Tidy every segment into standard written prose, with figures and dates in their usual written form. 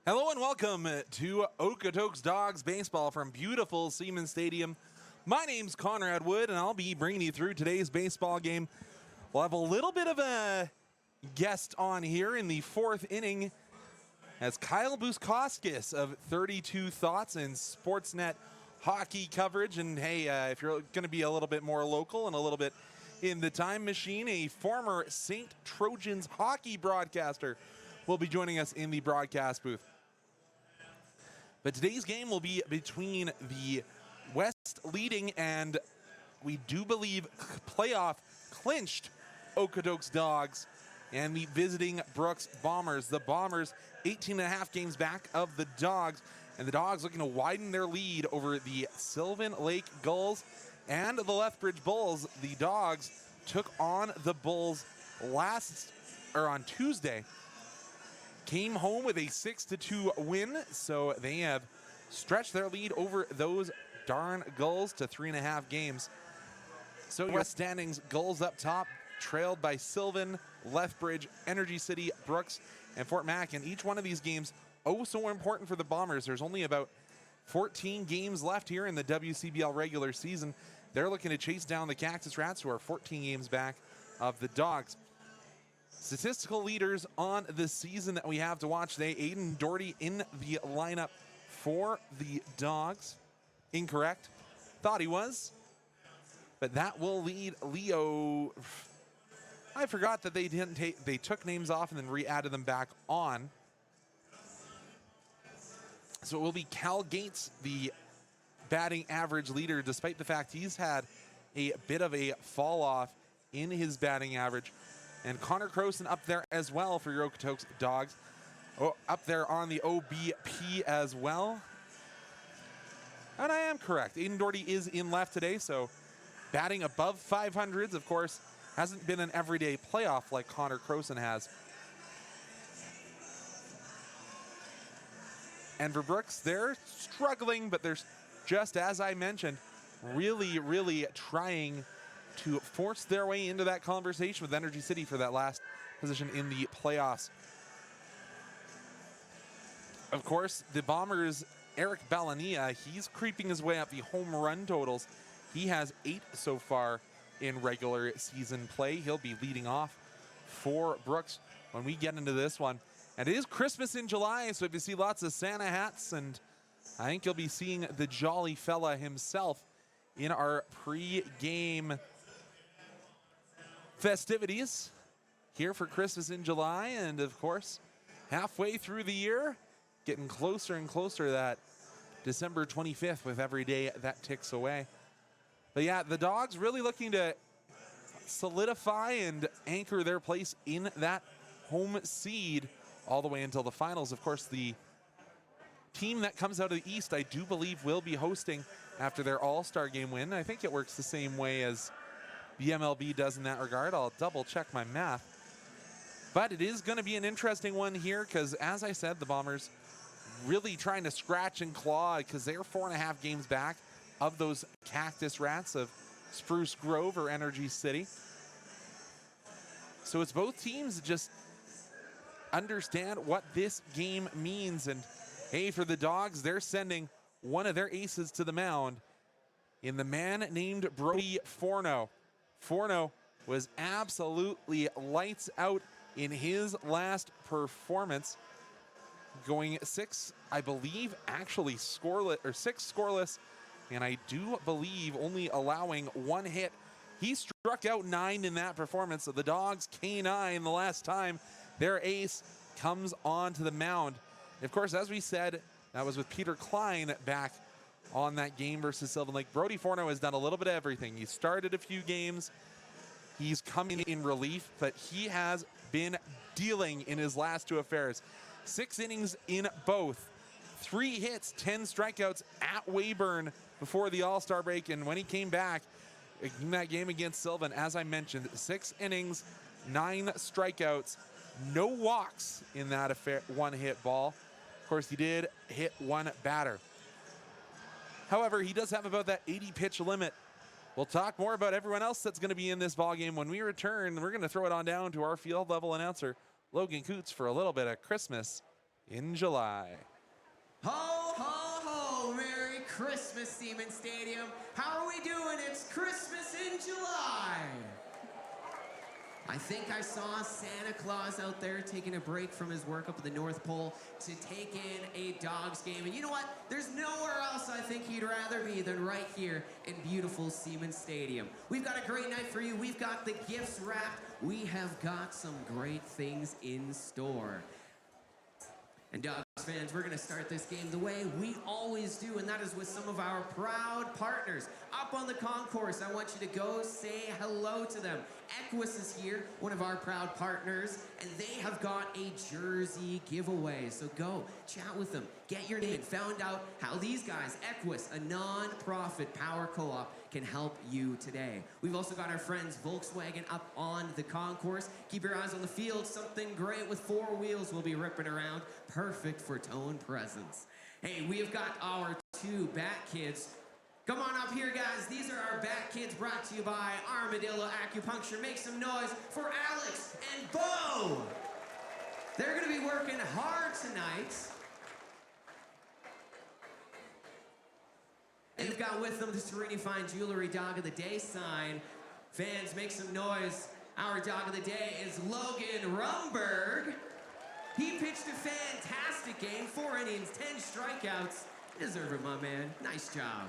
Hello and welcome to Okotoks Dawgs baseball from beautiful Seaman Stadium. My name's Conrad Wood, and I'll be bringing you through today's baseball game. We'll have a little bit of a guest on here in the fourth inning as Kyle Buskoskis of 32 Thoughts and Sportsnet hockey coverage. And hey, if you're going to be a little bit more local and a little bit in the time machine, a former St. Trojans hockey broadcaster will be joining us in the broadcast booth. But today's game will be between the West leading and we do believe playoff clinched Okotoks Dawgs and the visiting Brooks Bombers. The Bombers 18.5 games back of the Dawgs, and the Dawgs looking to widen their lead over the Sylvan Lake Gulls and the Lethbridge Bulls. The Dawgs took on the Bulls on Tuesday. Came home with a 6-2 win, so they have stretched their lead over those darn Gulls to 3.5 games. So your standings, Gulls up top, trailed by Sylvan, Lethbridge, Energy City, Brooks, and Fort Mac. And each one of these games, oh so important for the Bombers. There's only about 14 games left here in the WCBL regular season. They're looking to chase down the Cactus Rats, who are 14 games back of the Dawgs. Statistical leaders on the season that we have to watch today. Aiden Doherty in the lineup for the Dawgs. Incorrect. Thought he was. But that will lead Leo. I forgot that they took names off and then re-added them back on. So it will be Cal Gates, the batting average leader, despite the fact he's had a bit of a fall off in his batting average. And Connor Croson up there as well for your Okotoks Dawgs. Oh, up there on the OBP as well. And I am correct. Aiden Doherty is in left today, so batting above 500s, of course, hasn't been an everyday playoff like Connor Croson has. And for Brooks, they're struggling, but they're just, as I mentioned, really trying to force their way into that conversation with Energy City for that last position in the playoffs. Of course, the Bombers' Eric Balania, he's creeping his way up the home run totals. He has 8 so far in regular season play. He'll be leading off for Brooks when we get into this one. And it is Christmas in July, so if you see lots of Santa hats, and I think you'll be seeing the jolly fella himself in our pre-game festivities here for Christmas in July. And of course, halfway through the year, getting closer and closer to that December 25th with every day that ticks away. But yeah, the Dawgs really looking to solidify and anchor their place in that home seed all the way until the finals. Of course, the team that comes out of the East, I do believe, will be hosting after their All-Star game win. I think it works the same way as the MLB does in that regard. I'll double check my math. But it is going to be an interesting one here because, as I said, the Bombers really trying to scratch and claw because they're 4.5 games back of those Cactus Rats of Spruce Grove or Energy City. So it's both teams that just understand what this game means. And hey, for the Dawgs, they're sending one of their aces to the mound in the man named Brody Forno. Forno was absolutely lights out in his last performance, going 6, I believe, actually scoreless, or 6 scoreless, and I do believe only allowing 1 hit. He struck out 9 in that performance, so the Dawgs K9 the last time their ace comes onto the mound. And of course, as we said, that was with Peter Klein back on that game versus Sylvan Lake. Brody Forno has done a little bit of everything. He started a few games. He's coming in relief, but he has been dealing in his last 2 affairs. 6 innings in both. 3 hits, 10 strikeouts at Weyburn before the All-Star break. And when he came back in that game against Sylvan, as I mentioned, 6 innings, 9 strikeouts, no walks in that affair, 1-hit ball. Of course, he did hit 1 batter. However, he does have about that 80-pitch limit. We'll talk more about everyone else that's going to be in this ballgame when we return. We're going to throw it on down to our field level announcer, Logan Coots, for a little bit of Christmas in July. Ho, ho, ho! Merry Christmas, Seaman Stadium. How are we doing? It's Christmas in July. I think I saw Santa Claus out there taking a break from his work up at the North Pole to take in a Dawgs game. And you know what? There's nowhere else I think he'd rather be than right here in beautiful Seaman Stadium. We've got a great night for you. We've got the gifts wrapped. We have got some great things in store. And Dawgs fans, we're going to start this game the way we always do, and that is with some of our proud partners. Up on the concourse, I want you to go say hello to them. Equus is here, one of our proud partners, and they have got a jersey giveaway. So go chat with them, get your name, found out how these guys, Equus, a non-profit power co-op, can help you today. We've also got our friends Volkswagen up on the concourse. Keep your eyes on the field. Something great with 4 wheels will be ripping around. Perfect for towing presents. Hey, we have got our 2 Bat Kids. Come on up here, guys. These are our Bat Kids brought to you by Armadillo Acupuncture. Make some noise for Alex and Bo. They're going to be working hard tonight. They've got with them the Serene Fine Jewelry Dog of the Day sign. Fans, make some noise. Our dog of the day is Logan Rumberg. He pitched a fantastic game, 4 innings, 10 strikeouts. Deserve it, my man. Nice job.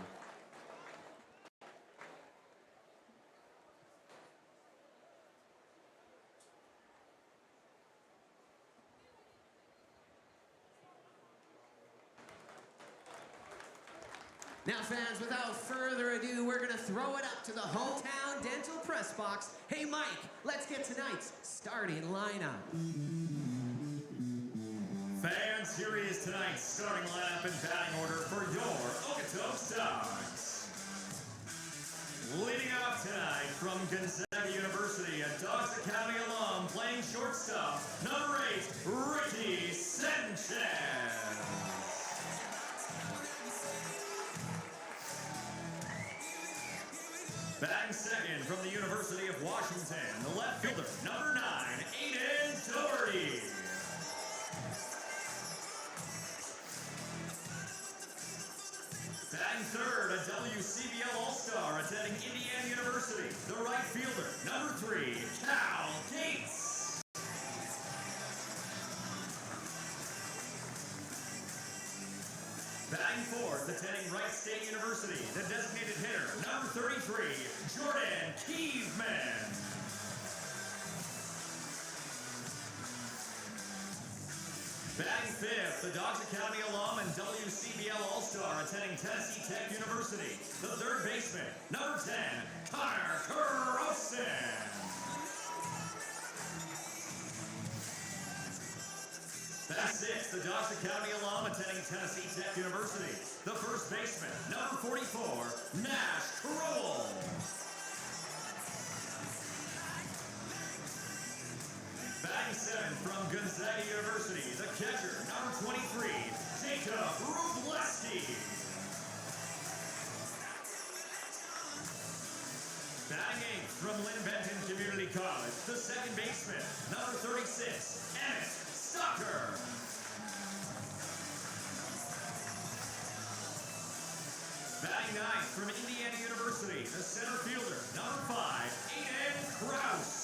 Now, fans, without further ado, we're going to throw it up to the Hometown Dental Press Box. Hey, Mike, let's get tonight's starting lineup. Fans, here is tonight's starting lineup and batting order for your Okotoks Dawgs. Leading off tonight from Gonzaga University, a Dawgs Academy alum playing shortstop, number 8, Ricky Sanchez. Batting second from the University of Washington, the left fielder, number 9, Aiden Doherty. Batting third, a WCBL All-Star attending Indiana University, the right fielder, number 3, Cal Gates. Batting fourth, attending Wright State University, the designated hitter, number 33, Jordan Kievman. Batting fifth, the Dawgs Academy alum and WCBL All-Star attending Tennessee Tech University, the third baseman, number 10, Connor Kurosin. Batting sixth, the Dawgs Academy alum attending Tennessee Tech University, the first baseman, number 44, Nash Crowell. Batting seventh from Gonzaga University, the catcher, number 23, Jacob Wróblewski. Batting eighth from Lynn Benton Community College, the second baseman, number 36, Emmett Stocker. Batting ninth from Indiana University, the center fielder, number 5, Aiden Krause.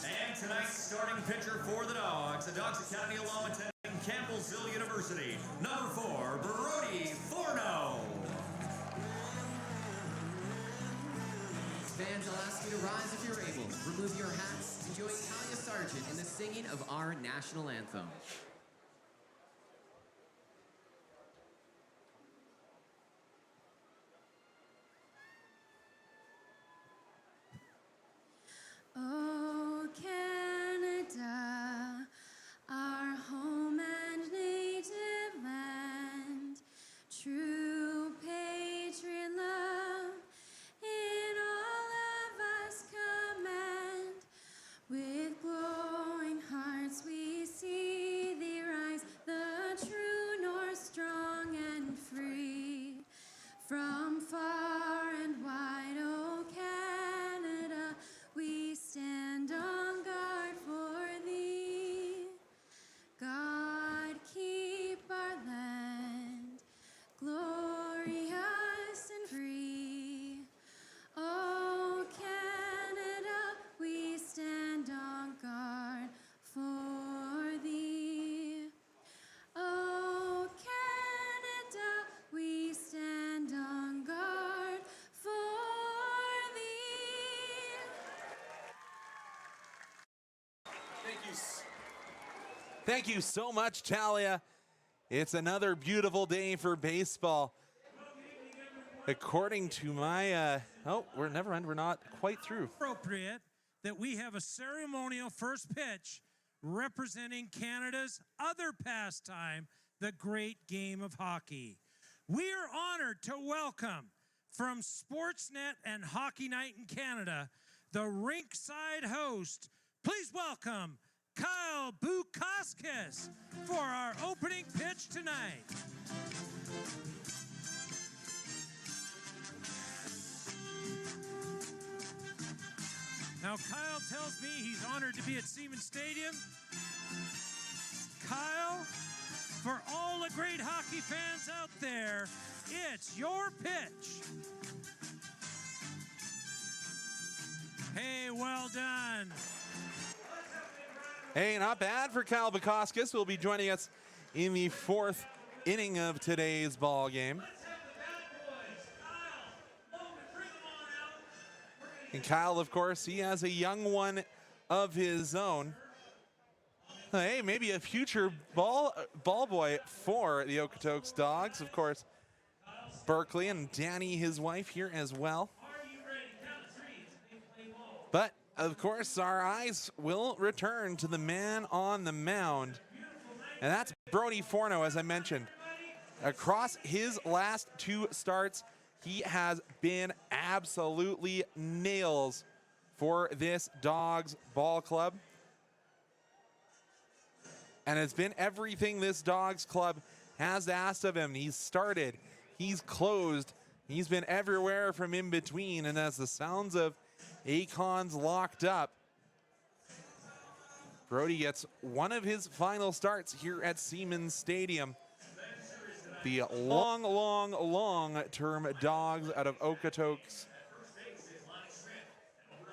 And tonight's starting pitcher for the Dawgs, a Dawgs Academy alum attending Campbellsville University, number 4, Brody Forno. Fans, I'll ask you to rise if you're able. Remove your hats and join Talia Sargent in the singing of our national anthem. Oh, Canada, our home and native land, true patriot love in all of us command. With glowing hearts we see the Thank you so much, Talia. It's another beautiful day for baseball. According to my, never mind, we're not quite through. Appropriate that we have a ceremonial first pitch representing Canada's other pastime, the great game of hockey. We are honored to welcome from Sportsnet and Hockey Night in Canada, the rinkside host. Please welcome Kyle Bukauskas for our opening pitch tonight. Now, Kyle tells me he's honored to be at Siemens Stadium. Kyle, for all the great hockey fans out there, it's your pitch. Hey, well done. Hey, not bad for Kyle Bukauskas, who will be joining us in the fourth inning of today's ball game. And Kyle, of course, he has a young one of his own. Hey, maybe a future ball boy for the Okotoks Dawgs. Of course, Berkeley and Danny, his wife, here as well. But, of course, our eyes will return to the man on the mound. And that's Brody Forno, as I mentioned. Across his last two starts, he has been absolutely nails for this Dawgs ball club. And it's been everything this Dawgs club has asked of him. He's started, he's closed, he's been everywhere from in between. And as the sounds of Akon's locked up, Brody gets one of his final starts here at Siemens Stadium. The long-term Dawgs out of Okotoks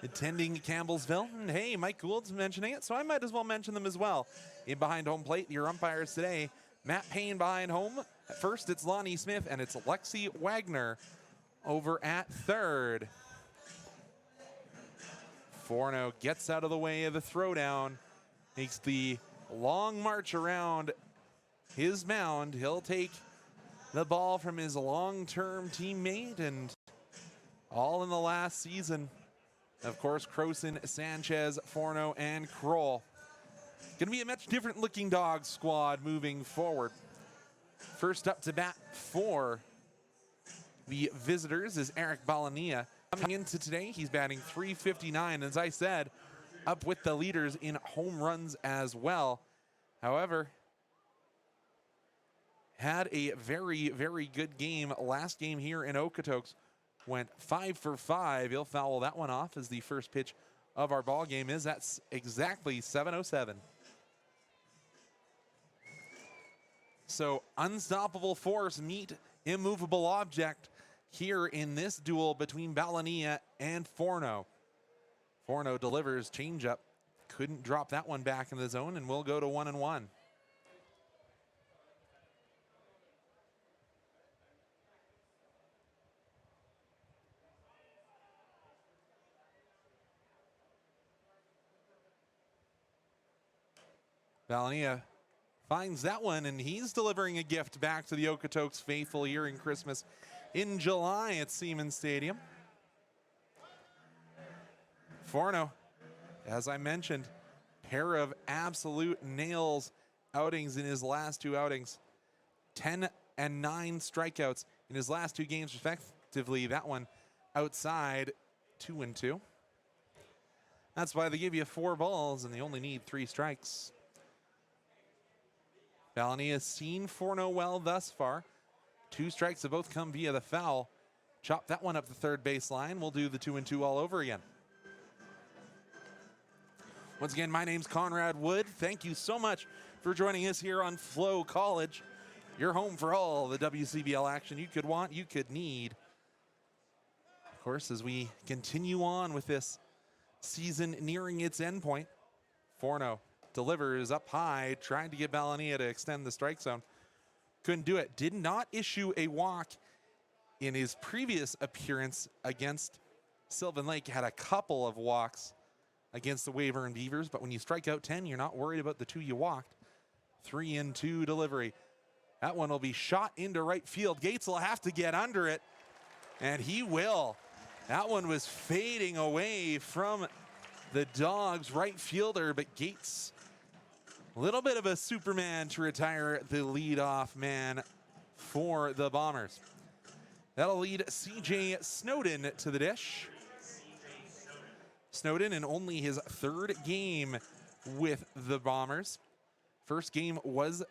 attending Campbellsville. And hey, Mike Gould's mentioning it, so I might as well mention them as well. In behind home plate, your umpires today, Matt Payne behind home. At first, it's Lonnie Smith, and it's Lexi Wagner over at third. Forno gets out of the way of the throwdown, makes the long march around his mound. He'll take the ball from his long-term teammate, and all in the last season. Of course, Croson, Sanchez, Forno, and Kroll. Going to be a much different looking Dawgs squad moving forward. First up to bat for the visitors is Eric Balania. Coming into today, he's batting .359. As I said, up with the leaders in home runs as well. However, had a very, very good game last game here in Okotoks. Went 5 for 5. He'll foul that one off as the first pitch of our ball game is. That's exactly 7:07. So unstoppable force meet immovable object here in this duel between Balania and Forno. Forno delivers changeup. Couldn't drop that one back in the zone, and we'll go to 1-1. Balania finds that one, and he's delivering a gift back to the Okotoks faithful here in Christmas in July at Siemens Stadium. Forno, as I mentioned, pair of absolute nails outings in his last two outings. 10 and 9 strikeouts in his last two games respectively. That one outside 2-2. That's why they give you 4 balls and they only need 3 strikes. Balania has seen Forno well thus far. 2 strikes have both come via the foul. Chop that one up the third baseline. We'll do the 2-2 all over again. Once again, my name's Conrad Wood. Thank you so much for joining us here on FloCollege. Your home for all the WCBL action you could want, you could need. Of course, as we continue on with this season nearing its end point, Forno delivers up high, trying to get Balania to extend the strike zone. Couldn't do it. Did not issue a walk in his previous appearance against Sylvan Lake. Had a couple of walks against the Weyburn Beavers, but when you strike out 10, you're not worried about the 2 you walked. 3-2 delivery. That one will be shot into right field. Gates will have to get under it, and he will. That one was fading away from the Dawgs right fielder, but Gates, a little bit of a Superman to retire the leadoff man for the Bombers. That'll lead CJ Snowden to the dish. Snowden in only his third game with the Bombers. First game was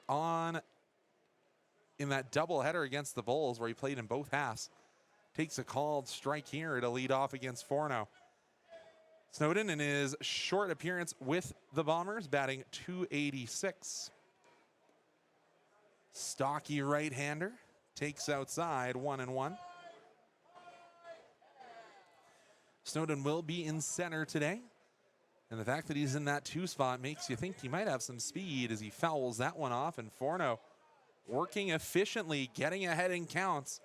in that doubleheader against the Bulls where he played in both halves. Takes a called strike here to lead off against Forno. Snowden in his short appearance with the Bombers batting .286. Stocky right-hander takes outside 1-1. Snowden will be in center today. And the fact that he's in that 2 spot makes you think he might have some speed as he fouls that one off. And Forno working efficiently, getting ahead in counts.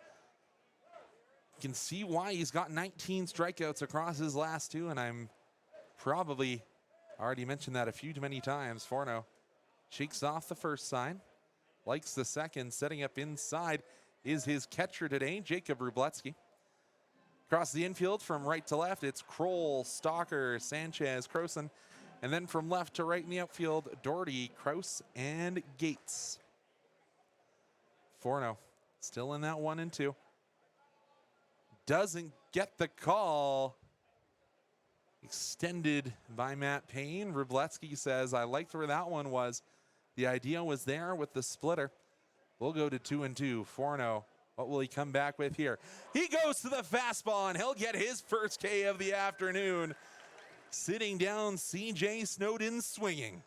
You can see why he's got 19 strikeouts across his last 2, and I'm probably already mentioned that a few too many times. Forno shakes off the first sign, likes the second. Setting up inside is his catcher today, Jacob Wróblewski. Across the infield from right to left, it's Kroll, Stalker, Sanchez, Croson. And then from left to right in the outfield, Doherty, Kraus, and Gates. Forno still in that 1-2. Doesn't get the call. Extended by Matt Payne. Wróblewski says, I liked where that one was. The idea was there with the splitter. We'll go to 2-2. Forno, what will he come back with here? He goes to the fastball, and he'll get his first K of the afternoon. Sitting down, CJ Snowden swinging.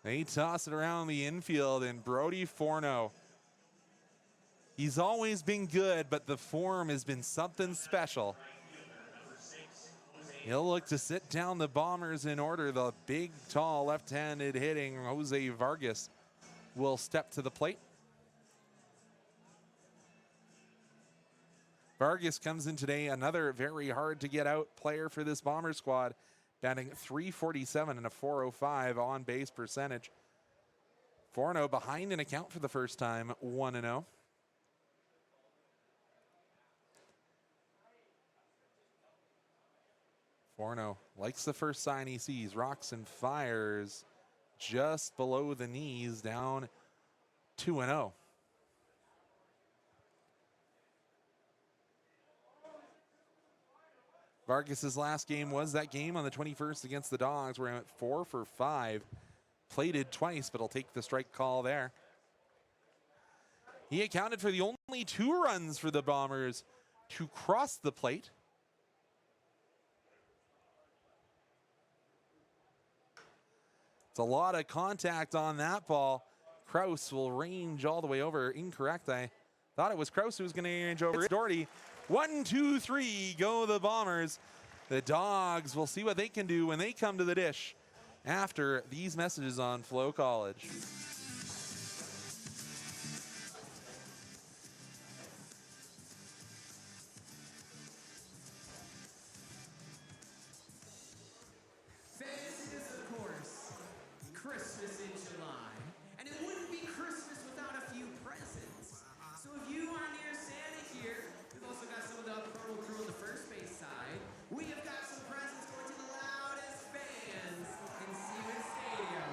They toss it around the infield, and Brody Forno, he's always been good, but the form has been something special. He'll look to sit down the Bombers in order. The big, tall, left-handed hitting Jose Vargas will step to the plate. Vargas comes in today, another very hard to get out player for this Bomber squad, batting .347 and a .405 on base percentage. Forno behind an account for the first time, 1-0. Forno likes the first sign he sees, rocks and fires just below the knees, down 2-0. Vargas's last game was that game on the 21st against the Dawgs, where he went 4 for 5. Plated twice, but he'll take the strike call there. He accounted for the only 2 runs for the Bombers to cross the plate. It's a lot of contact on that ball. Kraus will range all the way over. Incorrect. I thought it was Kraus who was going to range over. It's Doherty. 1, 2, 3, go the Bombers. The Dawgs will see what they can do when they come to the dish after these messages on FloCollege. This is, of course, Christmas in July. And it wouldn't be Christmas without a few presents. So if you are near Santa here, we've also got some of the purple crew on the first base side. We have got some presents going to the loudest fans in Siemens Stadium.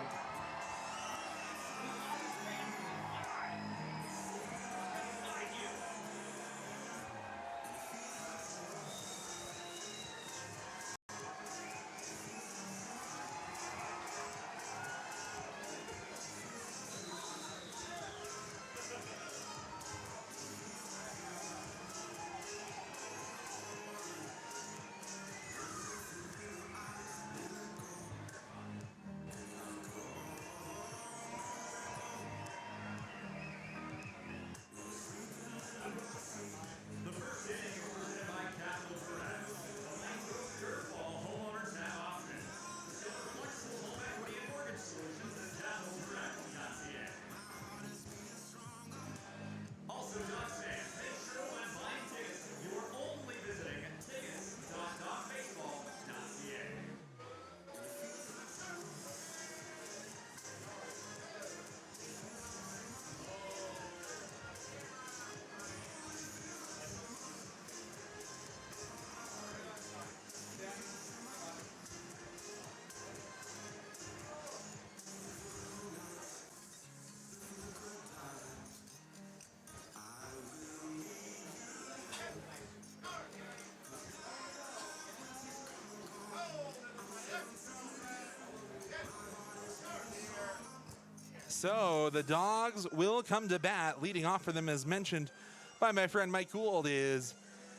So the Dogs will come to bat. Leading off for them, as mentioned by my friend Mike Gould, is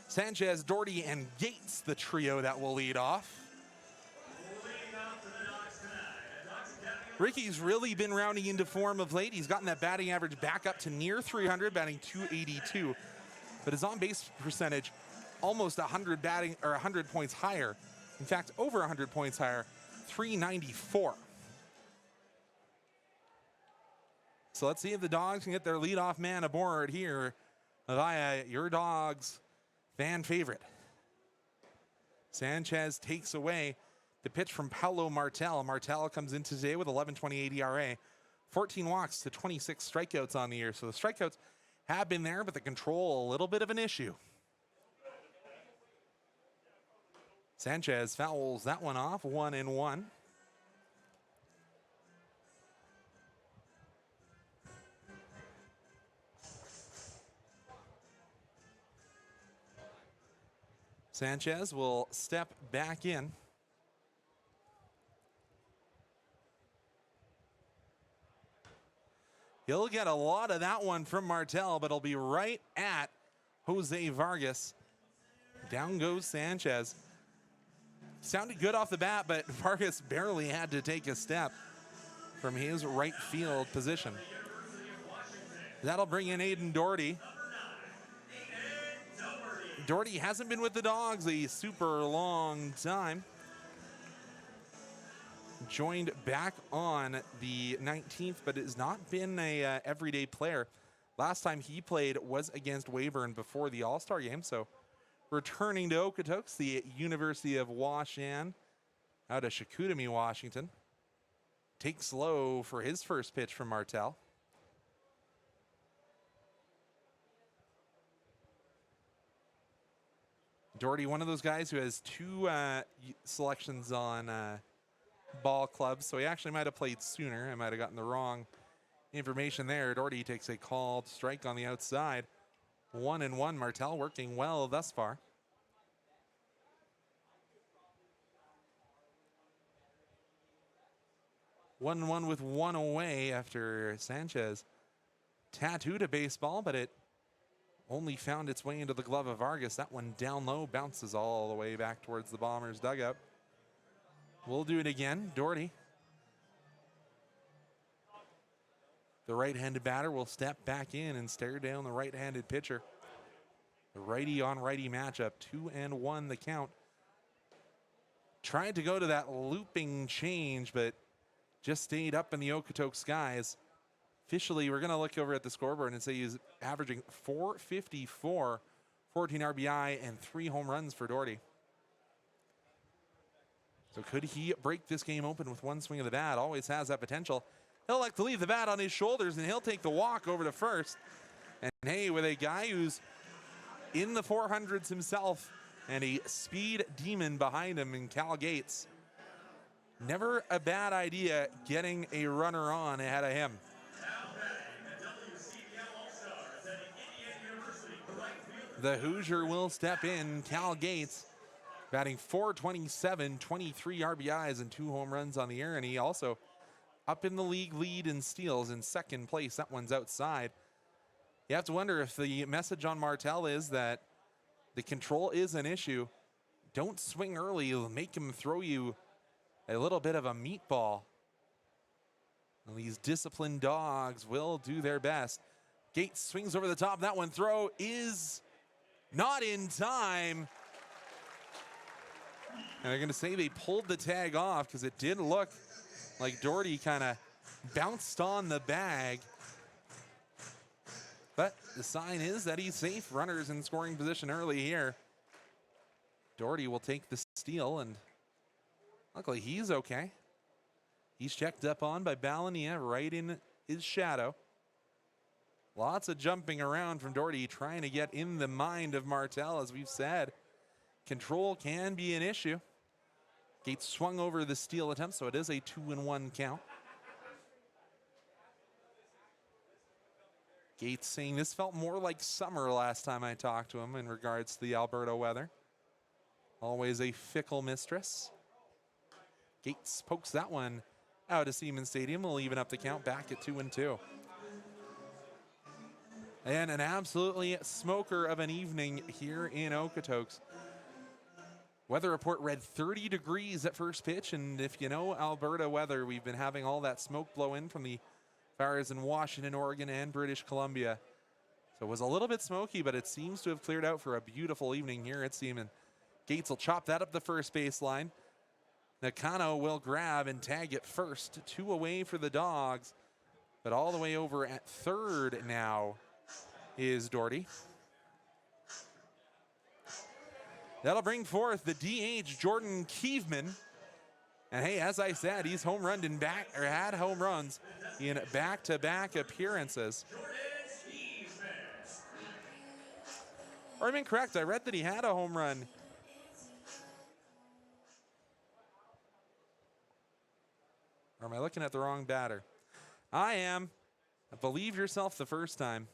Sanchez, Doherty, and Gates, the trio that will lead off. Ricky's really been rounding into form of late. He's gotten that batting average back up to near 300, batting 282. But his on-base percentage almost 100 points higher. In fact, over 100 points higher, 394. So let's see if the Dogs can get their leadoff man aboard here via your Dogs fan favorite. Sanchez takes away the pitch from Paulo Martel. Martel comes in today with 11.28 ERA, 14 walks to 26 strikeouts on the year. So the strikeouts have been there, but the control a little bit of an issue. Sanchez fouls that one off, 1-1. Sanchez will step back in. He'll get a lot of that one from Martel, but it'll be right at Jose Vargas. Down goes Sanchez. Sounded good off the bat, but Vargas barely had to take a step from his right field position. That'll bring in Aiden Doherty. Doherty hasn't been with the Dogs a super long time. Joined back on the 19th, but has not been a everyday player. Last time he played was against Weyburn before the All-Star game, so returning to Okotoks, the University of Washan, out of Chicoutimi, Washington. Takes low for his first pitch from Martel. Doherty, one of those guys who has two selections on ball clubs, so he actually might have played sooner. I might have gotten the wrong information there. Doherty takes a called strike on the outside. 1-1. Martel working well thus far. 1-1 with one away after Sanchez tattooed a baseball, but it only found its way into the glove of Vargas. That one down low, bounces all the way back towards the Bombers' dugout. We'll do it again. Doherty, the right-handed batter, will step back in and stare down the right-handed pitcher. The righty-on-righty matchup, 2-1 the count. Tried to go to that looping change, but just stayed up in the Okotoks skies. Officially, we're going to look over at the scoreboard and say he's averaging .454, 14 RBI, and 3 home runs for Doherty. So could he break this game open with one swing of the bat? Always has that potential. He'll like to leave the bat on his shoulders, and he'll take the walk over to first. And hey, with a guy who's in the 400s himself and a speed demon behind him in Cal Gates, never a bad idea getting a runner on ahead of him. The Hoosier will step in. Cal Gates batting .427, 23 RBIs and 2 home runs on the year, and he also up in the league lead in steals in second place. That one's outside. You have to wonder if the message on Martel is that the control is an issue. Don't swing early. It'll make him throw you a little bit of a meatball. And these disciplined Dogs will do their best. Gates swings over the top. That one throw is not in time. And they're going to say they pulled the tag off because it did look like Doherty kind of bounced on the bag. But the sign is that he's safe. Runners in scoring position early here. Doherty will take the steal, and luckily he's okay. He's checked up on by Balania right in his shadow. Lots of jumping around from Doherty, trying to get in the mind of Martel. As we've said, control can be an issue. Gates swung over the steal attempt, so it is a 2-1 count. Gates saying this felt more like summer last time I talked to him in regards to the Alberta weather. Always a fickle mistress. Gates pokes that one out of Siemens Stadium will even up the count back at 2-2. And an absolutely smoker of an evening here in Okotoks. Weather report read 30 degrees at first pitch, and if you know Alberta weather, we've been having all that smoke blow in from the fires in Washington, Oregon, and British Columbia. So it was a little bit smoky, but it seems to have cleared out for a beautiful evening here at Siemens. Gates will chop that up the first baseline. Nakano will grab and tag it first. 2 away for the Dawgs, but all the way over at third now is Doherty. That'll bring forth the DH, Jordan Keeveman. And hey, as I said, he's home run in back, or had home runs in back-to-back appearances. Or I'm incorrect, I read that he had a home run. Or am I looking at the wrong batter? I am. Believe yourself the first time.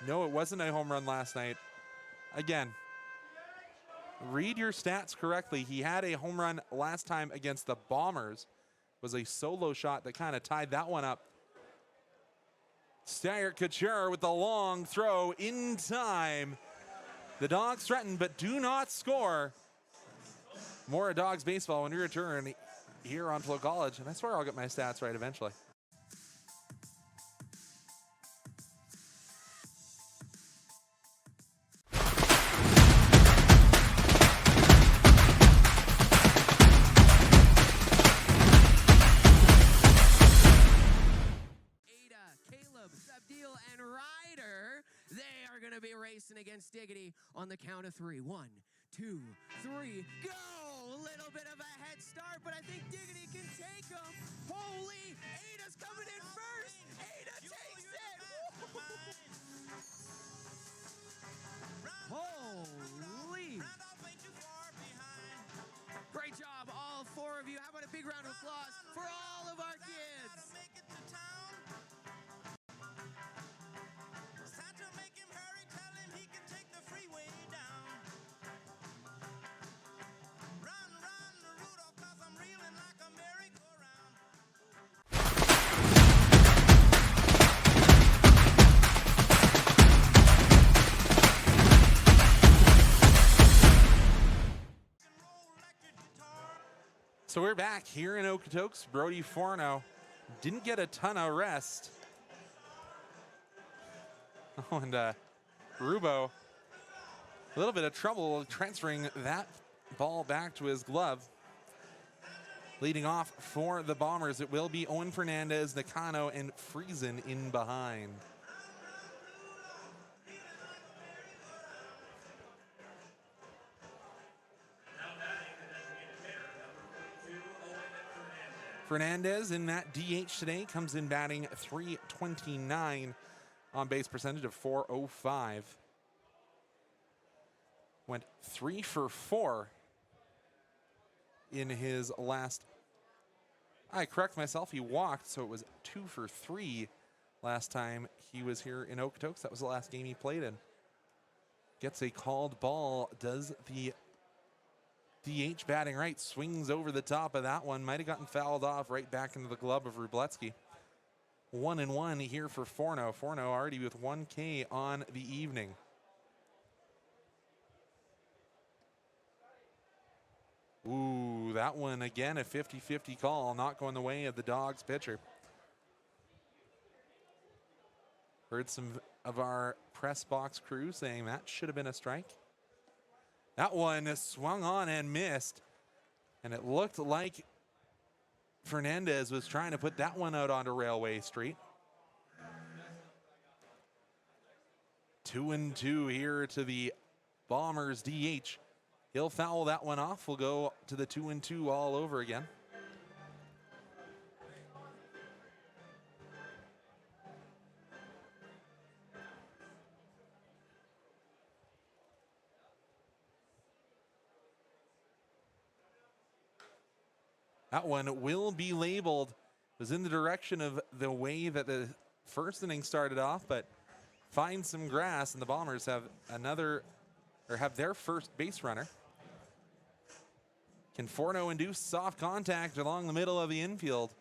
No, it wasn't a home run last night. Again, read your stats correctly. He had a home run last time against the Bombers. It was a solo shot that kind of tied that one up. Steyr Couture with the long throw in time. The Dawgs threaten but do not score. More Dawgs baseball when we return here on FloCollege, and I swear I'll get my stats right eventually. And Ryder, they are going to be racing against Diggity on the count of 3. 1, 2, 3, go! A little bit of a head start, but I think Diggity can take him. Holy, Ada's coming in first. Ada takes it. Holy. Great job, all 4 of you. How about a big round of applause for all of our kids? So we're back here in Okotoks. Brody Forno didn't get a ton of rest. Oh, and Rubo, a little bit of trouble transferring that ball back to his glove. Leading off for the Bombers, it will be Owen Fernandez, Nakano, and Friesen in behind. Fernandez in that DH today comes in batting .329 on base percentage of .405. Went 3 for 4 in his last. I correct myself, he walked, so it was 2 for 3 last time he was here in Okotoks. That was the last game he played in. Gets a called ball, does the DH batting right, swings over the top of that one. Might have gotten fouled off right back into the glove of Wróblewski. 1-1 here for Forno. Forno already with 1K on the evening. Ooh, that one again, a 50-50 call, not going the way of the Dawgs pitcher. Heard some of our press box crew saying that should have been a strike. That one swung on and missed, and it looked like Fernandez was trying to put that one out onto Railway Street. 2-2 here to the Bombers DH. He'll foul that one off. We'll go to the 2-2 all over again. That one will be labeled. It was in the direction of the way that the first inning started off, but find some grass, and the Bombers have their first base runner. Can Forno induce soft contact along the middle of the infield?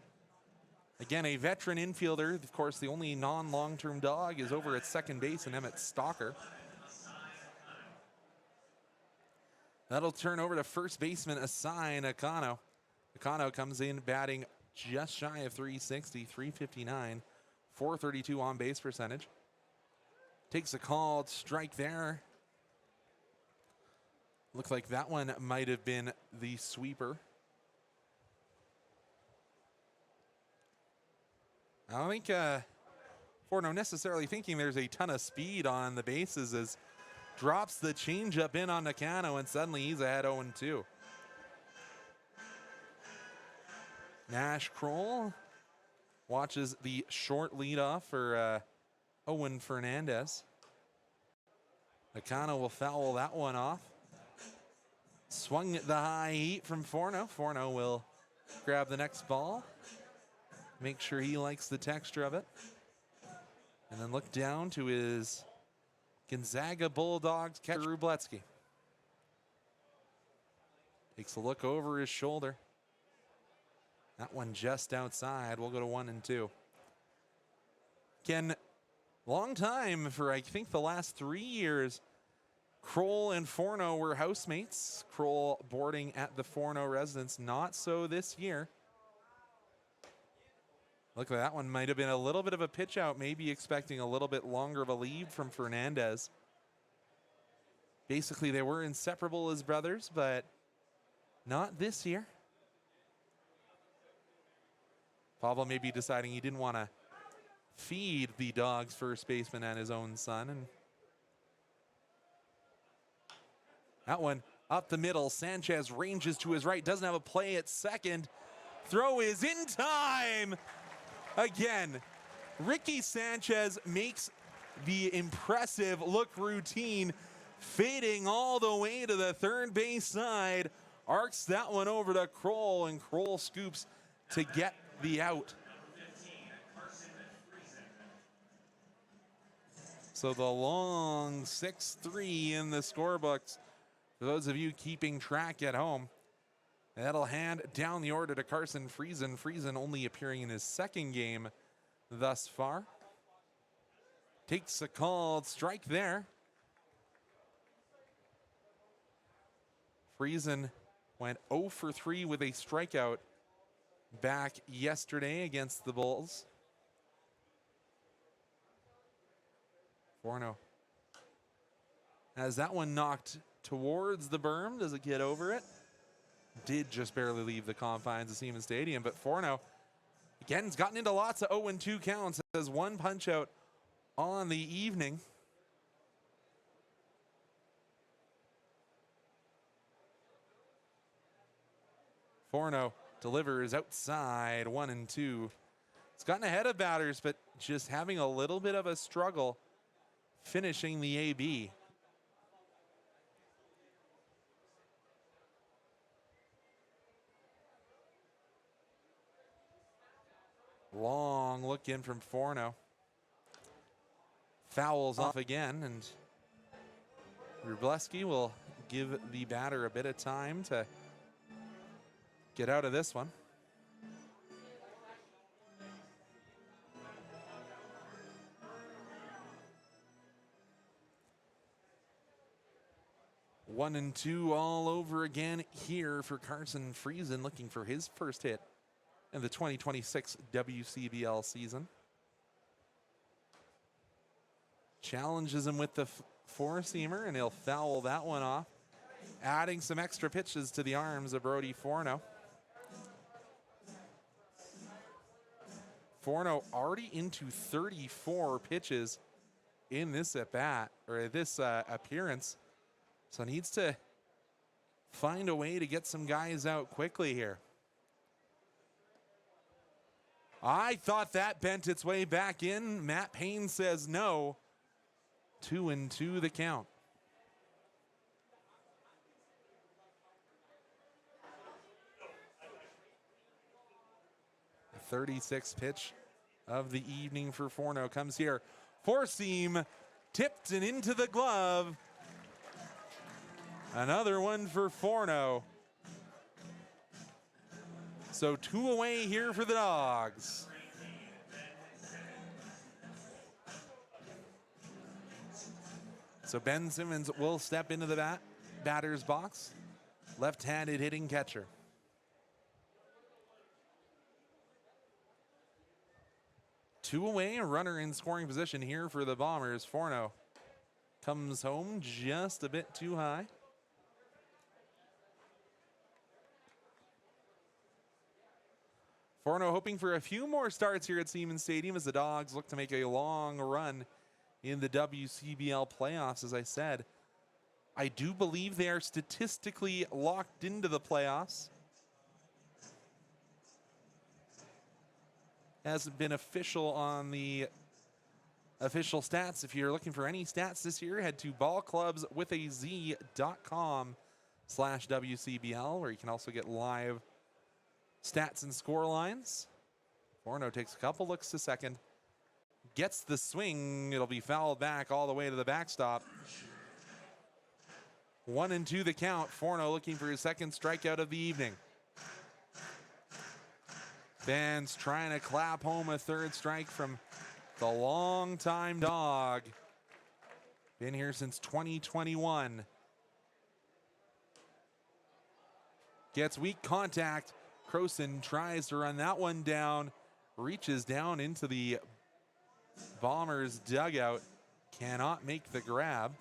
Again, a veteran infielder. Of course, the only non-long-term dog is over at second base, and Emmett Stalker. That'll turn over to first baseman Assign Akano. Akano comes in batting just shy of 360, 359, 432 on base percentage. Takes a called strike there. Looked like that one might have been the sweeper. I don't think Forno necessarily thinking there's a ton of speed on the bases as drops the changeup in on Nakano, and suddenly he's ahead 0-2. Nash Kroll watches the short leadoff for Owen Fernandez. Nakano will foul that one off. Swung at the high heat from Forno. Forno will grab the next ball. Make sure he likes the texture of it. And then look down to his Gonzaga Bulldogs catcher, Wróblewski. Takes a look over his shoulder. That one just outside. We'll go to 1-2. Again, long time for, I think, the last 3 years, Kroll and Forno were housemates. Kroll boarding at the Forno residence. Not so this year. Look, that one might have been a little bit of a pitch out, maybe expecting a little bit longer of a lead from Fernandez. Basically, they were inseparable as brothers, but not this year. Pablo may be deciding he didn't want to feed the Dawgs first baseman and his own son. And that one up the middle. Sanchez ranges to his right, doesn't have a play at second. Throw is in time. Again, Ricky Sanchez makes the impressive look routine, fading all the way to the third base side. Arcs that one over to Kroll, and Kroll scoops to get the out. So the long 6-3 in the scorebooks. For those of you keeping track at home, that'll hand down the order to Carson Friesen. Friesen only appearing in his second game thus far. Takes a called strike there. Friesen went 0 for 3 with a strikeout back yesterday against the Bulls. Forno has that one knocked towards the berm. Does it get over it? Did just barely leave the confines of Siemens Stadium, but Forno, again, has gotten into lots of 0-2 counts. Has one punch out on the evening. Forno delivers outside 1-2. It's gotten ahead of batters, but just having a little bit of a struggle finishing the AB. Long look in from Forno. Fouls off again, and Wróblewski will give the batter a bit of time to get out of this one. One and two all over again here for Carson Friesen, looking for his first hit in the 2026 WCBL season. Challenges him with the four-seamer, and he'll foul that one off, adding some extra pitches to the arms of Brody Forno. Forno already into 34 pitches in this at-bat, or this appearance, so needs to find a way to get some guys out quickly here. I thought that bent its way back in. Matt Payne says no. 2-2 the count. The 36th pitch of the evening for Forno comes here. Four seam tipped and into the glove. Another one for Forno. So 2 away here for the Dogs. So Ben Simmons will step into the batter's box. Left-handed hitting catcher. Two away, a runner in scoring position here for the Bombers. Forno comes home just a bit too high. Forno hoping for a few more starts here at Siemens Stadium as the Dogs look to make a long run in the WCBL playoffs. As I said, I do believe they are statistically locked into the playoffs. Hasn't been official on the official stats. If you're looking for any stats this year, head to ballclubswithaz.com/WCBL, where you can also get live stats and score lines. Forno takes a couple looks to second. Gets the swing. It'll be fouled back all the way to the backstop. 1-2 the count. Forno looking for his second strikeout of the evening. Fans trying to clap home a third strike from the longtime Dog. Been here since 2021. Gets weak contact. Croson tries to run that one down. Reaches down into the Bombers dugout. Cannot make the grab.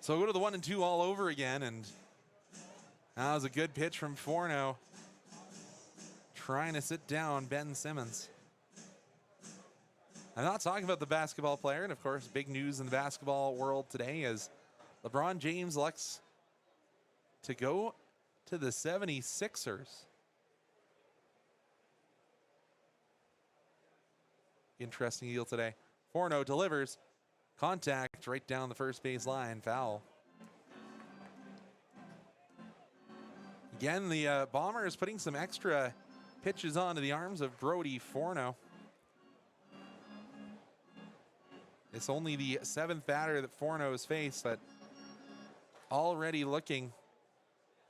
So we'll go to the 1-2 all over again, and that was a good pitch from Forno. Trying to sit down Ben Simmons. I'm not talking about the basketball player, and of course, big news in the basketball world today is LeBron James elects to go to the 76ers. Interesting deal today. Forno delivers. Contact right down the first base line. Foul. Again, the Bombers putting some extra pitches onto the arms of Brody Forno. It's only the 7th batter that Forno has faced, but already looking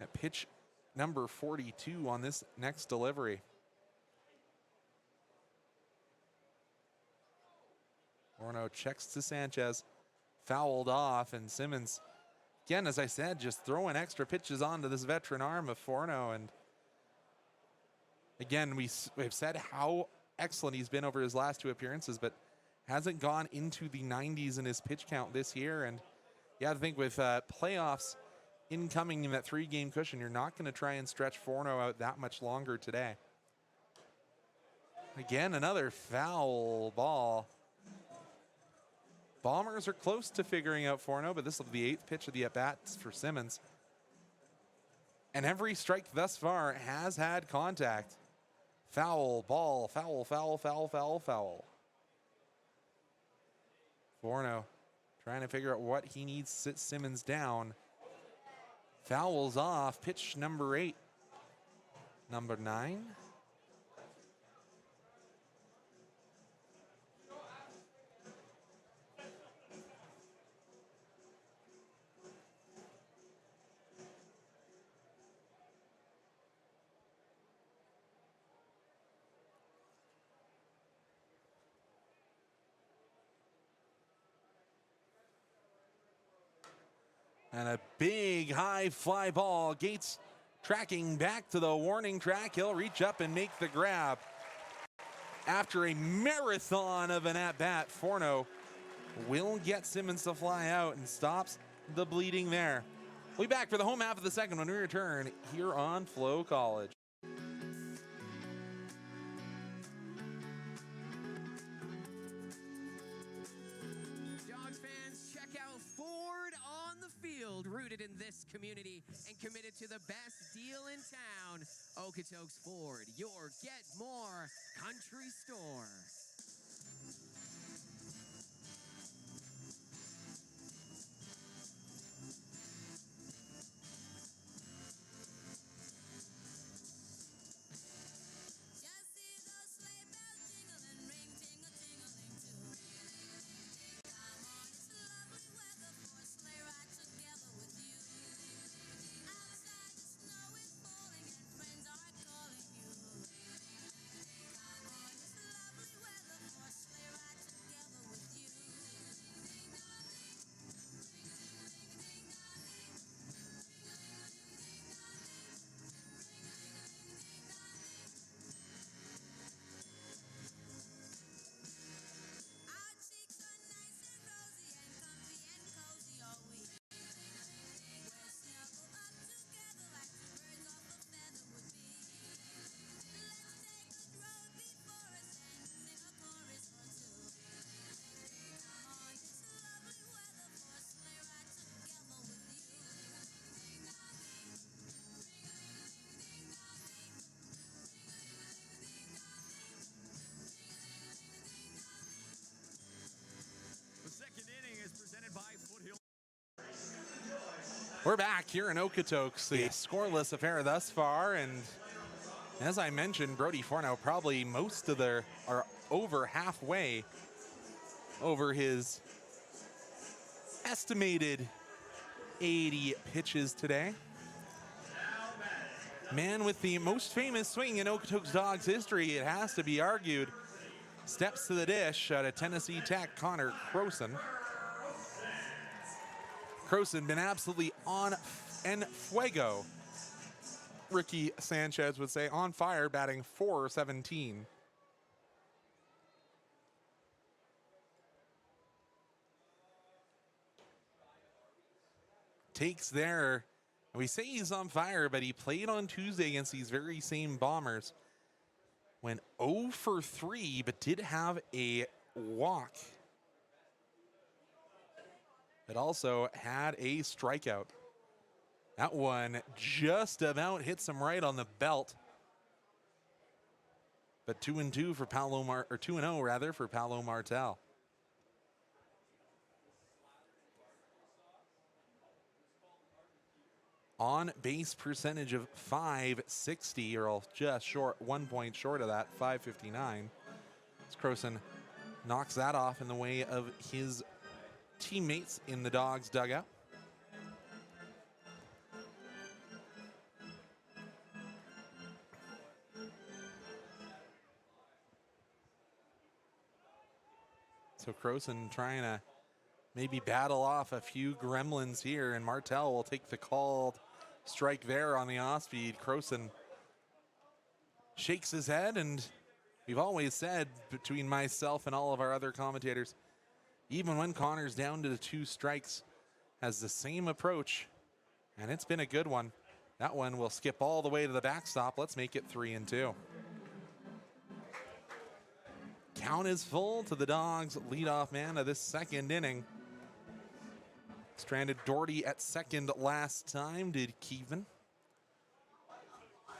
at pitch number 42 on this next delivery. Forno checks to Sanchez, fouled off, and Simmons, again, as I said, just throwing extra pitches onto this veteran arm of Forno. And again, we've said how excellent he's been over his last 2 appearances, but hasn't gone into the 90s in his pitch count this year. And yeah, I think with playoffs incoming in that 3-game cushion, you're not going to try and stretch Forno out that much longer today. Again, another foul ball. Bombers are close to figuring out Forno, but this will be the 8th pitch of the at-bat for Simmons. And every strike thus far has had contact. Foul, ball, foul, foul, foul, foul, foul. Forno trying to figure out what he needs to sit Simmons down. Fouls off, pitch number 8. Number 9. And a big high fly ball. Gates tracking back to the warning track. He'll reach up and make the grab. After a marathon of an at-bat, Forno will get Simmons to fly out and stops the bleeding there. We'll be back for the home half of the second when we return here on FloCollege. Rooted in this community and committed to the best deal in town. Okotoks Ford, your Get More country store. We're back here in Okotoks, the scoreless affair thus far, and as I mentioned, Brody Forno probably most of their are over halfway over his estimated 80 pitches today. Man with the most famous swing in Okotoks Dawgs history, it has to be argued, steps to the dish out of Tennessee Tech, Connor Croson. Croson been absolutely on en fuego. Ricky Sanchez would say on fire, batting .417. Takes there. We say he's on fire, but he played on Tuesday against these very same Bombers. Went 0 for 3, but did have a walk. But also had a strikeout. That one just about hits him right on the belt. But 2-2 for Paolo 2-0 rather for Paolo Martel. On base percentage of .560, or just short, 1 point short of that, .559. As Croson knocks that off in the way of his teammates in the Dawgs dugout. So Croson trying to maybe battle off a few gremlins here, and Martel will take the called strike there on the off-speed. Croson shakes his head, and we've always said, between myself and all of our other commentators, even when Connor's down to the 2 strikes, has the same approach, and it's been a good one. That one will skip all the way to the backstop. Let's make it 3-2. Count is full to the Dawgs leadoff man of this second inning. Stranded Doherty at second last time, did Keevan.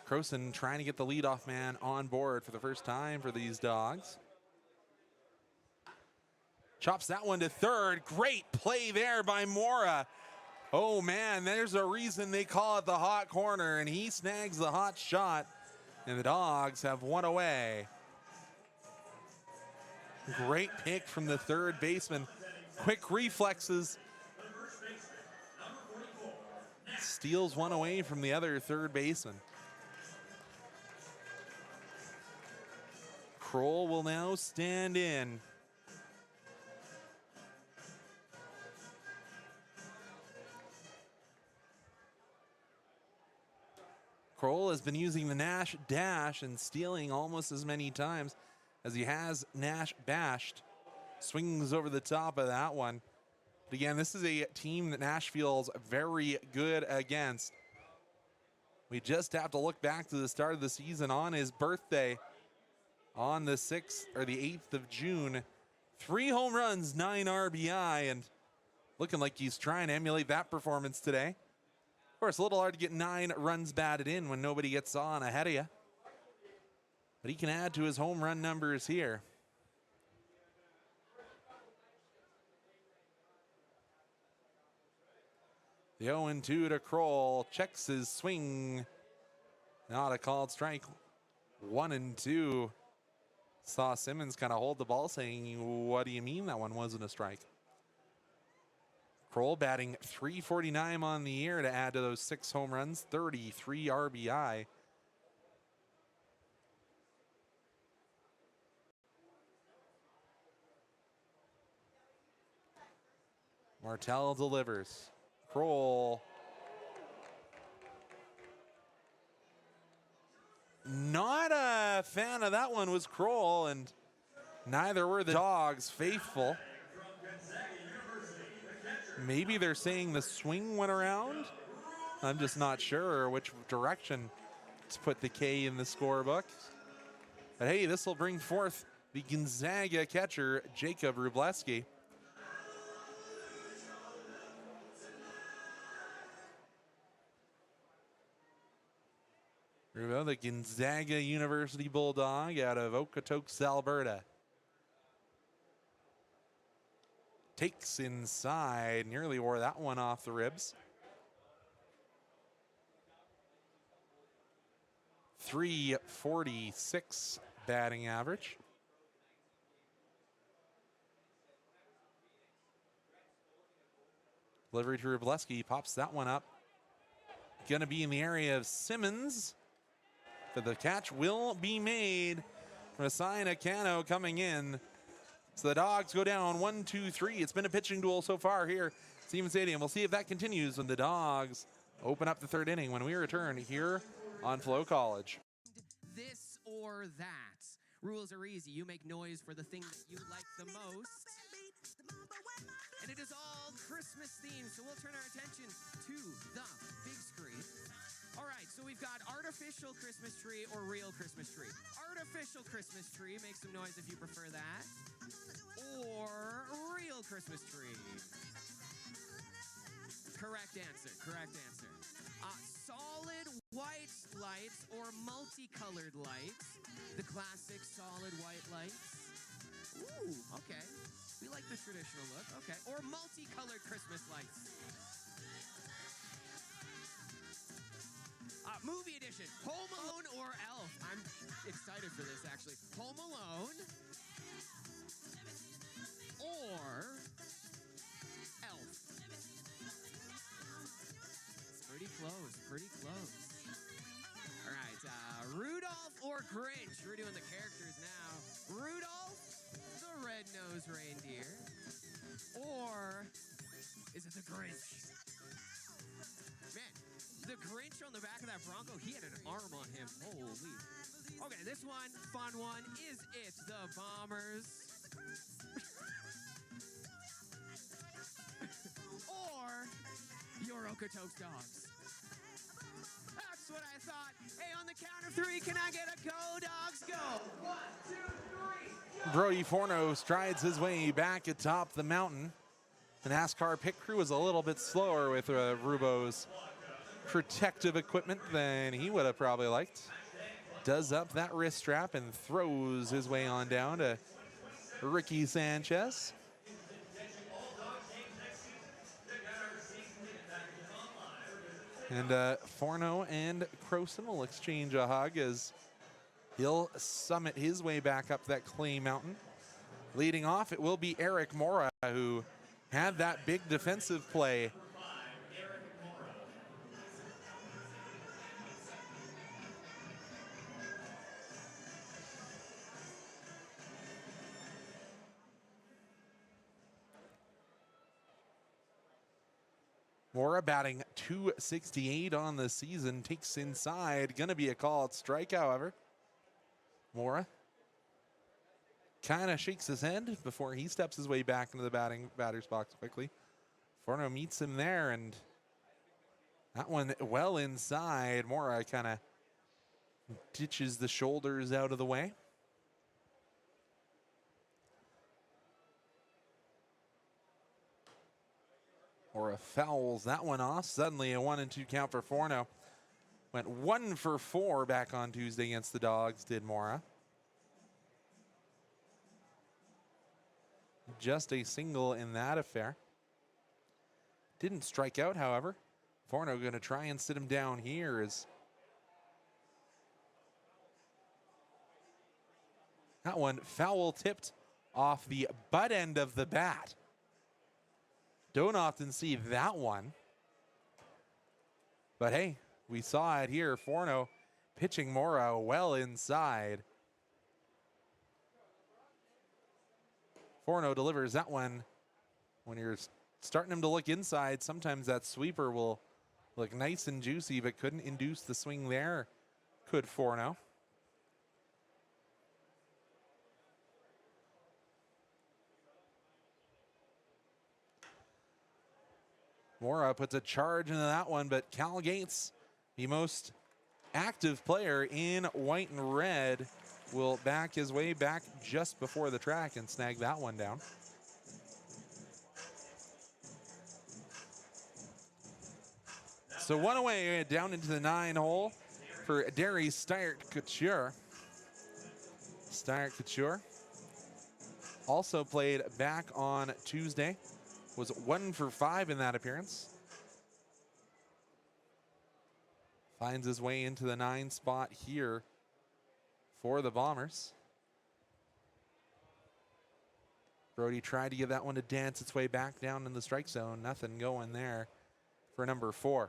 Croson trying to get the leadoff man on board for the first time for these Dawgs. Chops that one to third. Great play there by Mora. Oh man, there's a reason they call it the hot corner, and he snags the hot shot, and the Dawgs have one away. Great pick from the third baseman. Quick reflexes. Steals one away from the other third baseman. Kroll will now stand in. Kroll has been using the Nash dash and stealing almost as many times as he has Nash bashed. Swings over the top of that one. But again, this is a team that Nash feels very good against. We just have to look back to the start of the season on his birthday on the 6th or the 8th of June. 3 home runs, 9 RBI, and looking like he's trying to emulate that performance today. Of course, a little hard to get 9 runs batted in when nobody gets on ahead of you. But he can add to his home run numbers here. The 0-2 to Kroll. Checks his swing. Not a called strike. 1-2. Saw Simmons kind of hold the ball saying, what do you mean that one wasn't a strike? Kroll batting .349 on the year to add to those 6 home runs, 33 RBI. Martel delivers. Kroll. Not a fan of that one was Kroll, and neither were the Dawgs faithful. Maybe they're saying the swing went around. I'm just not sure which direction to put the K in the scorebook. But hey, this will bring forth the Gonzaga catcher, Jacob Rubleski. The Gonzaga University Bulldog out of Okotoks, Alberta. Takes inside, nearly wore that one off the ribs. .346 batting average. Delivery to Rubleski, pops that one up. Gonna be in the area of Simmons. But the catch will be made. Rasina Cano coming in. So the Dogs go down 1-2-3. It's been a pitching duel so far here at Siemens Stadium. We'll see if that continues when the Dogs open up the third inning when we return here on FloCollege. This or that. Rules are easy. You make noise for the thing that you like the most. And it is all Christmas themed, so we'll turn our attention to the big screen. All right, so we've got artificial Christmas tree or real Christmas tree. Artificial Christmas tree, make some noise if you prefer that. Or real Christmas tree. Correct answer, correct answer. Solid white lights or multicolored lights. The classic solid white lights. Ooh, okay. We like the traditional look, okay. Or multicolored Christmas lights. Movie edition, Home Alone or Elf? I'm excited for this, actually. Home Alone or Elf? Pretty close, pretty close. All right, Rudolph or Grinch? We're doing the characters now. Rudolph, the red-nosed reindeer, or is it the Grinch? Man, the Grinch on the back of that Bronco, he had an arm on him. Holy. Okay, this one, fun one. Is it the Bombers? Or your Okotoks Dogs? That's what I thought. Hey, on the count of three, can I get a go, Dogs, go? 1, 2, 3, go! Brody Forno strides his way back atop the mountain. The NASCAR pit crew is a little bit slower with Rubo's protective equipment than he would have probably liked. Does up that wrist strap and throws his way on down to Ricky Sanchez. And Forno and Croson will exchange a hug as he'll summit his way back up that clay mountain. Leading off, it will be Eric Mora, who had that big defensive play. Mora batting .268 on the season, takes inside. Gonna be a called strike, however. Mora kind of shakes his head before he steps his way back into the batter's box quickly. Forno meets him there, and that one well inside. Mora kind of ditches the shoulders out of the way. Mora fouls that one off. Suddenly a 1-2 count for Forno. Went 1 for 4 back on Tuesday against the Dogs, did Mora. Just a single in that affair. Didn't strike out, however. Forno going to try and sit him down here as that one foul tipped off the butt end of the bat. Don't often see that one. But hey, we saw it here. Forno pitching Mora well inside. Forno delivers that one. When you're starting him to look inside, sometimes that sweeper will look nice and juicy, but couldn't induce the swing there. Could Forno. Mora puts a charge into that one, but Cal Gates, the most active player in white and red, will back his way back just before the track and snag that one down. So one away down into the 9 hole for Derry Steyert-Couture. Steyert-Couture also played back on Tuesday. Was 1 for 5 in that appearance. finds his way into the 9 spot here for the Bombers. Brody tried to give that one to dance its way back down in the strike zone. Nothing going there for number 4.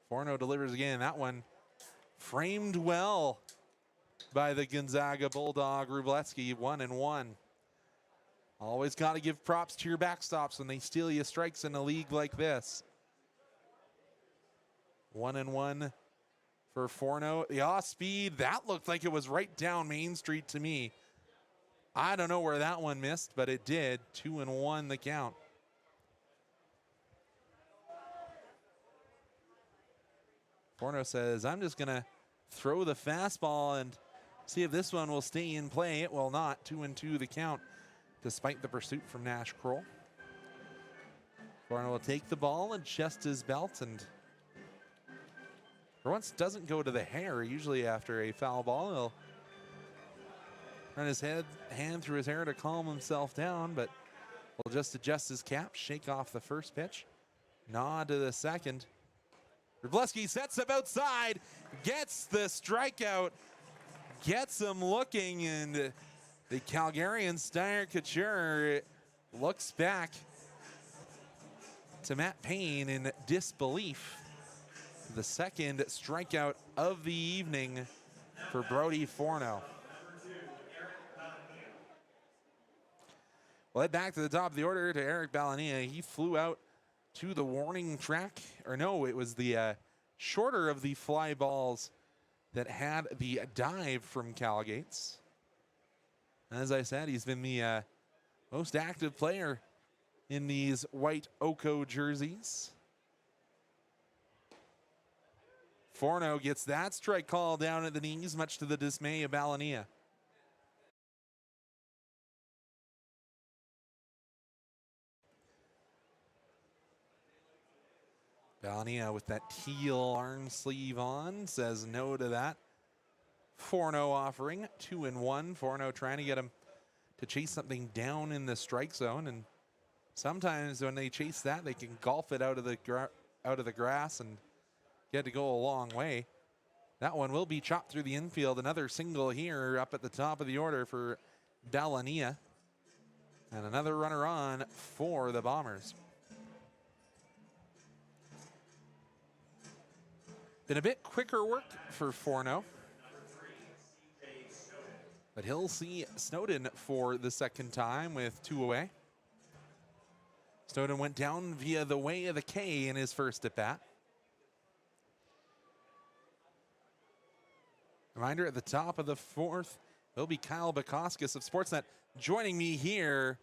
Forno delivers again. That one framed well by the Gonzaga Bulldog Wróblewski. 1-1. Always got to give props to your backstops when they steal you strikes in a league like this. 1-1 for Forno. The off speed, that looked like it was right down Main Street to me. I don't know where that one missed, but it did. 2-1 the count. Forno says, I'm just going to throw the fastball and see if this one will stay in play. It will not. 2-2 the count, despite the pursuit from Nash Kroll. Forno will take the ball and chest his belt, and for once doesn't go to the hair. Usually after a foul ball, he'll run his hand through his hair to calm himself down, but will just adjust his cap, shake off the first pitch, nod to the second. Wróblewski sets up outside, gets the strikeout, gets him looking, and the Calgarian Steiner Couture looks back to Matt Payne in disbelief. The second strikeout of the evening for Brody Forno. We'll head back to the top of the order to Eric Balania. He flew out to the warning track, or no, it was the shorter of the fly balls that had the dive from Calgates. As I said, he's been the most active player in these white Oko jerseys. Forno gets that strike call down at the knees, much to the dismay of Balania. Balania with that teal arm sleeve on says no to that. Forno offering 2-1. Forno trying to get him to chase something down in the strike zone, and sometimes when they chase that, they can golf it out of the grass and get to go a long way. That one will be chopped through the infield. Another single here up at the top of the order for Balania, and another runner on for the Bombers. Been a bit quicker work for Forno, but he'll see Snowden for the second time with 2 away. Snowden went down via the way of the K in his first at bat. Reminder, at the top of the 4th, it'll be Kyle Bukauskas of Sportsnet joining me here.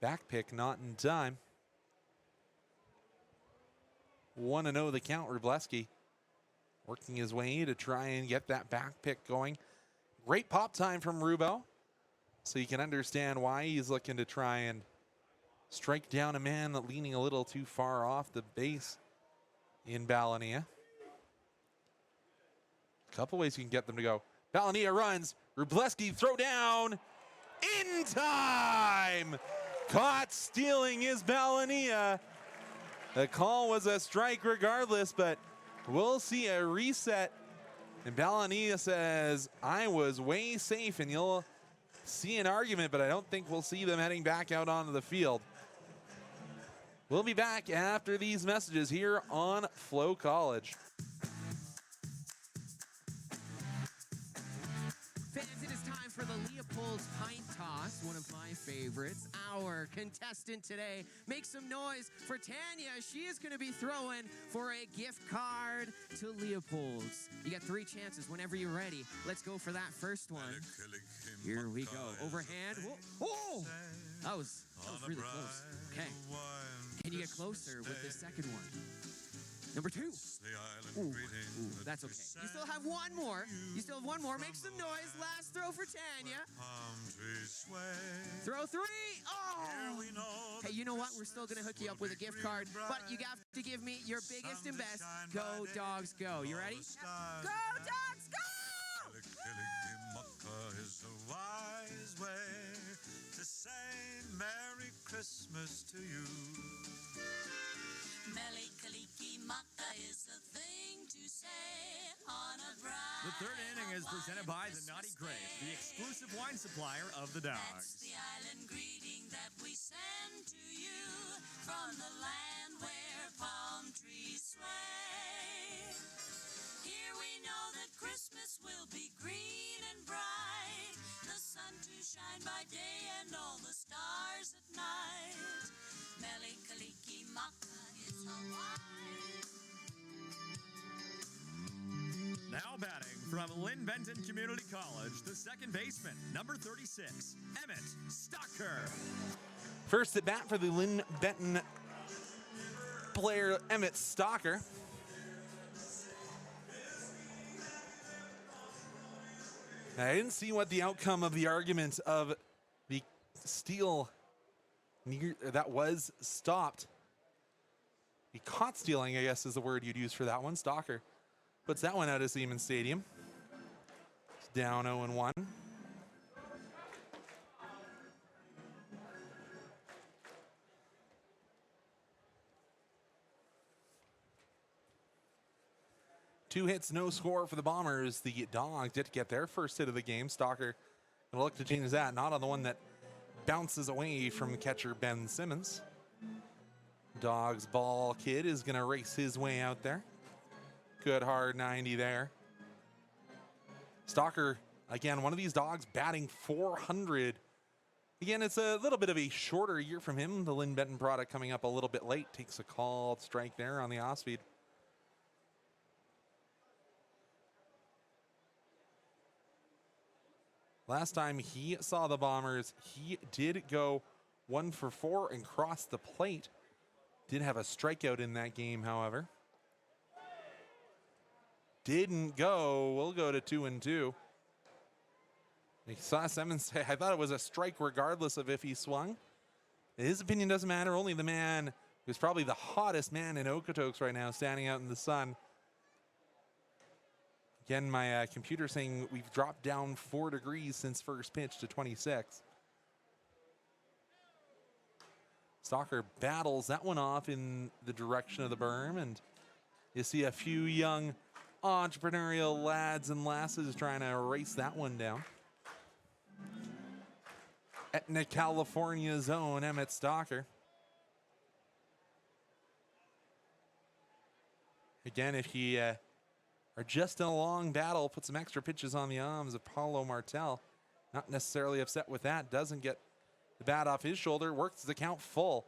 Back pick not in time. 1-0 the count. Wróblewski working his way to try and get that back pick going. Great pop time from Rubo, so you can understand why he's looking to try and strike down a man leaning a little too far off the base in Balania. A couple ways you can get them to go. Balania runs. Wróblewski throw down in time. Caught stealing is Balania. The call was a strike regardless, but we'll see a reset. And Balania says, I was way safe, and you'll see an argument, but I don't think we'll see them heading back out onto the field. We'll be back after these messages here on FloCollege. Fans, it is time for the Leopold's Pint Toss, one of my favorites. Our contestant today, make some noise for Tanya. She is going to be throwing for a gift card to Leopold's. You got 3 chances whenever you're ready. Let's go for that first one. Here we go. Overhand. Whoa. Oh! That was really close. Okay. Can you get closer with this second one? Number 2. Ooh, that's okay. You still have one more. Make some noise. Last throw for Tanya. Throw 3. Oh! Hey, you know what? We're still going to hook you up with a gift card, but you have to give me your biggest and best. Go, Dogs, go. You ready? Go, Dogs, go! Is a wise way to say Merry Christmas to you. Melly third inning is presented by the Naughty Grape, the exclusive wine supplier of the Dogs. The island greeting that we send to you from the land where palm trees sway. Here we know that Christmas will be green and bright, the sun to shine by day and all the stars at night. Mele Kaliki Maka is Hawaii. Now batting from Lynn Benton Community College, the second baseman, number 36, Emmett Stocker. First at bat for the Lynn Benton player, Emmett Stocker. I didn't see what the outcome of the argument of the steal that was stopped. The caught stealing, I guess, is the word you'd use for that one. Stocker puts that one out of Siemens Stadium. It's down 0-1. Two hits, no score for the Bombers. The Dogs did get their first hit of the game. Stocker will look to change that, not on the one that bounces away from catcher Ben Simmons. Dogs ball kid is going to race his way out there. Good hard 90 there. Stocker, again, one of these Dogs batting 400. Again, it's a little bit of a shorter year from him. The Lynn Benton product coming up a little bit late. Takes a called strike there on the off speed. Last time he saw the Bombers, he did go 1 for 4 and cross the plate. Did have a strikeout in that game, however. Didn't go. We'll go to 2-2. He saw Simmons say, I thought it was a strike regardless of if he swung. His opinion doesn't matter. Only the man who's probably the hottest man in Okotoks right now, standing out in the sun. Again, my computer saying we've dropped down 4 degrees since first pitch to 26. Stocker battles that one off in the direction of the berm, and you see a few young entrepreneurial lads and lasses trying to race that one down. Etna, California's own Emmett Stocker. Again, if he are just in a long battle, put some extra pitches on the arms of Paulo Martel. Not necessarily upset with that. Doesn't get the bat off his shoulder. Works the count full.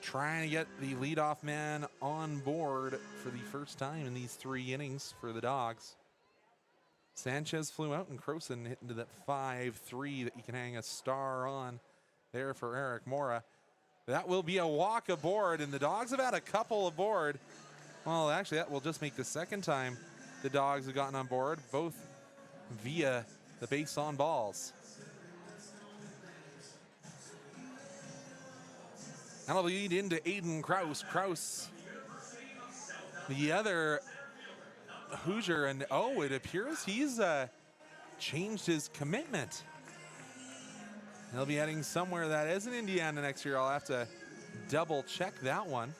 Trying to get the leadoff man on board for the first time in these 3 innings for the Dogs. Sanchez flew out and Croson hit into that 5-3 that you can hang a star on there for Eric Mora. That will be a walk aboard, and the Dogs have had a couple aboard. Well, actually, that will just make the second time the Dogs have gotten on board, both via the base on balls. That'll lead into Aiden Kraus. Kraus, the other Hoosier, and oh, it appears he's changed his commitment. He'll be heading somewhere that isn't Indiana next year. I'll have to double check that one.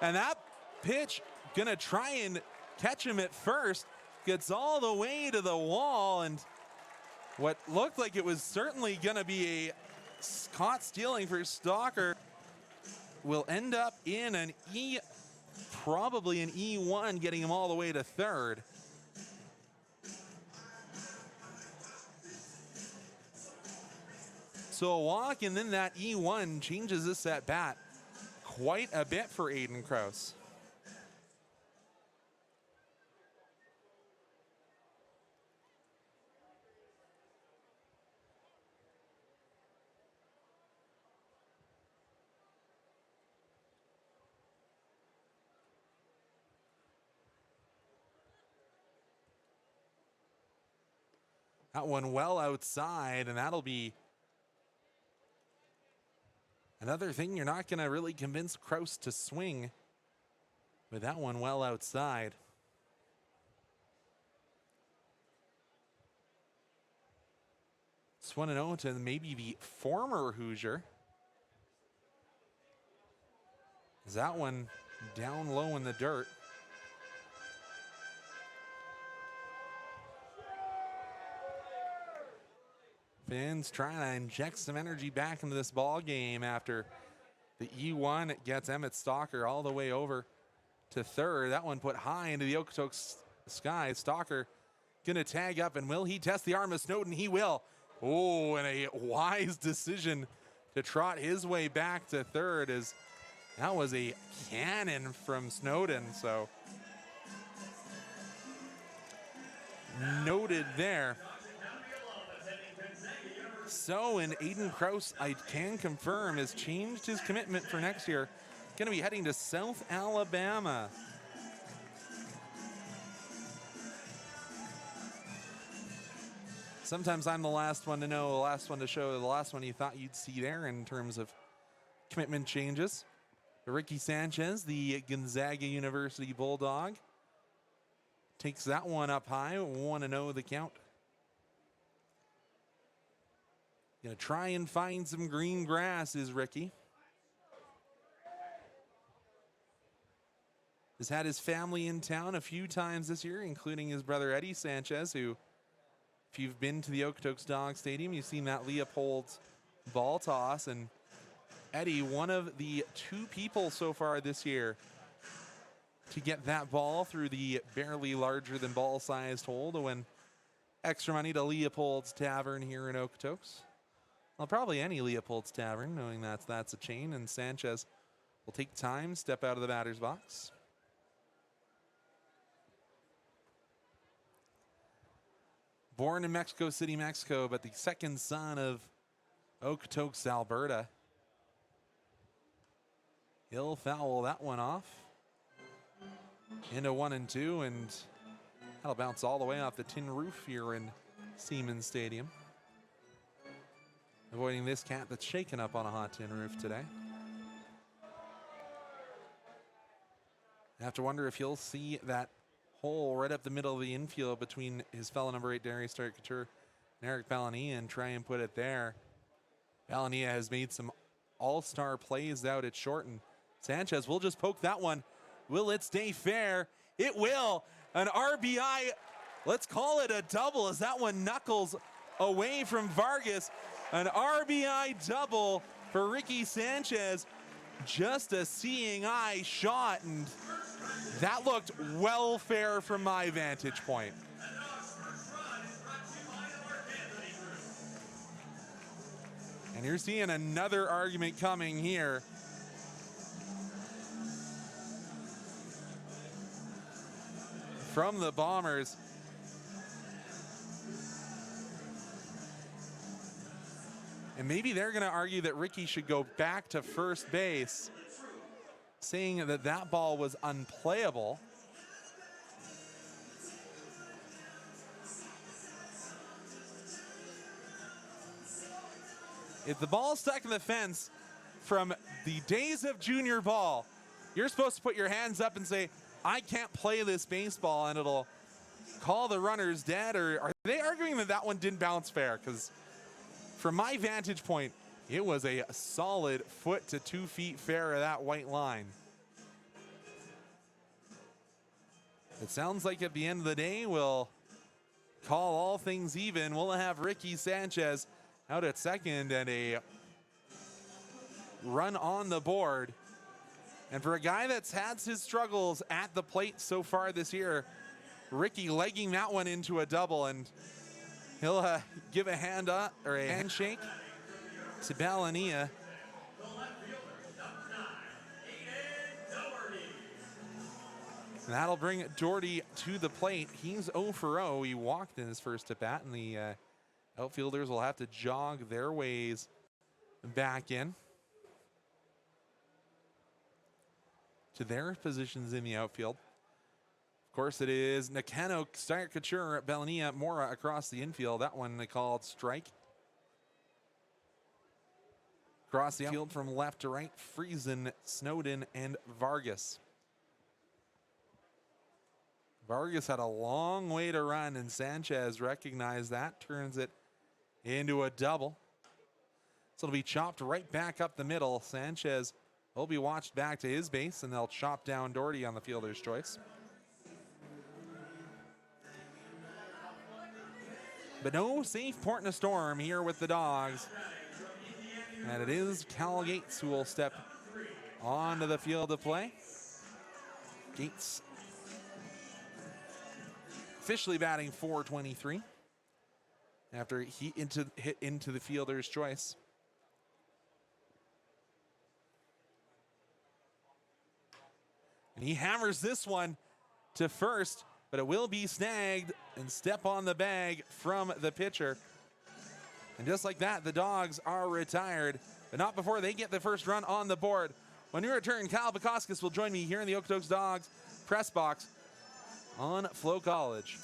And that pitch gonna try and catch him at first. Gets all the way to the wall, and what looked like it was certainly gonna be a caught stealing for Stocker will end up in an probably an E1, getting him all the way to third. So a walk, and then that E1 changes this at bat quite a bit for Aiden Kraus. That one well outside, and that'll be another thing. You're not going to really convince Kraus to swing with that one well outside. Just want to know to maybe the former Hoosier. Is that one down low in the dirt? Finn's trying to inject some energy back into this ball game after the E1 gets Emmett Stalker all the way over to third. That one put high into the Okotoks sky. Stalker gonna tag up, and will he test the arm of Snowden? He will. Oh, and a wise decision to trot his way back to third, as that was a cannon from Snowden. So noted there. So, and Aiden Kraus, I can confirm, has changed his commitment for next year. Going to be heading to South Alabama. Sometimes I'm the last one to know, the last one to show, the last one you thought you'd see there in terms of commitment changes. Ricky Sanchez, the Gonzaga University Bulldog, takes that one up high. 1-0 the count. Gonna try and find some green grass is Ricky. Has had his family in town a few times this year, including his brother Eddie Sanchez, who, if you've been to the Okotoks Dawgs Stadium, you've seen that Leopold's ball toss. And Eddie, one of the 2 people so far this year to get that ball through the barely larger than ball sized hole to win extra money to Leopold's Tavern here in Okotoks. Well, probably any Leopold's Tavern, knowing that's a chain. And Sanchez will take time, step out of the batter's box. Born in Mexico City, Mexico, but the second son of Okotoks, Alberta. He'll foul that one off into 1-2, and that'll bounce all the way off the tin roof here in Siemens Stadium. Avoiding this cat that's shaken up on a hot tin roof today. I have to wonder if he'll see that hole right up the middle of the infield between his fellow number 8 Darius Couture and Eric Ballania and try and put it there. Ballania has made some all-star plays out at short, and Sanchez will just poke that one. Will it stay fair? It will. An RBI, let's call it a double, as that one knuckles away from Vargas. An RBI double for Ricky Sanchez. Just a seeing eye shot, and that looked well fair from my vantage point. And you're seeing another argument coming here. From the Bombers. And maybe they're going to argue that Ricky should go back to first base, saying that that ball was unplayable. If the ball is stuck in the fence from the days of junior ball, you're supposed to put your hands up and say, I can't play this baseball, and it'll call the runners dead. Or are they arguing that that one didn't bounce fair? Because from my vantage point, it was a solid foot to 2 feet fair of that white line. It sounds like at the end of the day, we'll call all things even. We'll have Ricky Sanchez out at second and a run on the board. And for a guy that's had his struggles at the plate so far this year, Ricky legging that one into a double, and he'll give a hand up or a handshake to Ballania. And that'll bring Doherty to the plate. He's 0 for 0. He walked in his first at bat, and the outfielders will have to jog their ways back in to their positions in the outfield. Of course, it is Nakano, Couture, Ballania, Mora across the infield. That one they called strike. Across the outfield from left to right, Friesen, Snowden, and Vargas. Vargas had a long way to run, and Sanchez recognized that, turns it into a double. So it'll be chopped right back up the middle. Sanchez will be watched back to his base, and they'll chop down Doherty on the fielder's choice. But no safe port in a storm here with the Dawgs. And it is Cal Gates who will step onto the field of play. Gates officially batting .423 after he hit into the fielder's choice. And he hammers this one to first, but it will be snagged and step on the bag from the pitcher. And just like that, the Dawgs are retired, but not before they get the first run on the board. When we return, Kyle Bukauskas will join me here in the Okotoks Dawgs press box on FloCollege.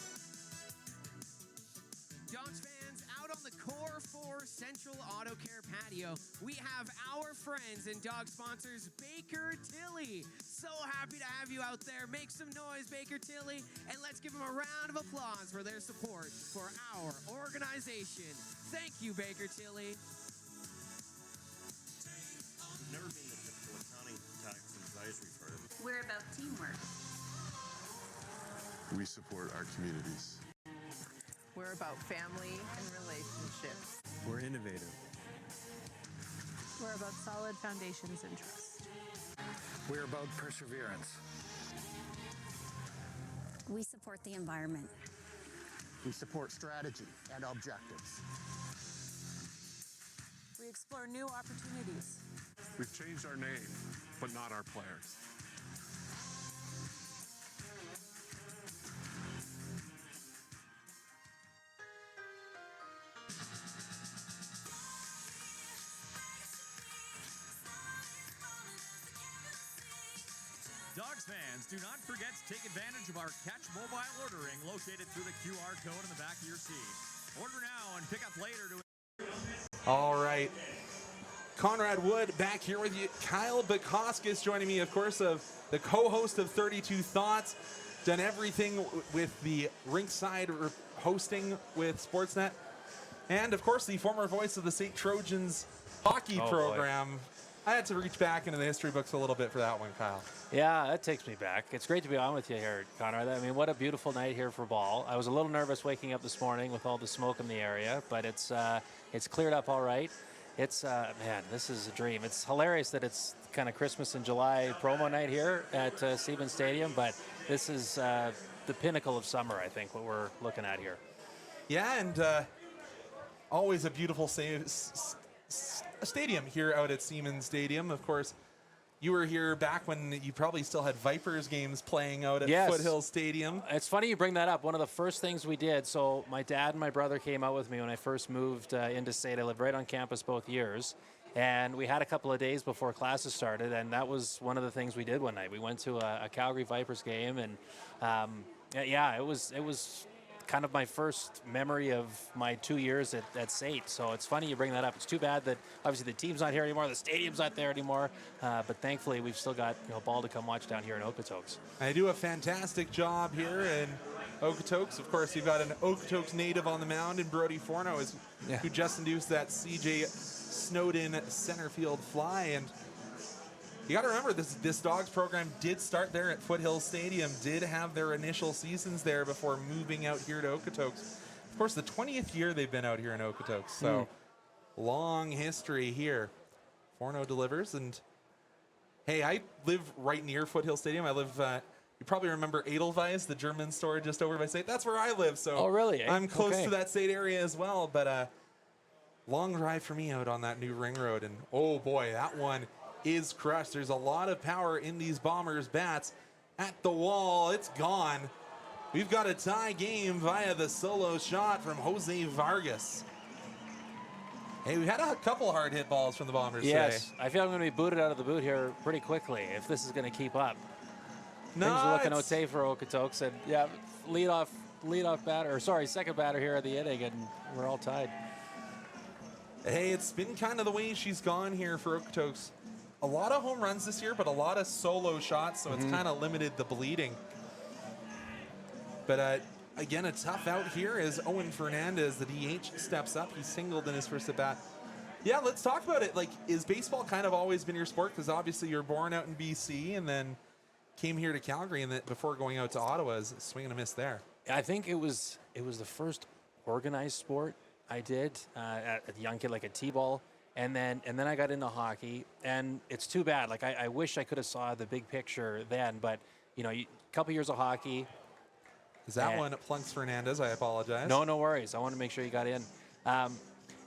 Dawgs fans, out on the Core 4 Central Auto Care patio, we have our friends and dog sponsors, Baker Tilly. So happy to have you out there. Make some noise, Baker Tilly, and let's give them a round of applause for their support for our organization. Thank you, Baker Tilly. We've never been the typical accounting tax advisory firm. We're about teamwork. We support our communities. We're about family and relationships. We're innovative. We're about solid foundations and trust. We're about perseverance. We support the environment. We support strategy and objectives. We explore new opportunities. We've changed our name, but not our players. Dawgs fans, do not forget to take advantage of our Catch Mobile ordering located through the QR code in the back of your seat. Order now and pick up later to... All right. Conrad Wood back here with you. Kyle Bukauskas joining me, of course, of the co-host of 32 Thoughts. Done everything with the rinkside hosting with Sportsnet. And, of course, the former voice of the St. Trojans hockey program. Boy. I had to reach back into the history books a little bit for that one, Kyle. Yeah, that takes me back. It's great to be on with you here, Conrad. I mean, what a beautiful night here for ball. I was a little nervous waking up this morning with all the smoke in the area, but it's cleared up all right. It's, man, this is a dream. It's hilarious that it's kind of Christmas in July promo night here at Siemens Stadium, but this is the pinnacle of summer, I think, what we're looking at here. Yeah, and always a beautiful stadium here out at Siemens Stadium. Of course, you were here back when you probably still had Vipers games playing out at Foothill Stadium. It's funny you bring that up. One of the first things we did, so my dad and my brother came out with me when I first moved into state. I lived right on campus both years. And we had a couple of days before classes started, and that was one of the things we did one night. We went to a Calgary Vipers game, and yeah, it was kind of my first memory of my 2 years at SAIT. So it's funny you bring that up. It's too bad that obviously the team's not here anymore, the stadium's not there anymore, but thankfully we've still got ball to come watch down here in Okotoks. I do a fantastic job here in Okotoks. Of course, you've got an Okotoks native on the mound, and Brody Forno who just induced that CJ Snowden center field fly. And you got to remember, this Dawgs program did start there at Foothill Stadium, did have their initial seasons there before moving out here to Okotoks. Of course, the 20th year they've been out here in Okotoks, so long history here. Forno delivers, and hey, I live right near Foothill Stadium. I live, you probably remember Edelweiss, the German store just over by State. That's where I live, so really? I'm close to that State area as well, but long drive for me out on that new ring road, and oh boy, that one is crushed. There's a lot of power in these Bombers bats. At the wall, it's gone. We've got a tie game via the solo shot from Jose Vargas. Hey, we had a couple hard hit balls from the Bombers today. I feel I'm going to be booted out of the boot here pretty quickly if this is going to keep up. Things are looking okay for Okotoks, and yeah, leadoff batter, or sorry, second batter here at the inning, and we're all tied. Hey, it's been kind of the way she's gone here for Okotoks. A lot of home runs this year, but a lot of solo shots, so it's kind of limited the bleeding. But again, a tough out here as Owen Fernandez, the DH, steps up. He singled in his first at bat. Yeah, let's talk about it. Like, is baseball kind of always been your sport? Because obviously you're born out in BC and then came here to Calgary, and then before going out to Ottawa, is a swing and a miss there. I think it was the first organized sport I did at a young kid, like a T-ball. And then I got into hockey, and it's too bad. Like, I wish I could have saw the big picture then, but, you know, a couple years of hockey. Is that one Plunks Fernandez? I apologize. No worries. I want to make sure you got in.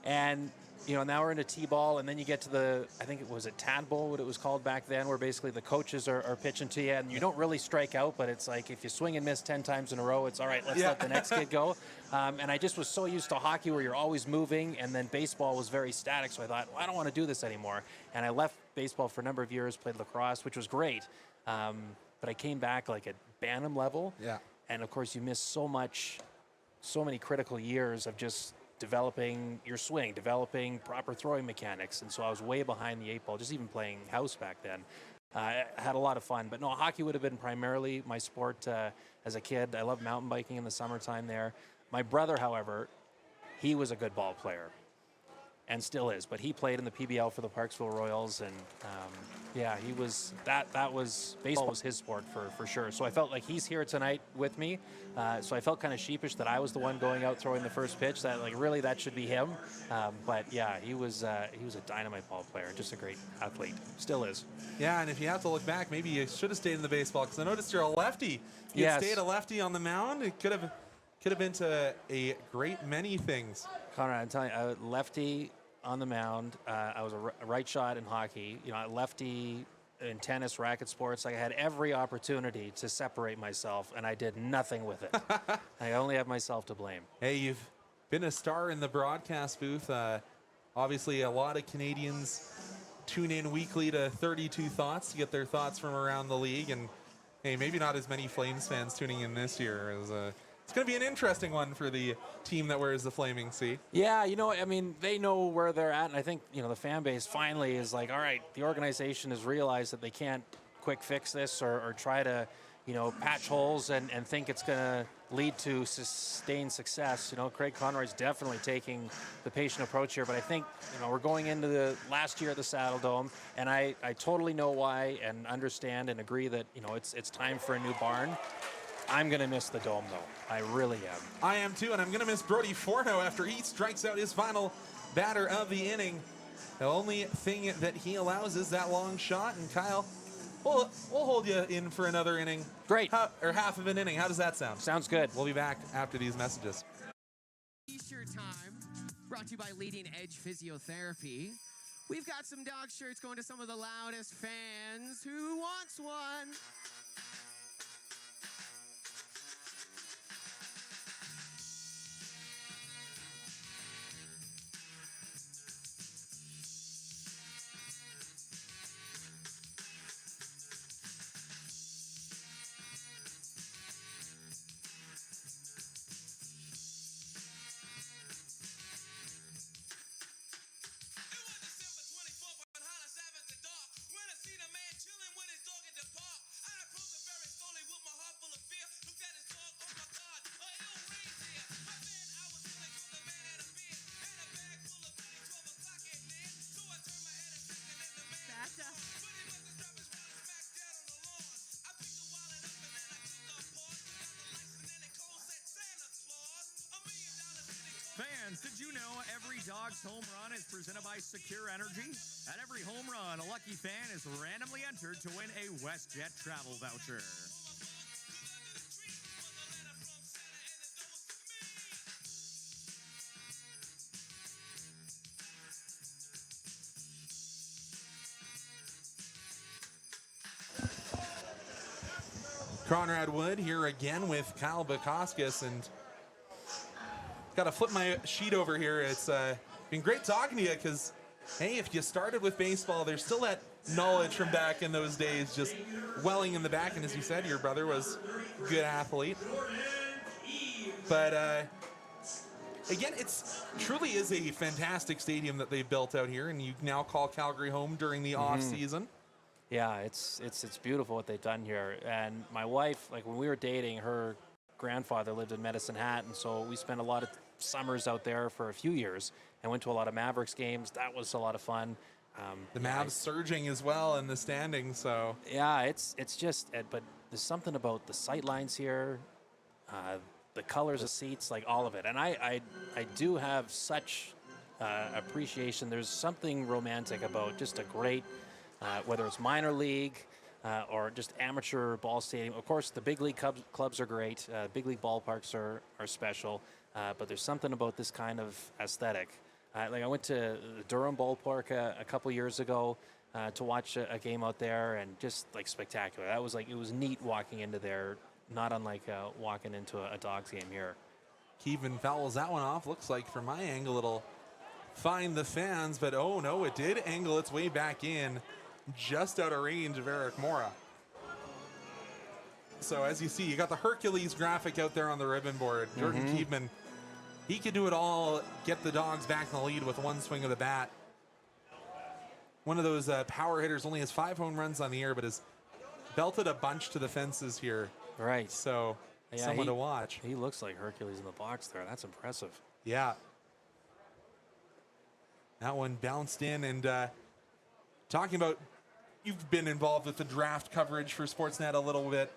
And, you know, now we're into T-ball, and then you get to the, I think it was a Tadpole, what it was called back then, where basically the coaches are pitching to you, and you don't really strike out, but it's like if you swing and miss 10 times in a row, it's all right, let's let the next kid go. And I just was so used to hockey where you're always moving, and then baseball was very static, so I thought, well, I don't want to do this anymore. And I left baseball for a number of years, played lacrosse, which was great. But I came back like at Bantam level. Yeah. And of course, you miss so many critical years of just developing your swing, developing proper throwing mechanics. And so I was way behind the 8 ball, just even playing house back then. I had a lot of fun. But no, hockey would have been primarily my sport as a kid. I loved mountain biking in the summertime there. My brother, however, he was a good ball player and still is. But he played in the PBL for the Parksville Royals. And yeah, he was, that was, baseball was his sport for sure. So I felt like he's here tonight with me. So I felt kind of sheepish that I was the one going out throwing the first pitch, that like really that should be him. But yeah, he was a dynamite ball player, just a great athlete, still is. Yeah, and if you have to look back, maybe you should have stayed in the baseball, because I noticed you're a lefty. You stayed a lefty on the mound. It could have been to a great many things. Conrad, I'm telling you, lefty on the mound. I was a right shot in hockey. You know, lefty in tennis, racket sports. I had every opportunity to separate myself, and I did nothing with it. I only have myself to blame. Hey, you've been a star in the broadcast booth. Obviously, a lot of Canadians tune in weekly to 32 Thoughts to get their thoughts from around the league. And hey, maybe not as many Flames fans tuning in this year. It's going to be an interesting one for the team that wears the Flaming C. Yeah, you know, I mean, they know where they're at, and I think, you know, the fan base finally is like, all right, the organization has realized that they can't quick fix this or try to, you know, patch holes and think it's going to lead to sustained success. You know, Craig Conroy's definitely taking the patient approach here, but I think, you know, we're going into the last year at the Saddle Dome, and I totally know why and understand and agree that, you know, it's time for a new barn. I'm going to miss the Dome, though. I really am. I am, too, and I'm going to miss Brody Forno after he strikes out his final batter of the inning. The only thing that he allows is that long shot, and Kyle, we'll hold you in for another inning. Great. Or half of an inning. How does that sound? Sounds good. We'll be back after these messages. T-shirt time, brought to you by Leading Edge Physiotherapy. We've got some dog shirts going to some of the loudest fans. Who wants one? Fans, did you know every Dawgs home run is presented by Secure Energy? At every home run, a lucky fan is randomly entered to win a WestJet travel voucher. Conrad Wood here again with Kyle Bukauskas, and got to flip my sheet over here. It's been great talking to you, because, hey, if you started with baseball, there's still that knowledge from back in those days just welling in the back. And as you said, your brother was a good athlete. But again, it's truly is a fantastic stadium that they've built out here, and you now call Calgary home during the off season. Yeah, it's beautiful what they've done here. And my wife, like when we were dating, her grandfather lived in Medicine Hat, and so we spent a lot of summers out there for a few years and went to a lot of Mavericks games. That was a lot of fun. The Mavs surging as well in the standings, so. Yeah, it's just, but there's something about the sight lines here, the colors of seats, like all of it. And I do have such appreciation. There's something romantic about just a great, whether it's minor league or just amateur ball stadium. Of course, the big league clubs are great. Big league ballparks are special. But there's something about this kind of aesthetic. Like I went to the Durham ballpark a couple years ago to watch a game out there, and just like spectacular. That was like, it was neat walking into there, not unlike walking into a Dawgs game here. Keevan fouls that one off. Looks like from my angle it'll find the fans, but oh no, it did angle its way back in, just out of range of Eric Mora. So as you see, you got the Hercules graphic out there on the ribbon board. Jordan Keevan, he could do it all, get the Dawgs back in the lead with one swing of the bat. One of those power hitters, only has 5 home runs on the year, but has belted a bunch to the fences here. Right. So someone to watch. He looks like Hercules in the box there. That's impressive. Yeah. That one bounced in, and talking about, you've been involved with the draft coverage for Sportsnet a little bit.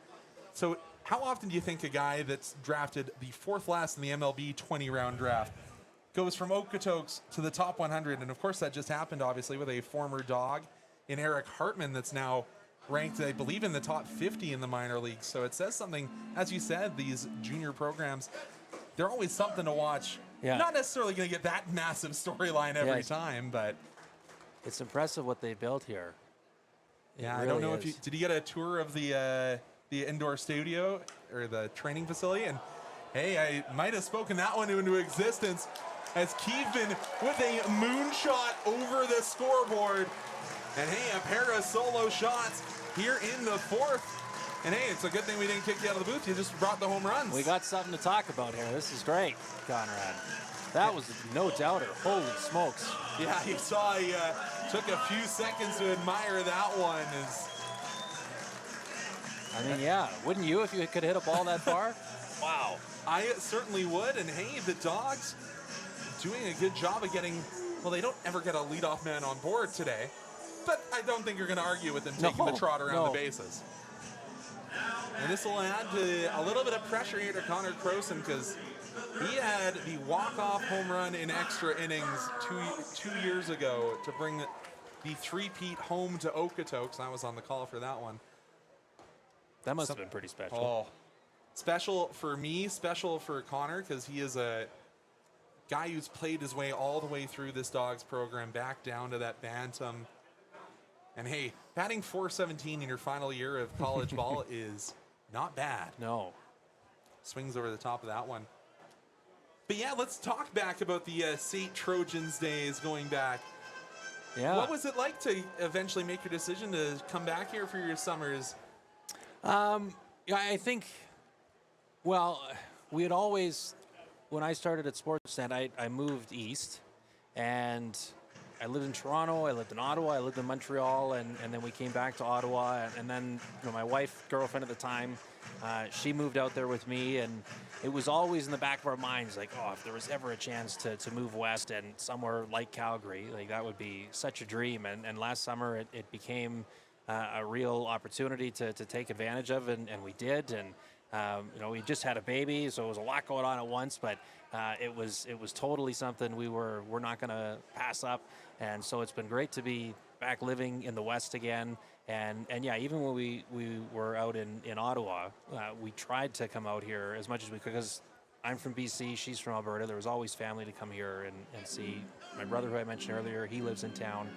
So how often do you think a guy that's drafted the 4th last in the MLB 20-round draft goes from Okotoks to the top 100? And of course that just happened, obviously, with a former Dawg in Eric Hartman that's now ranked, I believe, in the top 50 in the minor leagues. So it says something, as you said, these junior programs, they're always something to watch. Yeah. Not necessarily going to get that massive storyline every time, but it's impressive what they built here. Yeah, I don't know if you did you get a tour of the indoor studio or the training facility? And hey, I might have spoken that one into existence, as Keevan with a moonshot over the scoreboard. And hey, a pair of solo shots here in the 4th. And hey, it's a good thing we didn't kick you out of the booth. You just brought the home runs. We got something to talk about here. This is great, Conrad. That was no doubter. Holy smokes. Yeah, you saw he took a few seconds to admire that one. I mean, yeah. Wouldn't you if you could hit a ball that far? Wow. I certainly would. And hey, the Dawgs doing a good job of getting, well, they don't ever get a leadoff man on board today. But I don't think you're going to argue with him taking the trot around the bases. And this will add to a little bit of pressure here to Connor Croson, because he had the walk-off home run in extra innings two years ago to bring the three-peat home to Okotoks. I was on the call for that one. That must have been pretty special. Oh, special for me, special for Connor, because he is a guy who's played his way all the way through this Dawgs program, back down to that bantam. And hey, batting .417 in your final year of college ball is not bad. No. Swings over the top of that one. But yeah, let's talk back about the St. Trojans days going back. Yeah. What was it like to eventually make your decision to come back here for your summers? Yeah, I think, well, we had always, when I started at Sportsnet, I moved east, and I lived in Toronto, I lived in Ottawa, I lived in Montreal, and then we came back to Ottawa, and then my wife, girlfriend at the time, she moved out there with me, and it was always in the back of our minds, like, oh, if there was ever a chance to move west and somewhere like Calgary, like that would be such a dream. And last summer it became a real opportunity to take advantage of, and we did. And we just had a baby, so it was a lot going on at once, but it was totally something we're not going to pass up. And so it's been great to be back living in the West again. And yeah, even when we were out in Ottawa, we tried to come out here as much as we could, because I'm from BC, she's from Alberta. There was always family to come here and see. My brother, who I mentioned earlier, he lives in town.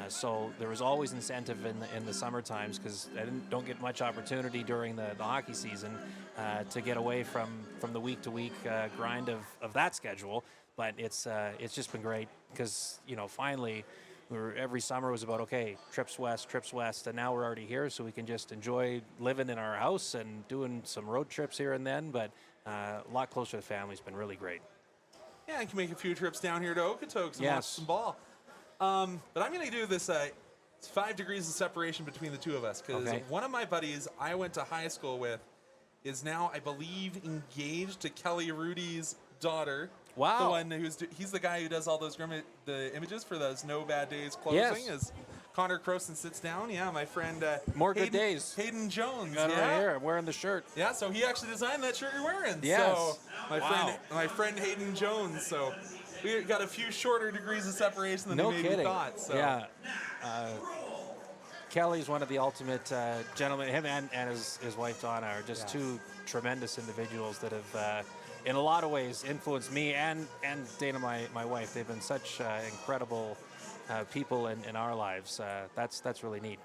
So there was always incentive in the summer times, because I don't get much opportunity during the hockey season to get away from the week-to-week grind of that schedule. But it's just been great, because finally every summer was about, okay, trips west, and now we're already here, so we can just enjoy living in our house and doing some road trips here and then. But a lot closer to family has been really great. Yeah, I can make a few trips down here to Okotoks and watch some ball. But I'm going to do this. It's 5 degrees of separation between the two of us, because one of my buddies I went to high school with is now, I believe, engaged to Kelly Rudy's daughter. Wow. The one he's the guy who does all those the images for those No Bad Days closing. Yes. As Connor Croson sits down. Yeah, my friend More Hayden, good days. Hayden Jones. Got it yeah. right here. I'm wearing the shirt. Yeah, so he actually designed that shirt you're wearing. Yes. So Wow. my friend Hayden Jones. So we got a few shorter degrees of separation than No we maybe kidding. thought. So. Yeah. Kelly's one of the ultimate gentlemen. Him and his wife Donna are just two tremendous individuals that have, in a lot of ways, influenced me and Dana, my wife. They've been such incredible people in our lives. That's really neat.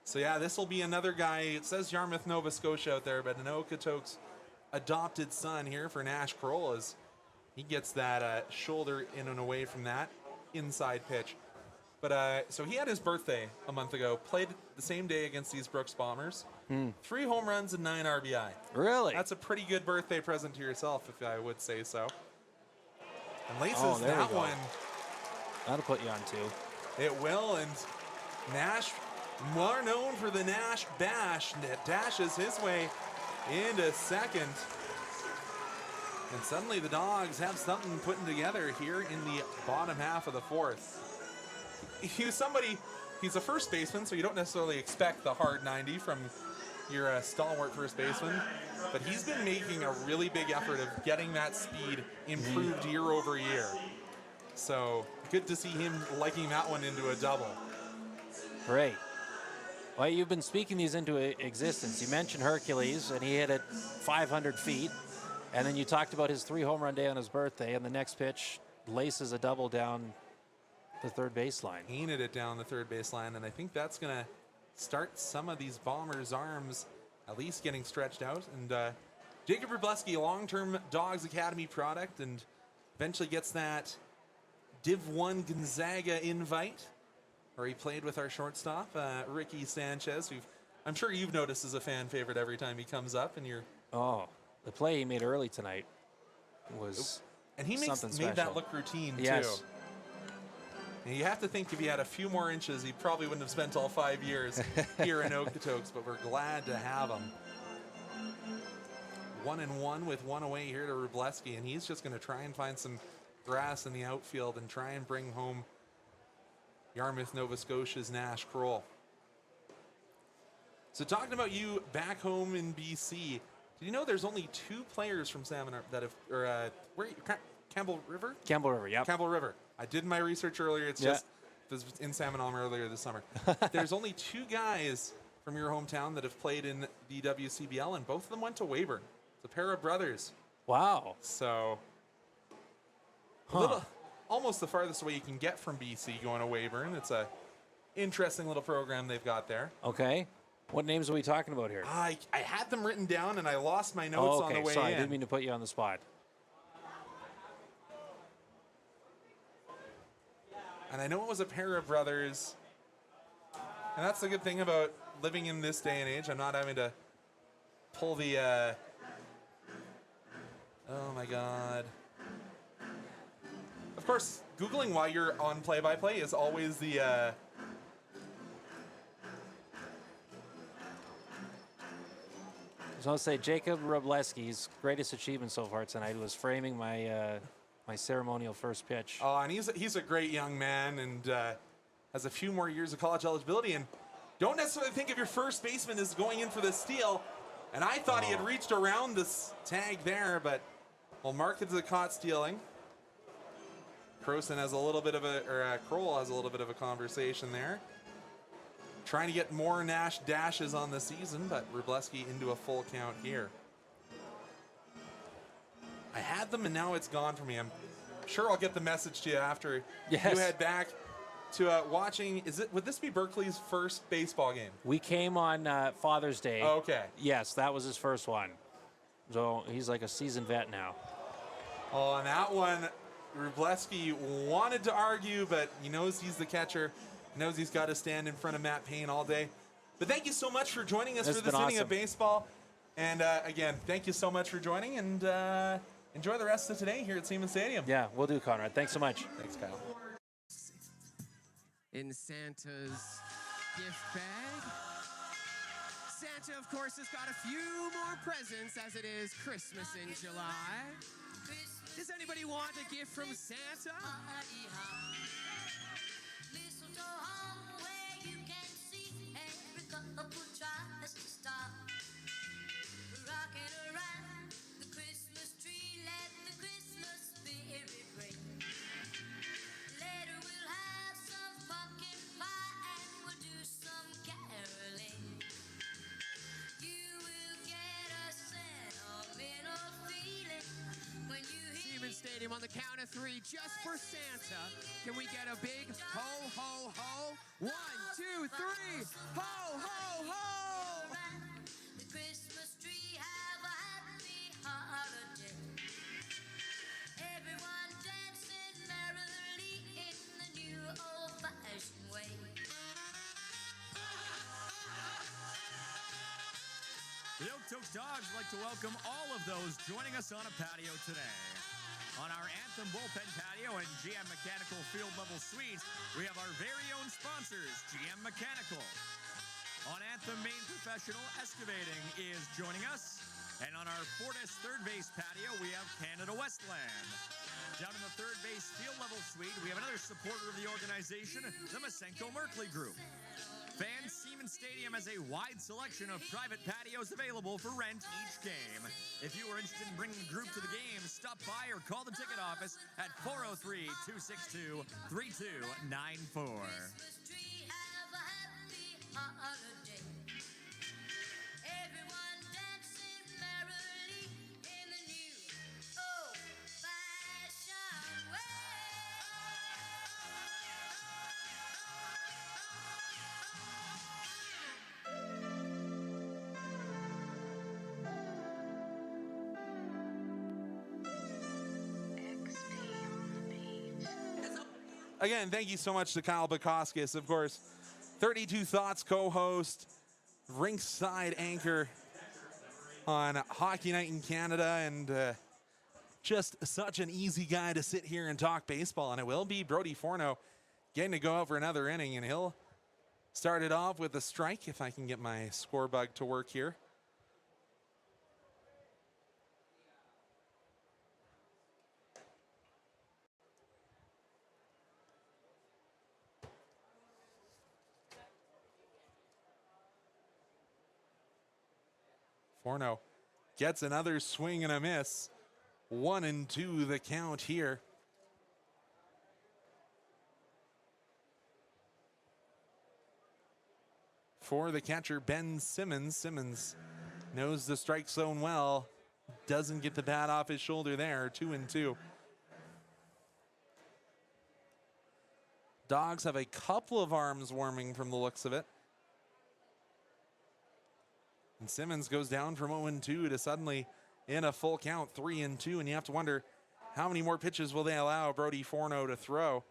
So yeah, this will be another guy. It says Yarmouth, Nova Scotia out there, but an Okotoks adopted son here for Nash Kroll as he gets that shoulder in and away from that inside pitch. But so he had his birthday a month ago, played the same day against these Brooks Bombers. 3 home runs and 9 RBI. Really? That's a pretty good birthday present to yourself, if I would say so. And laces there we that go. one. That'll put you on 2. It will, and Nash, more known for the Nash Bash, that dashes his way into second. And suddenly the Dogs have something putting together here in the bottom half of the 4th. He's a first baseman, so you don't necessarily expect the hard 90 from your stalwart first baseman, but he's been making a really big effort of getting that speed improved year over year. So good to see him liking that one into a double. Great. Well, you've been speaking these into existence. You mentioned Hercules, and he hit it 500 feet. And then you talked about his 3 home run day on his birthday, and the next pitch laces a double down the third baseline. Painted it down the third baseline, and I think that's going to start some of these Bombers' arms at least getting stretched out. And Jacob Wrobleski, a long-term Dawgs Academy product, and eventually gets that Div 1 Gonzaga invite, where he played with our shortstop, Ricky Sanchez, who I'm sure you've noticed is a fan favorite every time he comes up. And The play he made early tonight was and he something made special. that look routine, yes. too. And you have to think if he had a few more inches, he probably wouldn't have spent all 5 years here in Okotoks, but we're glad to have him. 1-1 with 1 away here to Wrobleski, and he's just going to try and find some grass in the outfield and try and bring home Yarmouth, Nova Scotia's Nash Kroll. So talking about you back home in BC, did you know there's only 2 players from Salmon that have, Campbell River? Campbell River, yeah. Campbell River. I did my research earlier. It's just it was in Salmon Arm earlier this summer. There's only 2 guys from your hometown that have played in the WCBL, and both of them went to Weyburn. It's a pair of brothers. Wow. So almost the farthest away you can get from BC going to Weyburn. It's a interesting little program they've got there. Okay. What names are we talking about here? I had them written down, and I lost my notes on the way Sorry, in. I didn't mean to put you on the spot. And I know it was a pair of brothers. And that's the good thing about living in this day and age. I'm not having to pull the, oh my God. Of course, Googling while you're on play-by-play is always the, I was going to say Jacob Wrobleski's greatest achievement so far tonight was framing my my ceremonial first pitch. Oh, and he's a great young man and has a few more years of college eligibility. And don't necessarily think of your first baseman as going in for the steal. And I thought he had reached around this tag there, but Mark is caught stealing. Croson has a little bit of Kroll has a little bit of a conversation there. Trying to get more Nash dashes on the season, but Wrobleski into a full count here. I had them, and now it's gone for me. I'm sure I'll get the message to you after you head back to watching. Would this be Berkeley's first baseball game? We came on Father's Day. Oh, okay. Yes, that was his first one. So he's like a seasoned vet now. Oh, on that one, Wrobleski wanted to argue, but he knows he's the catcher. He knows he's got to stand in front of Matt Payne all day. But thank you so much for joining us for this inning of baseball. And again, thank you so much for joining, and enjoy the rest of today here at Siemens Stadium. Yeah, we'll do, Conrad. Thanks so much. Thanks, Kyle. In Santa's gift bag, Santa, of course, has got a few more presents as it is Christmas in July. Does anybody want a gift from Santa? Mistletoe hung where you can see every couple tries to stop. Rocking around the Christmas tree, let the Christmas spirit ring. Later we'll have some pumpkin pie and we'll do some caroling. You will get a sentimental feeling when you hear Siemens Stadium on the count of 3 just for Santa. Can we get a big ho, ho, ho? 1, 2, 3, ho, ho, ho! the Christmas tree. Have a happy holiday. Everyone dancing merrily in the new old-fashioned way. The Okotoks Dawgs would like to welcome all of those joining us on a patio today. On our Anthem Bullpen Patio and GM Mechanical Field Level Suites, we have our very own sponsors, GM Mechanical. On Anthem Main Professional Excavating is joining us. And on our Fortis Third Base Patio, we have Canada Westland. Down in the Third Base Field Level Suite, we have another supporter of the organization, the Masenko Merkley Group. Fans, Siemens Stadium has a wide selection of private patios available for rent each game. If you are interested in bringing a group to the game, stop by or call the ticket office at 403-262-3294. Christmas tree, have a happy holiday. Everyone dancing merrily in the new old-fashioned way. Again, thank you so much to Kyle Bukoskis, of course, 32 Thoughts co-host, rinkside anchor on Hockey Night in Canada, and just such an easy guy to sit here and talk baseball. And it will be Brody Forno getting to go out for another inning, and he'll start it off with a strike, if I can get my score bug to work here. Forno gets another swing and a miss. 1-2 the count here. For the catcher, Ben Simmons. Simmons knows the strike zone well. Doesn't get the bat off his shoulder there. 2-2. Dawgs have a couple of arms warming from the looks of it. And Simmons goes down from 0-2 to suddenly in a full count, 3-2. And you have to wonder, how many more pitches will they allow Brody Forno to throw?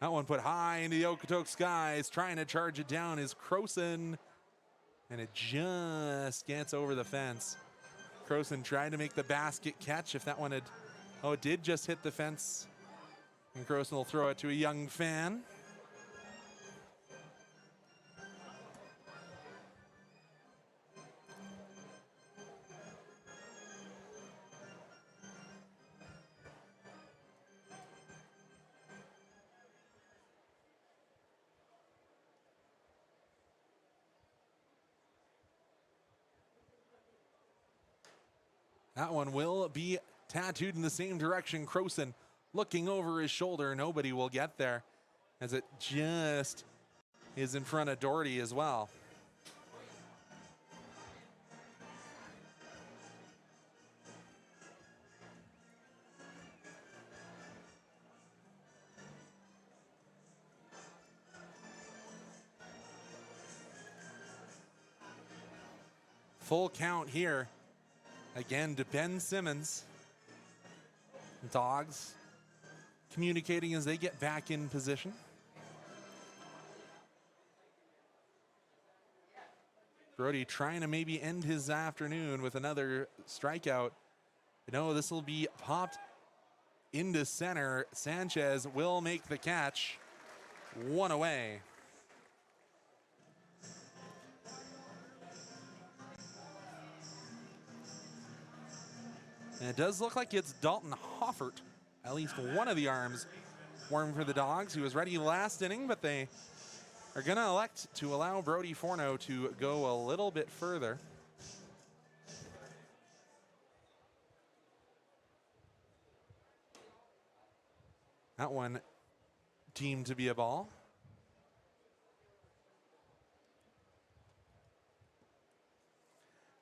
That one put high into the Okotoks skies. Trying to charge it down is Croson. And it just gets over the fence. Croson tried to make the basket catch. If that one had, oh, it did just hit the fence. And Croson will throw it to a young fan. That one will be tattooed in the same direction. Croson looking over his shoulder. Nobody will get there as it just is in front of Doherty as well. Full count here. Again to Ben Simmons. Dawgs communicating as they get back in position. Brody trying to maybe end his afternoon with another strikeout. No, this will be popped into center. Sanchez will make the catch. one away. And it does look like it's Dalton Hoffert, at least one of the arms warm for the Dogs. He was ready last inning, but they are going to elect to allow Brody Forno to go a little bit further. That one deemed to be a ball.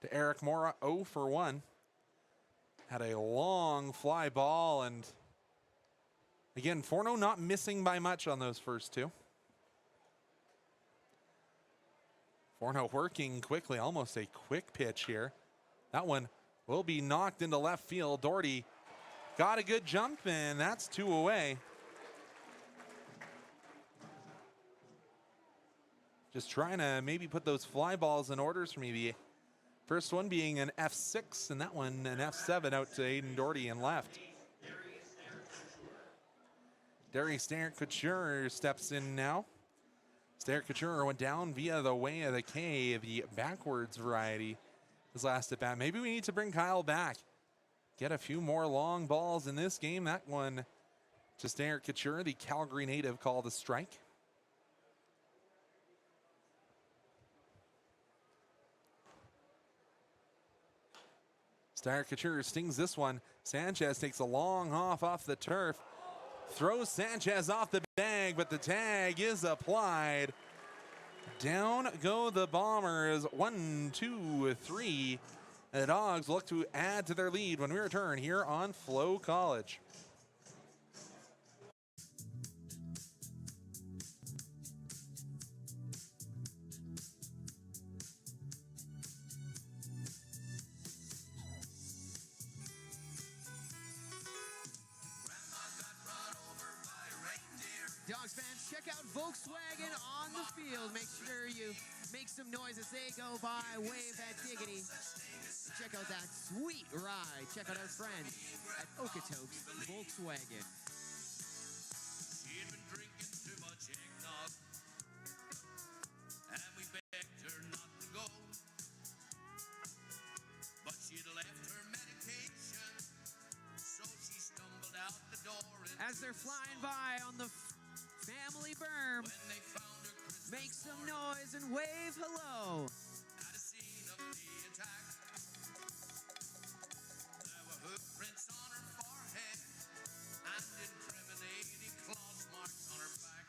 To Eric Mora, 0 for 1. Had a long fly ball, and again, Forno not missing by much on those first two. Forno working quickly, almost a quick pitch here. That one will be knocked into left field. Doherty got a good jump, and that's 2 away. Just trying to maybe put those fly balls in orders for me. The first one being an F6, and that one an F7 out to Aiden Doherty and left. Darius Couture steps in now. Couture went down via the way of the K, the backwards variety, his last at bat. Maybe we need to bring Kyle back. Get a few more long balls in this game. That one to Couture, the Calgary native, called a strike. Couture stings this one. Sanchez takes a long off the turf. Throws Sanchez off the bag, but the tag is applied. Down go the Bombers. 1, 2, 3. And the Dogs look to add to their lead when we return here on FloCollege. Dogs fans, check out Volkswagen on the field. Make sure you make some noise as they go by. Wave at Diggity. Check out that sweet ride. Check out our friends at Okotoks Volkswagen. She had been drinking too much eggnog, and we begged her not to go. But she'd left her medication, so she stumbled out the door. As they're flying by on the family berm, make some noise and wave hello. At the scene of the attack, there were hoof prints on her forehead and incriminating claws marks on her back.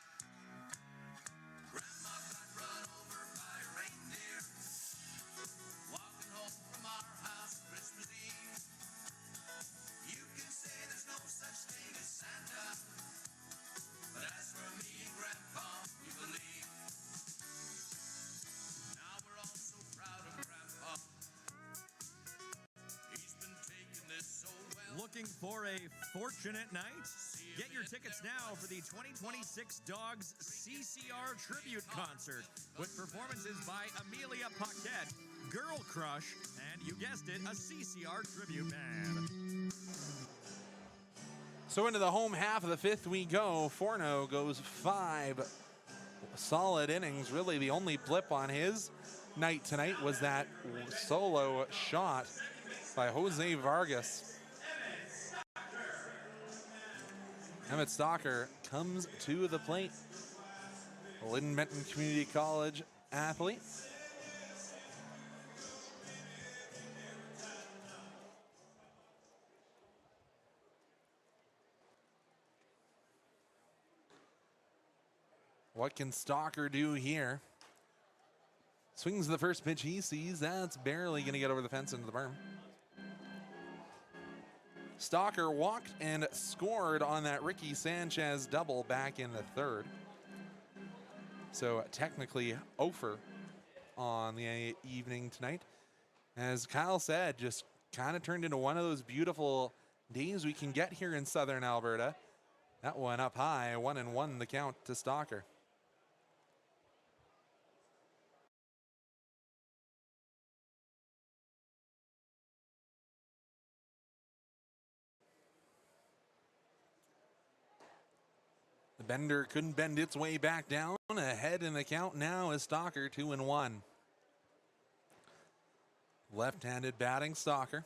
Grandma got run over by a reindeer walking home from our house Christmas Eve. You can say there's no such thing as Santa, but as for me and Grandpa, we believe. Now we're all so proud of Grandpa. He's been taking this so well. Looking for a fortunate night? Get your tickets now for the 2026 Dawgs CCR Tribute Concert with performances by Amelia Paquette, Girl Crush, and you guessed it, a CCR tribute band. So into the home half of the fifth we go. Forno goes 5 solid innings. Really the only blip on his night tonight was that solo shot by Jose Vargas. Emmett Stalker comes to the plate. Lynden Benton Community College athlete. What can Stalker do here? Swings the first pitch he sees. That's barely going to get over the fence into the berm. Stalker walked and scored on that Ricky Sanchez double back in the third. So technically over on the evening tonight. As Kyle said, just kind of turned into one of those beautiful days we can get here in southern Alberta. That one up high, 1-1 the count to Stalker. The Bender couldn't bend its way back down. Ahead in the count now is Stalker, 2-1. Left-handed batting Stalker.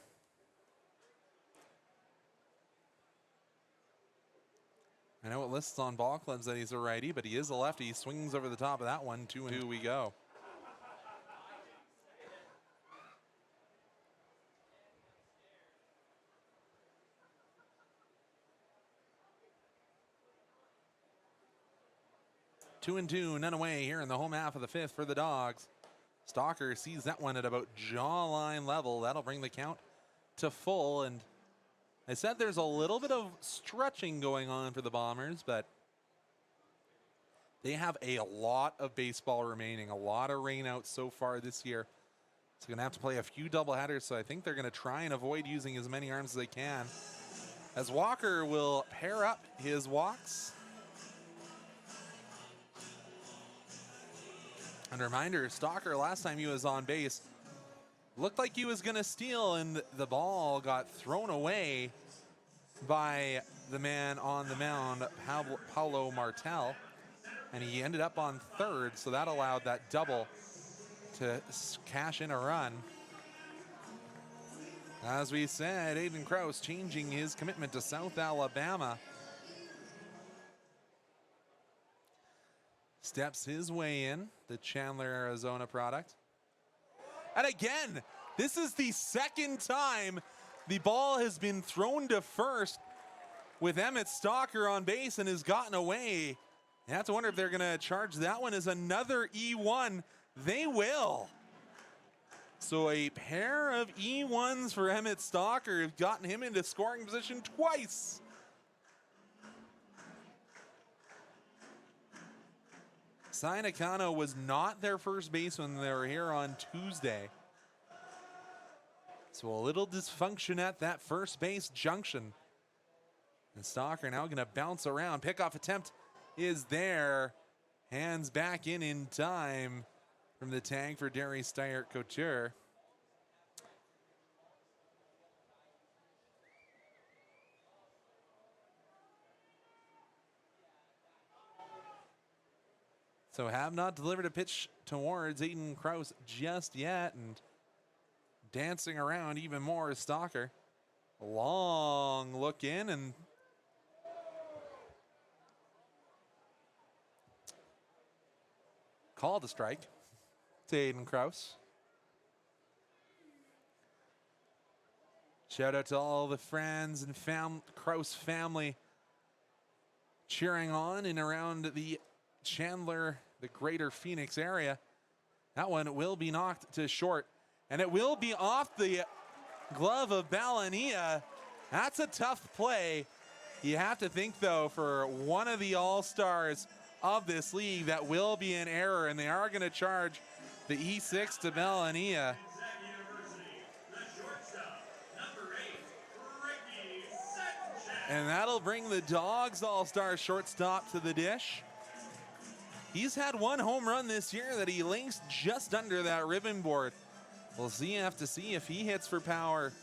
I know it lists on ball clubs that he's a righty, but he is a lefty. He swings over the top of that one. 2-2 we go. Two and two, none away here in the home half of the fifth for the Dawgs. Stalker sees that one at about jawline level. That'll bring the count to full. And I said there's a little bit of stretching going on for the Bombers, but they have a lot of baseball remaining, a lot of rainouts so far this year. So going to have to play a few doubleheaders, so I think they're going to try and avoid using as many arms as they can. As Walker will pair up his walks. And a reminder, Stalker, last time he was on base, looked like he was going to steal, and the ball got thrown away by the man on the mound, Paulo Martel, and he ended up on third, so that allowed that double to cash in a run. As we said, Aiden Krause changing his commitment to South Alabama. Steps his way in, the Chandler, Arizona product. And again, this is the second time the ball has been thrown to first with Emmett Stalker on base and has gotten away. You have to wonder if they're going to charge that one as another E1. They will. So a pair of E1s for Emmett Stalker have gotten him into scoring position twice. Sinacano was not their first baseman. They were here on Tuesday. So a little dysfunction at that first base junction. And Stalker now going to bounce around. Pickoff attempt is there. Hands back in time from the tag for Darius Steyert Couture. So have not delivered a pitch towards Aiden Krause just yet, and dancing around even more is Stalker. Long look in and called a strike to Aiden Krause. Shout out to all the friends and Krause family cheering on and around the Chandler, the greater Phoenix area. That one will be knocked to short, and it will be off the glove of Balania. That's a tough play. You have to think, though, for one of the all-stars of this league, that will be an error, and they are going to charge the E6 to Balania. And that'll bring the Dawgs all-star shortstop to the dish. He's had one home run this year that he links just under that ribbon board. We'll have to see if he hits for power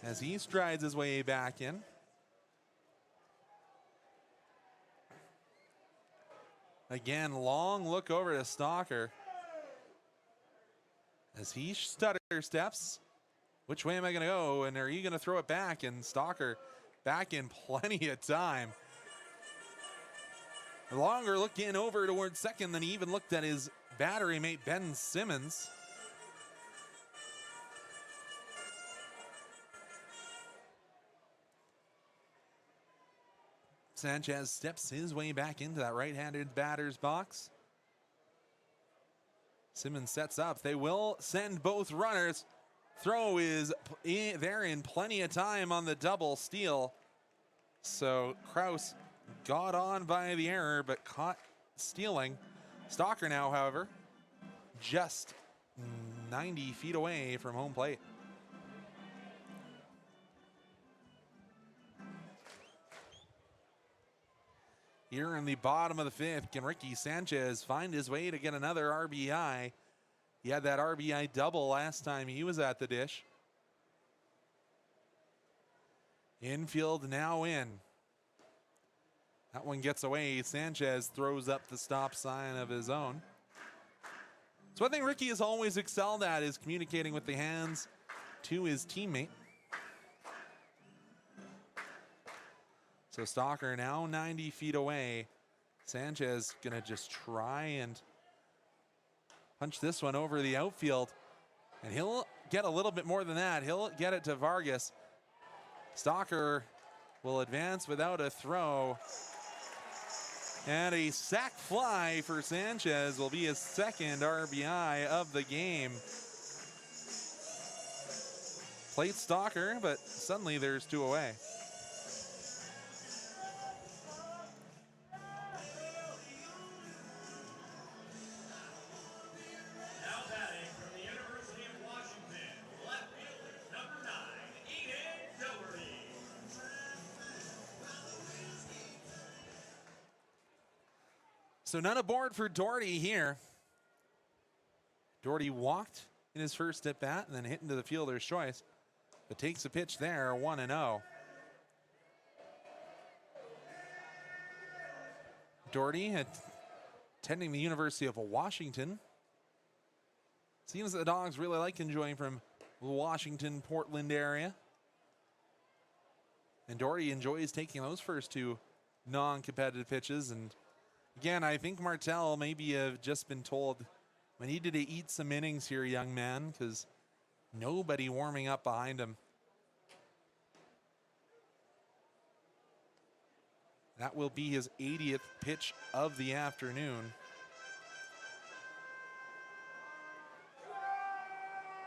as he strides his way back in. Again, long look over to Stalker as he stutter steps. Which way am I going to go? And are you going to throw it back? And Stalker back in plenty of time. A longer look in over towards second than he even looked at his battery mate, Ben Simmons. Sanchez steps his way back into that right-handed batter's box. Simmons sets up. They will send both runners. Throw is there in plenty of time on the double steal. So Krause got on by the error, but caught stealing. Stalker now, however, just 90 feet away from home plate. Here in the bottom of the fifth, can Ricky Sanchez find his way to get another RBI? He had that RBI double last time he was at the dish. Infield now in. That one gets away. Sanchez throws up the stop sign of his own. So I think Ricky has always excelled at is communicating with the hands to his teammate. So Stalker now 90 feet away. Sanchez gonna just try and punch this one over the outfield. And he'll get a little bit more than that. He'll get it to Vargas. Stalker will advance without a throw. And a sac fly for Sanchez will be his second RBI of the game. Played Stalker, but suddenly there's two away. Now batting from the University of Washington, left fielder number 9, Eden Doherty. So none aboard for Doherty here. Doherty walked in his first at bat and then hit into the fielder's choice, but takes a pitch there, 1-0. Doherty attending the University of Washington. Seems that the Dawgs really like enjoying from the Washington, Portland area. And Doherty enjoys taking those first two non-competitive pitches. And again, I think Martel maybe have just been told we needed to eat some innings here, young man, because nobody warming up behind him. That will be his 80th pitch of the afternoon.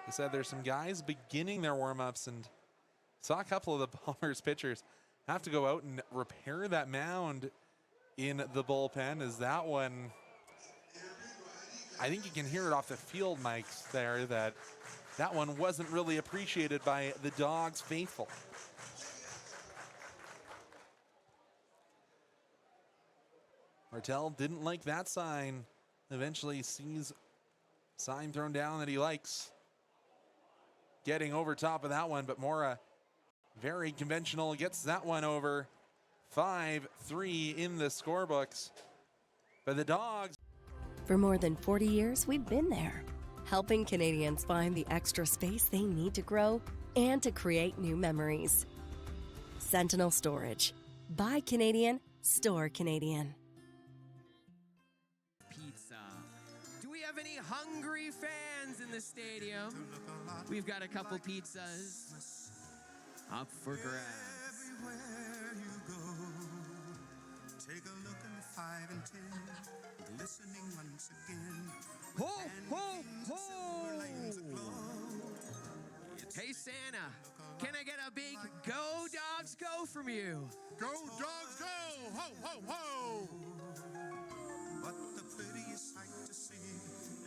I said there's some guys beginning their warm-ups, and saw a couple of the Bombers pitchers have to go out and repair that mound in the bullpen. As that one, I think you can hear it off the field mics there, that one wasn't really appreciated by the Dawgs faithful. Martel didn't like that sign. Eventually sees sign thrown down that he likes. Getting over top of that one, but Mora, very conventional, gets that one over. 5-3 in the scorebooks. But the Dawgs. For more than 40 years, we've been there, helping Canadians find the extra space they need to grow and to create new memories. Sentinel Storage. Buy Canadian, store Canadian. Pizza. Do we have any hungry fans in the stadium? We've got a couple pizzas up for grabs. Everywhere you go, take a look in 5 and 10, listening once again. Ho, ho, ho! Hey Santa, can I get a big Go Dawgs Go from you? Go Dawgs Go! Ho, ho, ho! But the prettiest sight to see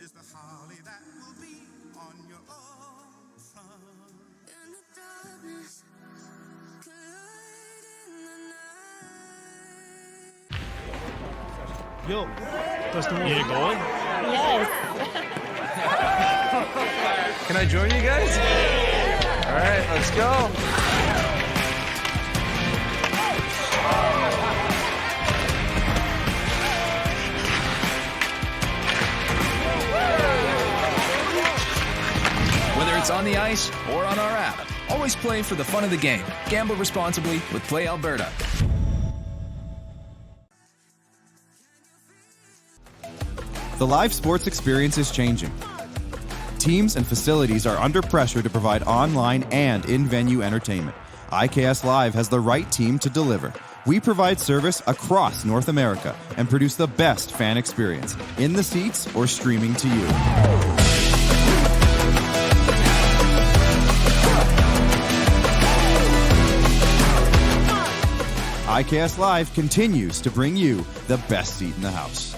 is the holly that will be on your own front. In the darkness, collide in the night. Yo, that's the one. You going? Yes. Can I join you guys? All right, let's go. Whether it's on the ice or on our app, always play for the fun of the game. Gamble responsibly with Play Alberta. The live sports experience is changing. Teams and facilities are under pressure to provide online and in-venue entertainment. IKS Live has the right team to deliver. We provide service across North America and produce the best fan experience, in the seats or streaming to you. IKS Live continues to bring you the best seat in the house.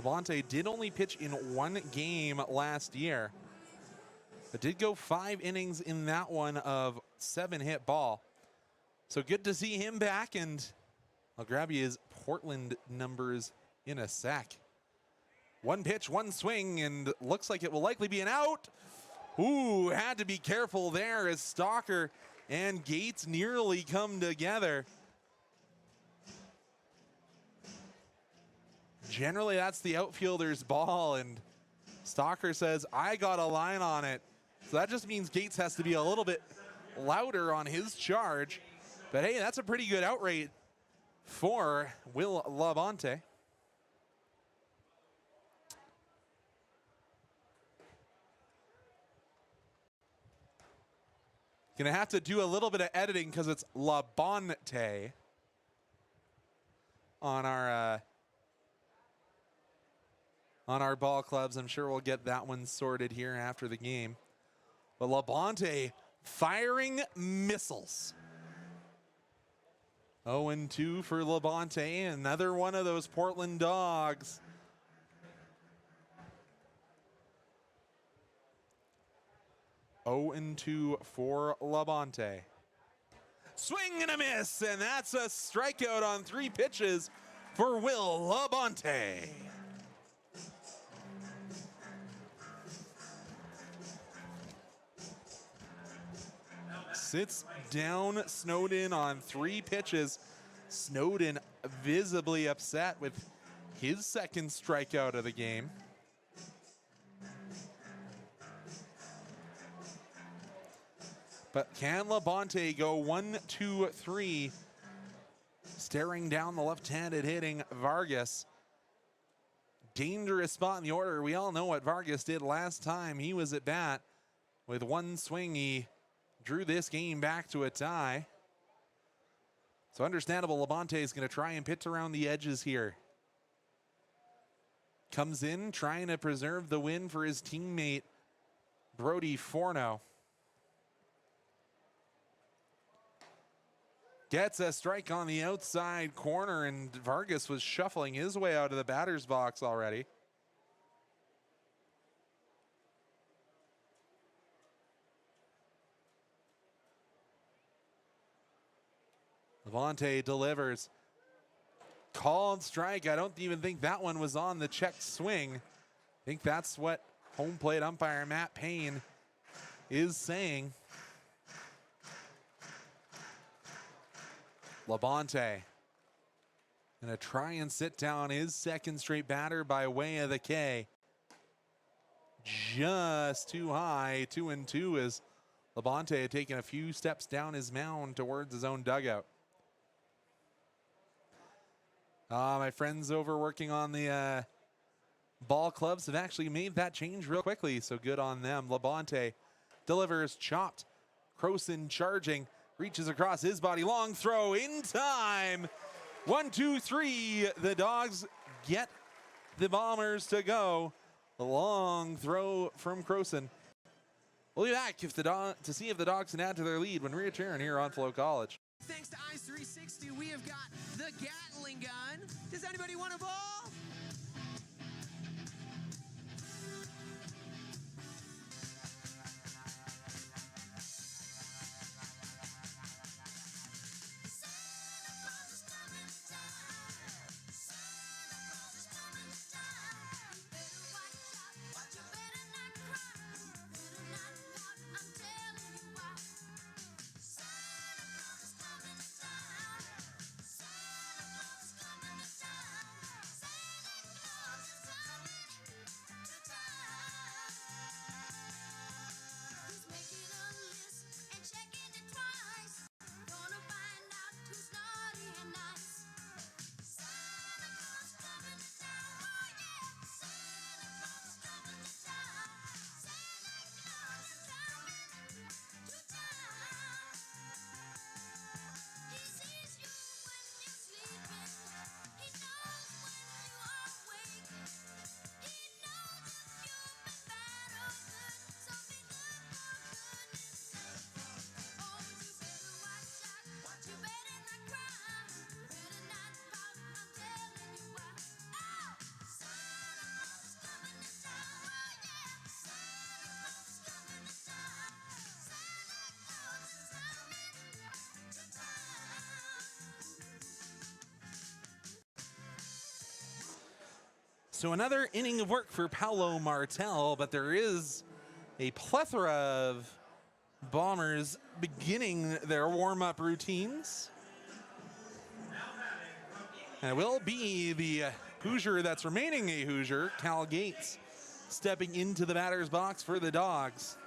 Labonte did only pitch in one game last year, but did go 5 innings in that one of 7 hit ball. So good to see him back, and I'll grab you his Portland numbers in a sec. 1 pitch, 1 swing, and looks like it will likely be an out. Ooh, had to be careful there as Stalker and Gates nearly come together. Generally, that's the outfielder's ball, and Stalker says, I got a line on it. So that just means Gates has to be a little bit louder on his charge. But hey, that's a pretty good out rate for Will Labonte. Gonna have to do a little bit of editing because it's Labonte on our ball clubs. I'm sure we'll get that one sorted here after the game. But Labonte firing missiles. 0-2 for Labonte, another one of those Portland Dogs. Oh and 2 for Labonte. Swing and a miss, and that's a strikeout on 3 pitches for Will Labonte. Sits down Snowden on 3 pitches. Snowden visibly upset with his second strikeout of the game. But can Labonte go 1, 2, 3, staring down the left-handed hitting Vargas? Dangerous spot in the order. We all know what Vargas did last time he was at bat. With 1 swing, he drew this game back to a tie. So understandable, Labonte is going to try and pitch around the edges here. Comes in trying to preserve the win for his teammate, Brody Forno. Gets a strike on the outside corner, and Vargas was shuffling his way out of the batter's box already. Labonte delivers. Called strike. I don't even think that one was on the check swing. I think that's what home plate umpire Matt Payne is saying. Labonte gonna try and sit down his second straight batter by way of the K. Just too high. 2-2 as Labonte had taken a few steps down his mound towards his own dugout. My friends over working on the ball clubs have actually made that change real quickly, so good on them. Labonte delivers, chopped. Croson charging, reaches across his body, long throw in time. 1, 2, 3. The Dogs get the Bombers to go. The long throw from Croson. We'll be back to see if the Dogs can add to their lead when we return here on FloCollege. Thanks to Ice 360, we have got the Gatling gun. Does anybody want a ball? So another inning of work for Paolo Martel, but there is a plethora of Bombers beginning their warm-up routines. And it will be the Hoosier that's remaining a Hoosier, Cal Gates, stepping into the batter's box for the Dawgs.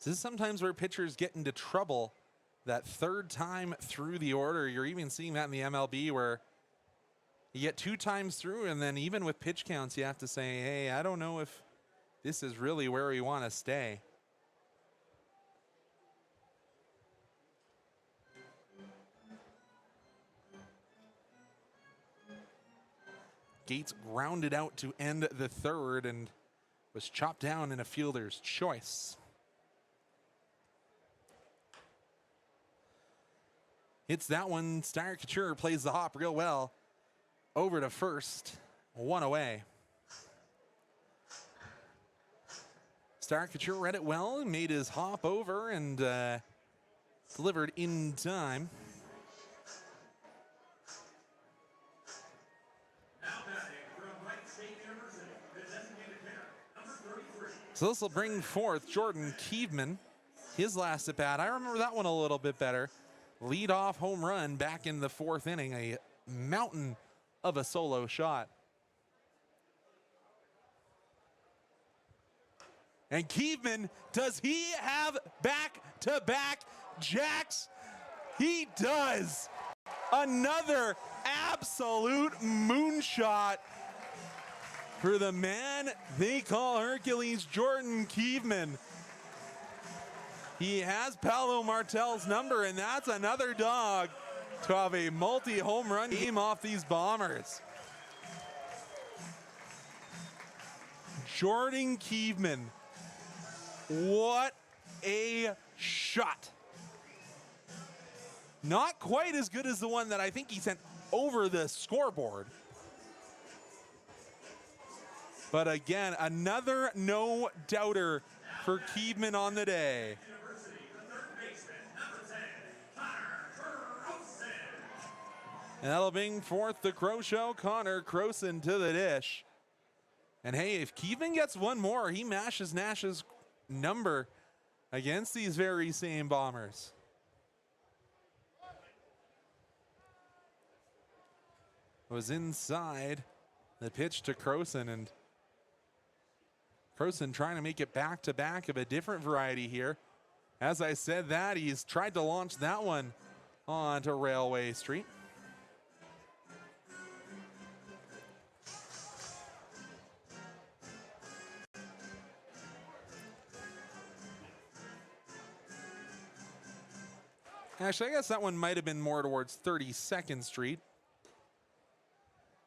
This is sometimes where pitchers get into trouble. That third time through the order, you're even seeing that in the MLB where you get 2 times through, and then even with pitch counts, you have to say, hey, I don't know if this is really where we want to stay. Gates grounded out to end the third and was chopped down in a fielder's choice. Hits that one. Star Couture plays the hop real well. Over to first. 1 away. Star Couture read it well and made his hop over and delivered in time. So this will bring forth Jordan Keeveman, his last at bat. I remember that one a little bit better. Lead-off home run back in the 4th inning, a mountain of a solo shot. And Keeveman, does he have back-to-back jacks? He does. Another absolute moonshot for the man they call Hercules, Jordan Keeveman. He has Paolo Martel's number, and that's another Dawg to have a multi-home run game off these Bombers. Jordan Keeveman, what a shot. Not quite as good as the one that I think he sent over the scoreboard. But again, another no-doubter for Keeveman on the day. And that'll bring forth the Crow Show, Connor Croson to the dish. And hey, if Keeveman gets one more, he mashes Nash's number against these very same Bombers. Was inside the pitch to Croson, and Croson trying to make it back-to-back of a different variety here. As I said that, he's tried to launch that one onto Railway Street. Actually, I guess that one might have been more towards 32nd Street.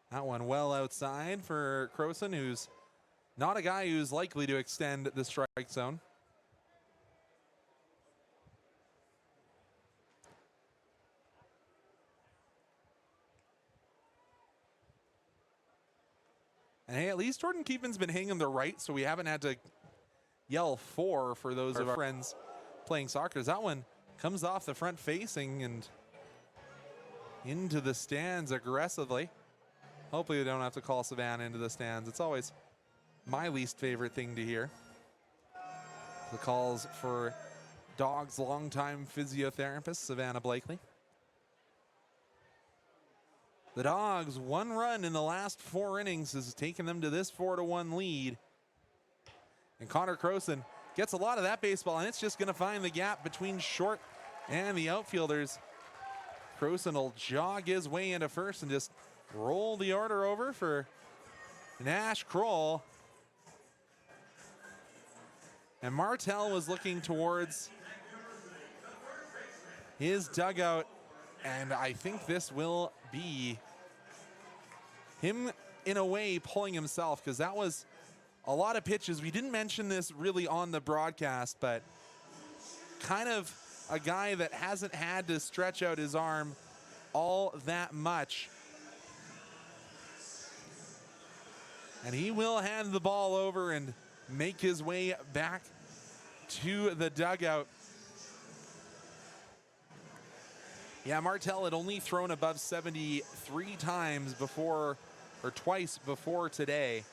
That one well outside for Croson, who's not a guy who's likely to extend the strike zone. And hey, at least Jordan Keeveman's been hanging the right, so we haven't had to yell for those of our friends playing soccer. That one comes off the front facing and into the stands aggressively. Hopefully we don't have to call Savannah into the stands. It's always my least favorite thing to hear. The calls for Dawgs' longtime physiotherapist, Savannah Blakely. The Dawgs, 1 run in the last 4 innings has taken them to this 4-1 lead. And Connor Croson gets a lot of that baseball, and it's just going to find the gap between short and the outfielders. Croson will jog his way into first and just roll the order over for Nash Kroll. And Martel was looking towards his dugout, and I think this will be him in a way pulling himself, because that was a lot of pitches. We didn't mention this really on the broadcast, but kind of a guy that hasn't had to stretch out his arm all that much. And he will hand the ball over, and make his way back to the dugout. Yeah, Martel had only thrown above 70 times before, or twice before today.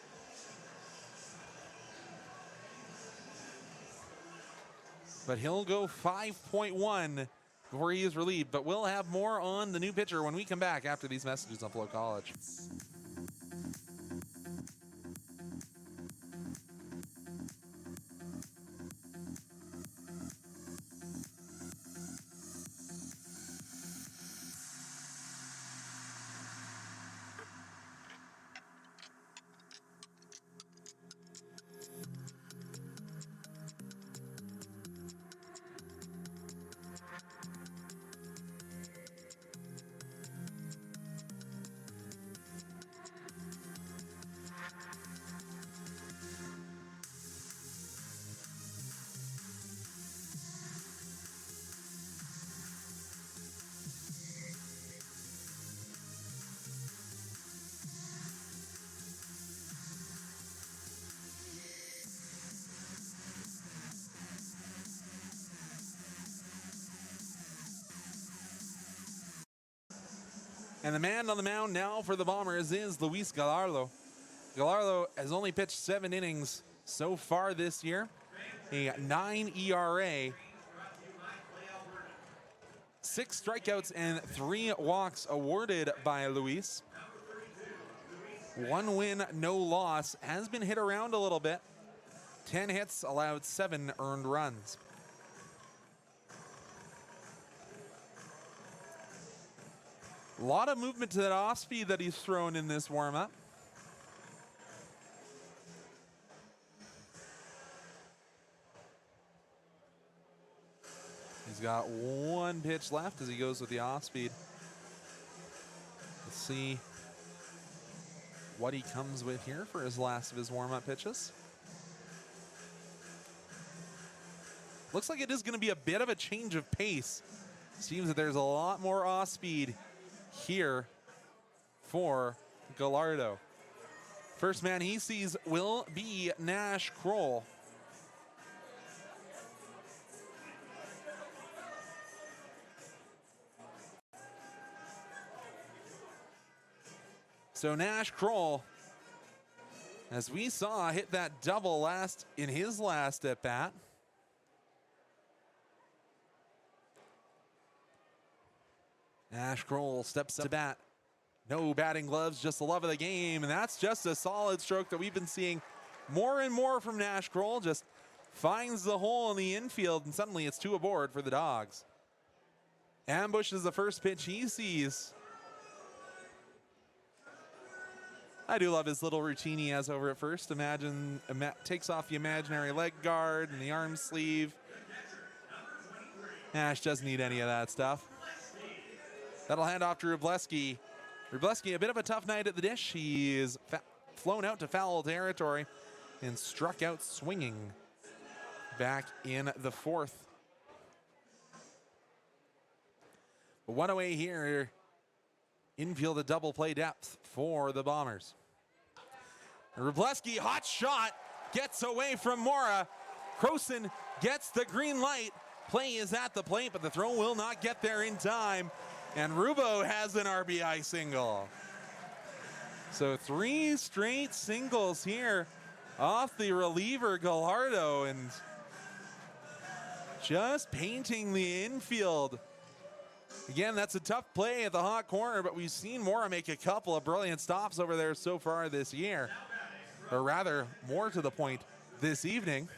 But he'll go 5.1 before he is relieved. But we'll have more on the new pitcher when we come back after these messages on FloCollege. And the man on the mound now for the Bombers is Luis Gallardo. Gallardo has only pitched 7 innings so far this year, a 9 ERA, 6 strikeouts and 3 walks awarded by Luis. 1 win, no loss, has been hit around a little bit. 10 hits, allowed 7 earned runs. A lot of movement to that off speed that he's thrown in this warm-up. He's got 1 pitch left as he goes with the off speed. Let's see what he comes with here for his last of his warm-up pitches. Looks like it is going to be a bit of a change of pace. Seems that there's a lot more off speed here for Gallardo. First man he sees will be Nash Kroll. So Nash Kroll, as we saw, hit that double in his last at bat. Nash Kroll steps up to bat. No batting gloves, just the love of the game. And that's just a solid stroke that we've been seeing more and more from Nash Kroll. Just finds the hole in the infield, and suddenly it's 2 aboard for the Dawgs. Ambushes the first pitch he sees. I do love his little routine he has over at first. Takes off the imaginary leg guard and the arm sleeve. Nash doesn't need any of that stuff. That'll hand off to Rubleski. Rubleski, a bit of a tough night at the dish. He is flown out to foul territory and struck out swinging back in the 4th. But one away here. Infield a double play depth for the Bombers. Rubleski, hot shot, gets away from Mora. Croson gets the green light. Play is at the plate, but the throw will not get there in time. And Rubo has an RBI single. So 3 straight singles here off the reliever Gallardo, and just painting the infield. Again, that's a tough play at the hot corner, but we've seen Mora make a couple of brilliant stops over there so far this year. Or rather, more to the point, this evening.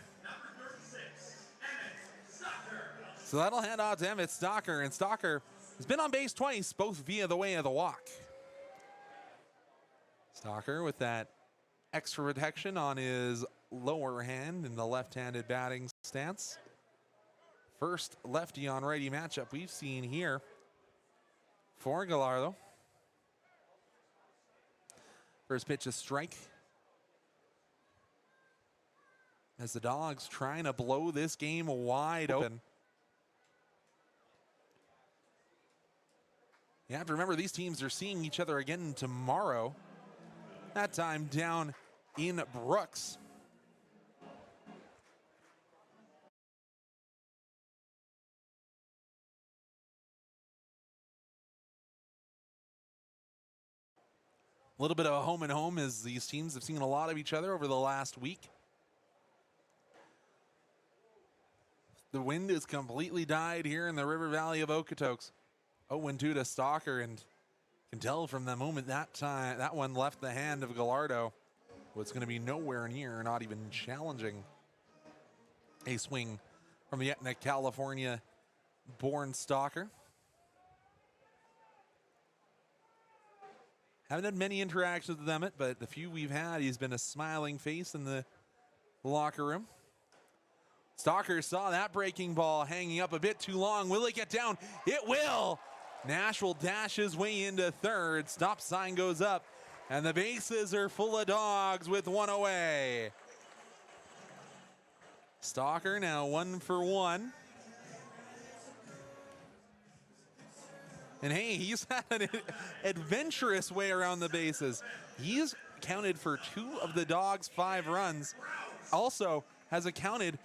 So that'll hand off to Emmett Stocker, and Stocker has been on base twice, both via the way of the walk. Stocker with that extra protection on his lower hand in the left-handed batting stance. First lefty on righty matchup we've seen here for Gallardo. First pitch a strike. As the Dawgs trying to blow this game wide open. You have to remember these teams are seeing each other again tomorrow. That time down in Brooks. A little bit of a home and home as these teams have seen a lot of each other over the last week. The wind has completely died here in the river valley of Okotoks. 0-2 to Stalker, and can tell from the moment that one left the hand of Gallardo was going to be nowhere near, not even challenging a swing from the Etna, California-born Stalker. Haven't had many interactions with Emmett, but the few we've had, he's been a smiling face in the locker room. Stalker saw that breaking ball hanging up a bit too long. Will it get down? It will! Nash will dash his way into third. Stop sign goes up, and the bases are full of Dawgs with one away. Stalker now 1 for 1. And hey, he's had an adventurous way around the bases. He's accounted for 2 of the Dawgs' 5 runs. Also has accounted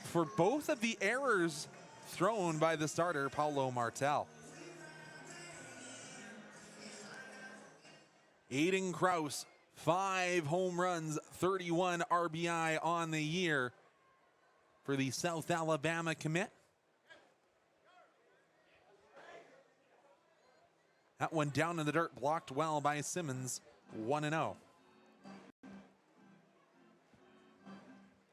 for both of the errors thrown by the starter, Paulo Martel. Aiden Krause, 5 home runs, 31 RBI on the year for the South Alabama commit. That one down in the dirt, blocked well by Simmons, 1-0.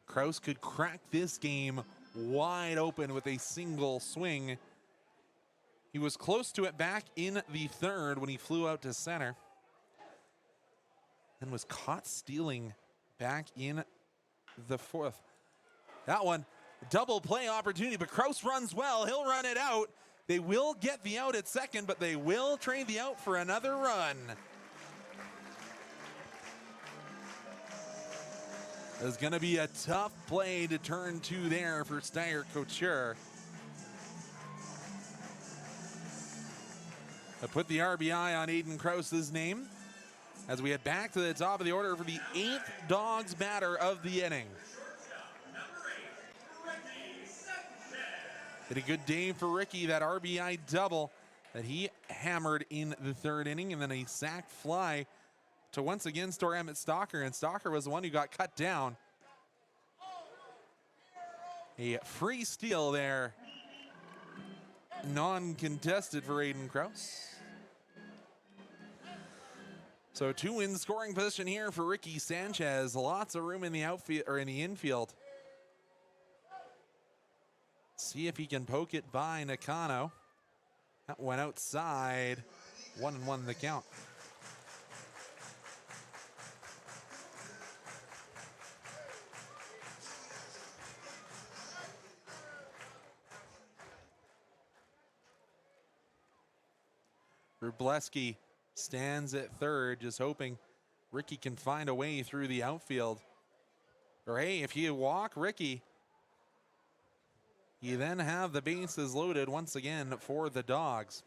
Krause could crack this game wide open with a single swing. He was close to it back in the third when he flew out to center and was caught stealing back in the fourth. That one, double play opportunity, but Krause runs well. He'll run it out. They will get the out at second, but they will trade the out for another run. It's going to be a tough play to turn to there for Steyr Couture. I put the RBI on Aiden Krause's name as we head back to the top of the order for the 8th Dawgs batter of the inning. Had a good day for Ricky, that RBI double that he hammered in the third inning, and then a sac fly to once again store Emmett Stalker, and Stalker was the one who got cut down. A free steal there, non-contested for Aiden Krause. So 2 in scoring position here for Ricky Sanchez. Lots of room in the outfield or in the infield. See if he can poke it by Nakano. That went outside. 1-1 the count. Rubleski stands at third, just hoping Ricky can find a way through the outfield. Or hey, if you walk Ricky, you then have the bases loaded once again for the Dawgs.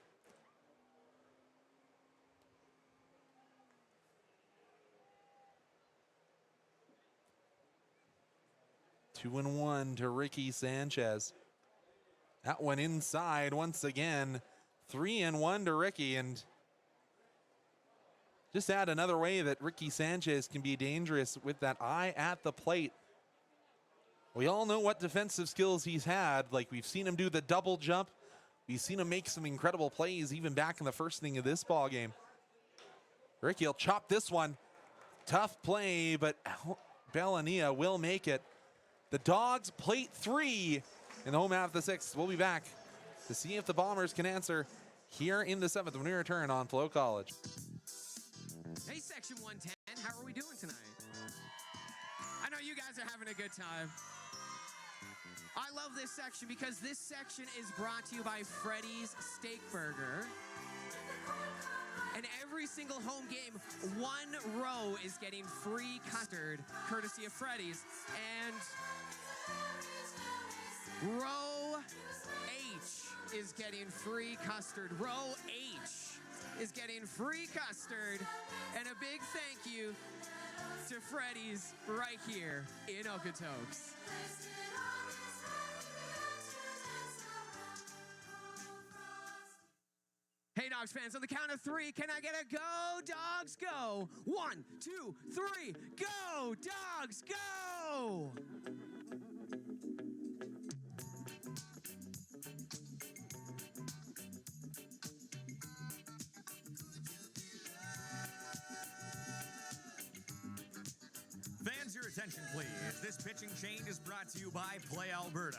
Two and one to Ricky Sanchez. That one inside once again. 3-1 to Ricky, and just add another way that Ricky Sanchez can be dangerous with that eye at the plate. We all know what defensive skills he's had. Like, we've seen him do the double jump. We've seen him make some incredible plays even back in the first inning of this ball game. Ricky will chop this one. Tough play, but Bellania will make it. The Dawgs plate 3 in the home half of the 6th. We'll be back to see if the Bombers can answer here in the 7th when we return on FloCollege. Hey, Section 110, how are we doing tonight? I know you guys are having a good time. I love this section because this section is brought to you by Freddy's Steak Burger. And every single home game, 1 row is getting free custard, courtesy of Freddy's. And row H is getting free custard. Row H is getting free custard. And a big thank you to Freddy's right here in Okotoks. Hey, Dawgs fans, on the count of 3, can I get a go, Dawgs, go? 1, 2, 3, go, Dawgs, go! Fans, your attention, please. This pitching change is brought to you by Play Alberta.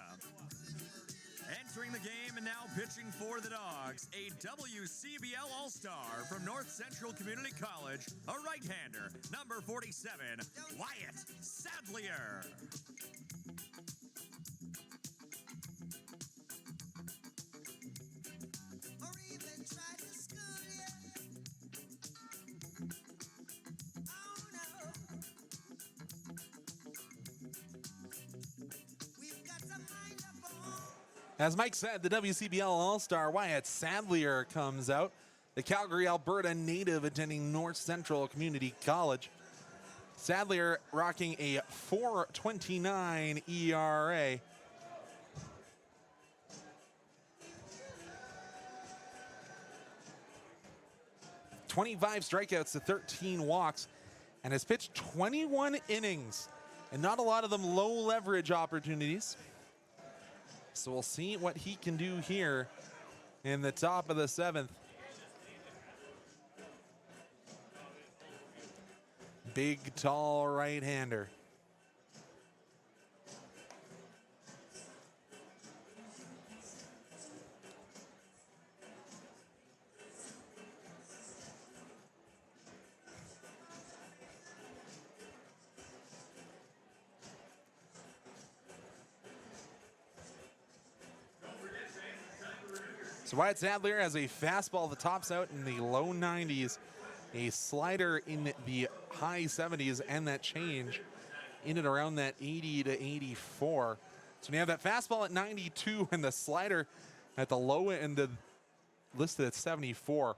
Entering the game and now pitching for the Dawgs, a WCBL All-Star from North Central Community College, a right-hander, number 47, Wyatt Sadlier. As Mike said, the WCBL All-Star Wyatt Sadlier comes out. The Calgary, Alberta native attending North Central Community College. Sadlier rocking a .429 ERA. .25 strikeouts to 13 walks, and has pitched 21 innings, and not a lot of them low leverage opportunities. So we'll see what he can do here in the top of the 7th. Big, tall right-hander. So Wyatt Sadlier has a fastball that tops out in the low 90s, a slider in the high 70s, and that change in and around that 80 to 84. So when you have that fastball at 92 and the slider at the low end listed at 74,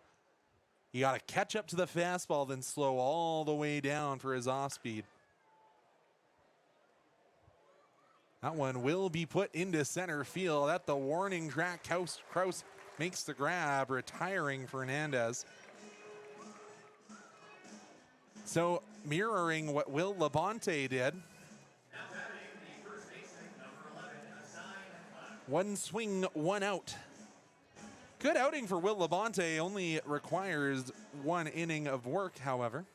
you got to catch up to the fastball, then slow all the way down for his off speed. That one will be put into center field at the warning track. Kraus makes the grab, retiring Fernandez. So mirroring what Will Labonte did. One swing, one out. Good outing for Will Labonte, only requires 1 inning of work, however.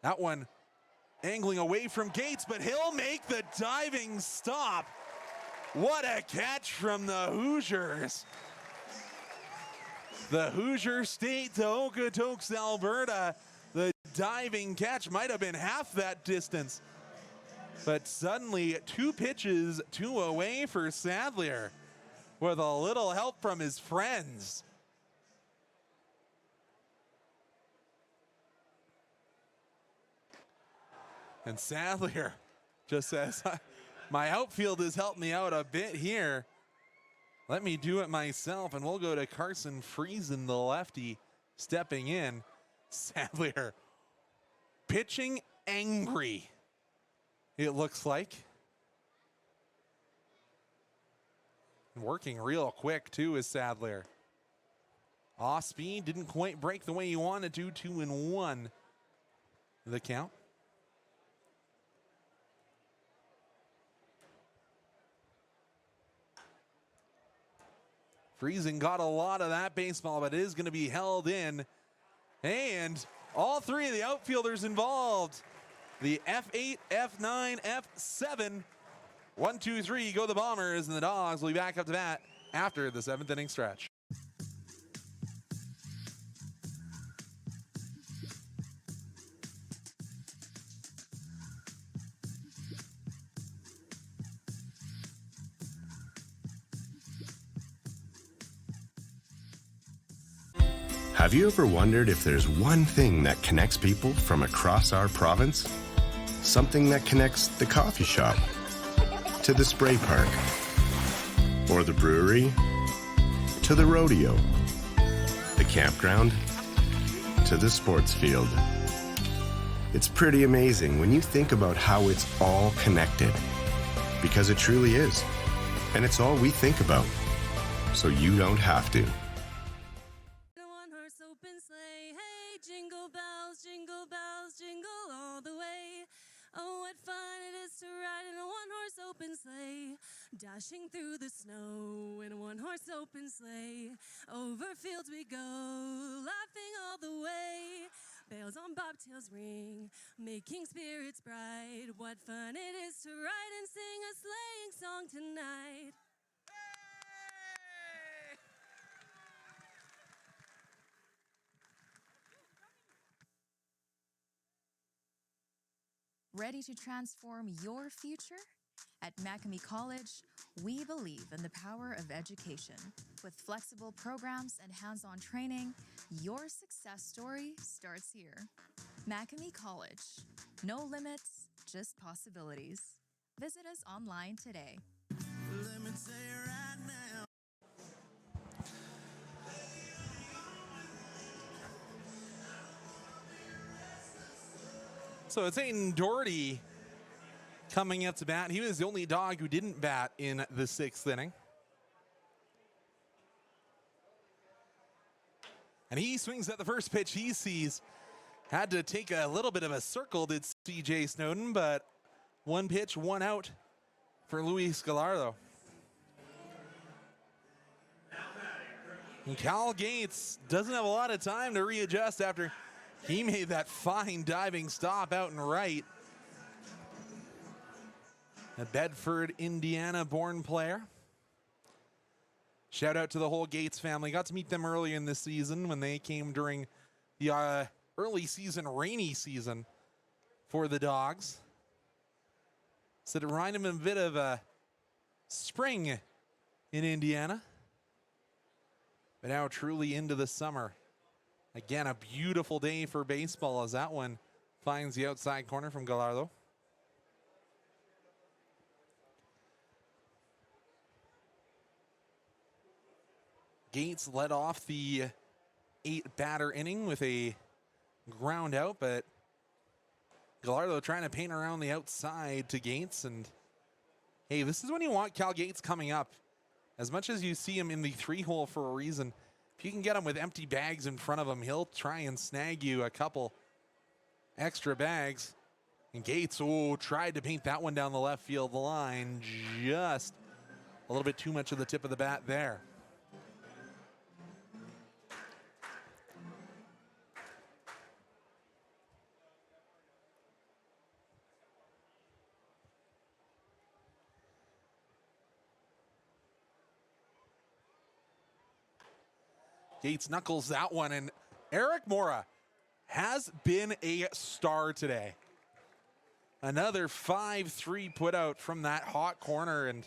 That one angling away from Gates, but he'll make the diving stop. What a catch from the Hoosiers. The Hoosier State to Okotoks, Alberta. The diving catch might have been half that distance. But suddenly 2 pitches, 2 away for Sadlier with a little help from his friends. And Sadlier just says, my outfield has helped me out a bit here. Let me do it myself, and we'll go to Carson Friesen, the lefty, stepping in. Sadlier pitching angry, it looks like. And working real quick, too, is Sadlier. Off speed, didn't quite break the way he wanted to. 2-1 the count. Friesen got a lot of that baseball, but it is going to be held in. And all 3 of the outfielders involved. The F8, F9, F7. 1, 2, 3 go the Bombers, and the Dawgs will be back up to bat after the 7th inning stretch. Have you ever wondered if there's one thing that connects people from across our province? Something that connects the coffee shop to the spray park, or the brewery to the rodeo, the campground to the sports field. It's pretty amazing when you think about how it's all connected, because it truly is. And it's all we think about. So you don't have to. One-horse open sleigh, hey, jingle bells, jingle all the way. Oh, what fun it is to ride in a one-horse open sleigh, dashing through the snow in a one-horse open sleigh. Over fields we go, laughing all the way. Bells on bobtails ring, making spirits bright. What fun it is to ride and sing a sleighing song tonight. Ready to transform your future? At Macamee College, we believe in the power of education. With flexible programs and hands-on training, your success story starts here. Macamee College. No limits, just possibilities. Visit us online today. Let me tell you right now. So it's Aiden Doherty coming up to bat. He was the only dog who didn't bat in the 6th inning. And he swings at the first pitch he sees. Had to take a little bit of a circle, did CJ Snowden, but one pitch, one out for Luis Gallardo. And Cal Gates doesn't have a lot of time to readjust after he made that fine diving stop out and right. A Bedford, Indiana-born player. Shout out to the whole Gates family. Got to meet them earlier in this season when they came during the early season, rainy season for the Dawgs. So to remind them a bit of spring in Indiana. But now truly into the summer. Again, a beautiful day for baseball as that one finds the outside corner from Gallardo. Gates led off the 8-batter inning with a ground out, but Gallardo trying to paint around the outside to Gates. And hey, this is when you want Cal Gates coming up. As much as you see him in the 3-hole for a reason, if you can get him with empty bags in front of him, he'll try and snag you a couple extra bags. And Gates, tried to paint that one down the left field line. Just a little bit too much of the tip of the bat there. Gates knuckles that one, and Eric Mora has been a star today. Another 5-3 put out from that hot corner, and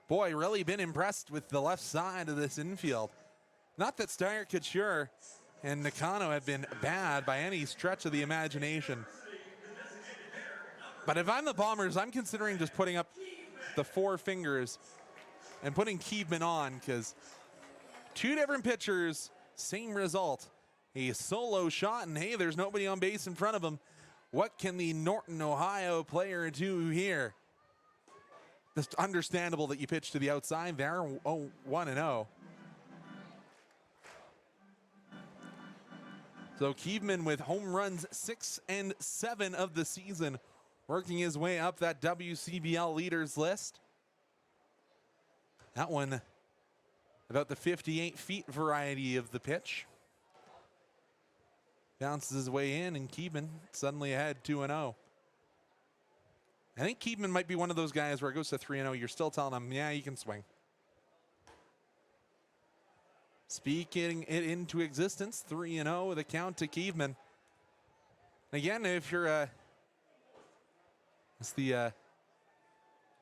boy, really been impressed with the left side of this infield. Not that Steyer Couture and Nakano have been bad by any stretch of the imagination. But if I'm the Bombers, I'm considering just putting up the 4 fingers and putting Keebman on, because 2 different pitchers, same result. A solo shot, and hey, there's nobody on base in front of him. What can the Norton, Ohio player do here? It's understandable that you pitch to the outside there. 1-0. So Keebman with home runs 6 and 7 of the season, working his way up that WCBL leaders list. That one about the 58 feet variety of the pitch. Bounces his way in, and Keebman suddenly ahead 2-0. I think Keebman might be one of those guys where it goes to 3-0. You're still telling him, yeah, you can swing. Speaking it into existence, 3-0 with a count to Keebman. Again, if you're as the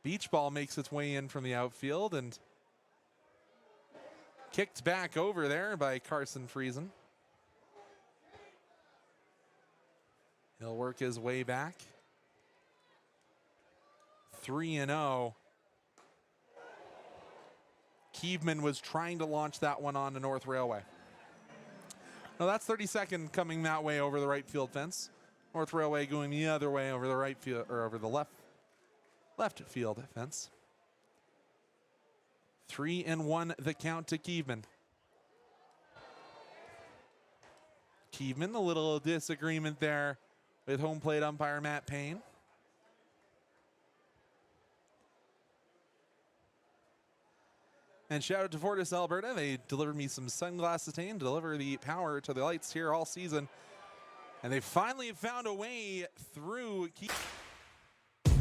beach ball makes its way in from the outfield and kicked back over there by Carson Friesen. He'll work his way back. 3-0. Keebman was trying to launch that one on the North Railway. Now that's 32nd coming that way over the right field fence. North Railway going the other way over the right field, or over the left field fence. 3-1 the count to Keevan. Keevan, a little disagreement there with home plate umpire Matt Payne. And shout out to Fortis, Alberta. They delivered me some sunglasses today and deliver the power to the lights here all season. And they finally found a way through.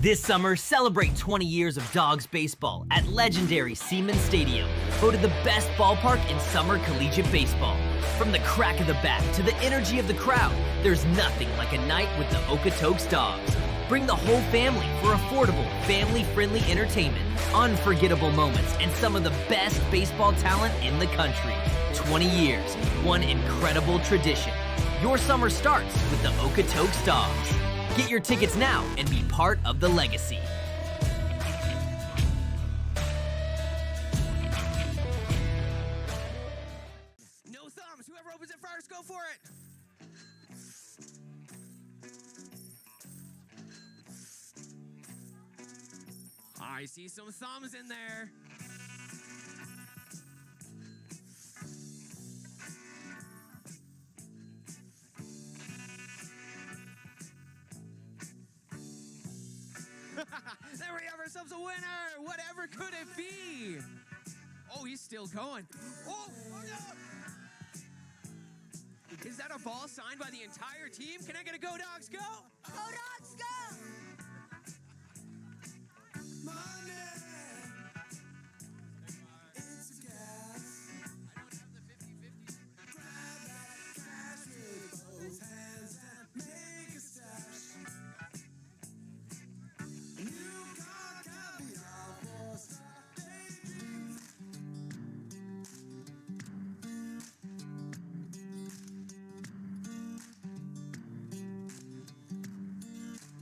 This summer, celebrate 20 years of Dawgs baseball at legendary Seaman Stadium, voted the best ballpark in summer collegiate baseball. From the crack of the bat to the energy of the crowd, there's nothing like a night with the Okotoks Dawgs. Bring the whole family for affordable, family-friendly entertainment, unforgettable moments, and some of the best baseball talent in the country. 20 years, one incredible tradition. Your summer starts with the Okotoks Dawgs. Get your tickets now and be part of the legacy. No thumbs. Whoever opens it first, go for it. I see some thumbs in there. There we have ourselves a winner. Whatever could it be? Oh, he's still going. Oh no! Is that a ball signed by the entire team? Can I get a Go Dogs Go? Go Dogs Go!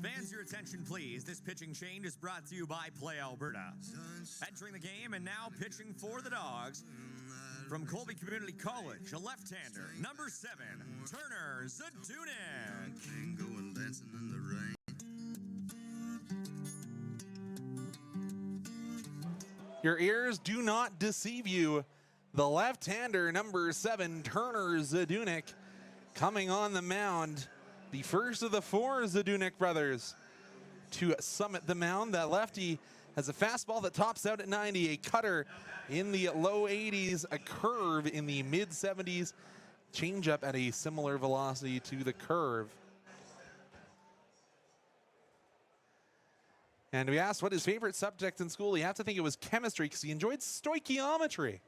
Fans, your attention please. This pitching change is brought to you by Play Alberta. Entering the game and now pitching for the Dawgs. From Colby Community College, a left-hander, number 7, Turner Zadunik. Your ears do not deceive you. The left-hander, number 7, Turner Zadunik, coming on the mound. The first of the 4 Zadunik brothers to summit the mound. That lefty has a fastball that tops out at 90, a cutter in the low 80s, a curve in the mid 70s, changeup at a similar velocity to the curve. And we asked what his favorite subject in school. You have to think it was chemistry because he enjoyed stoichiometry.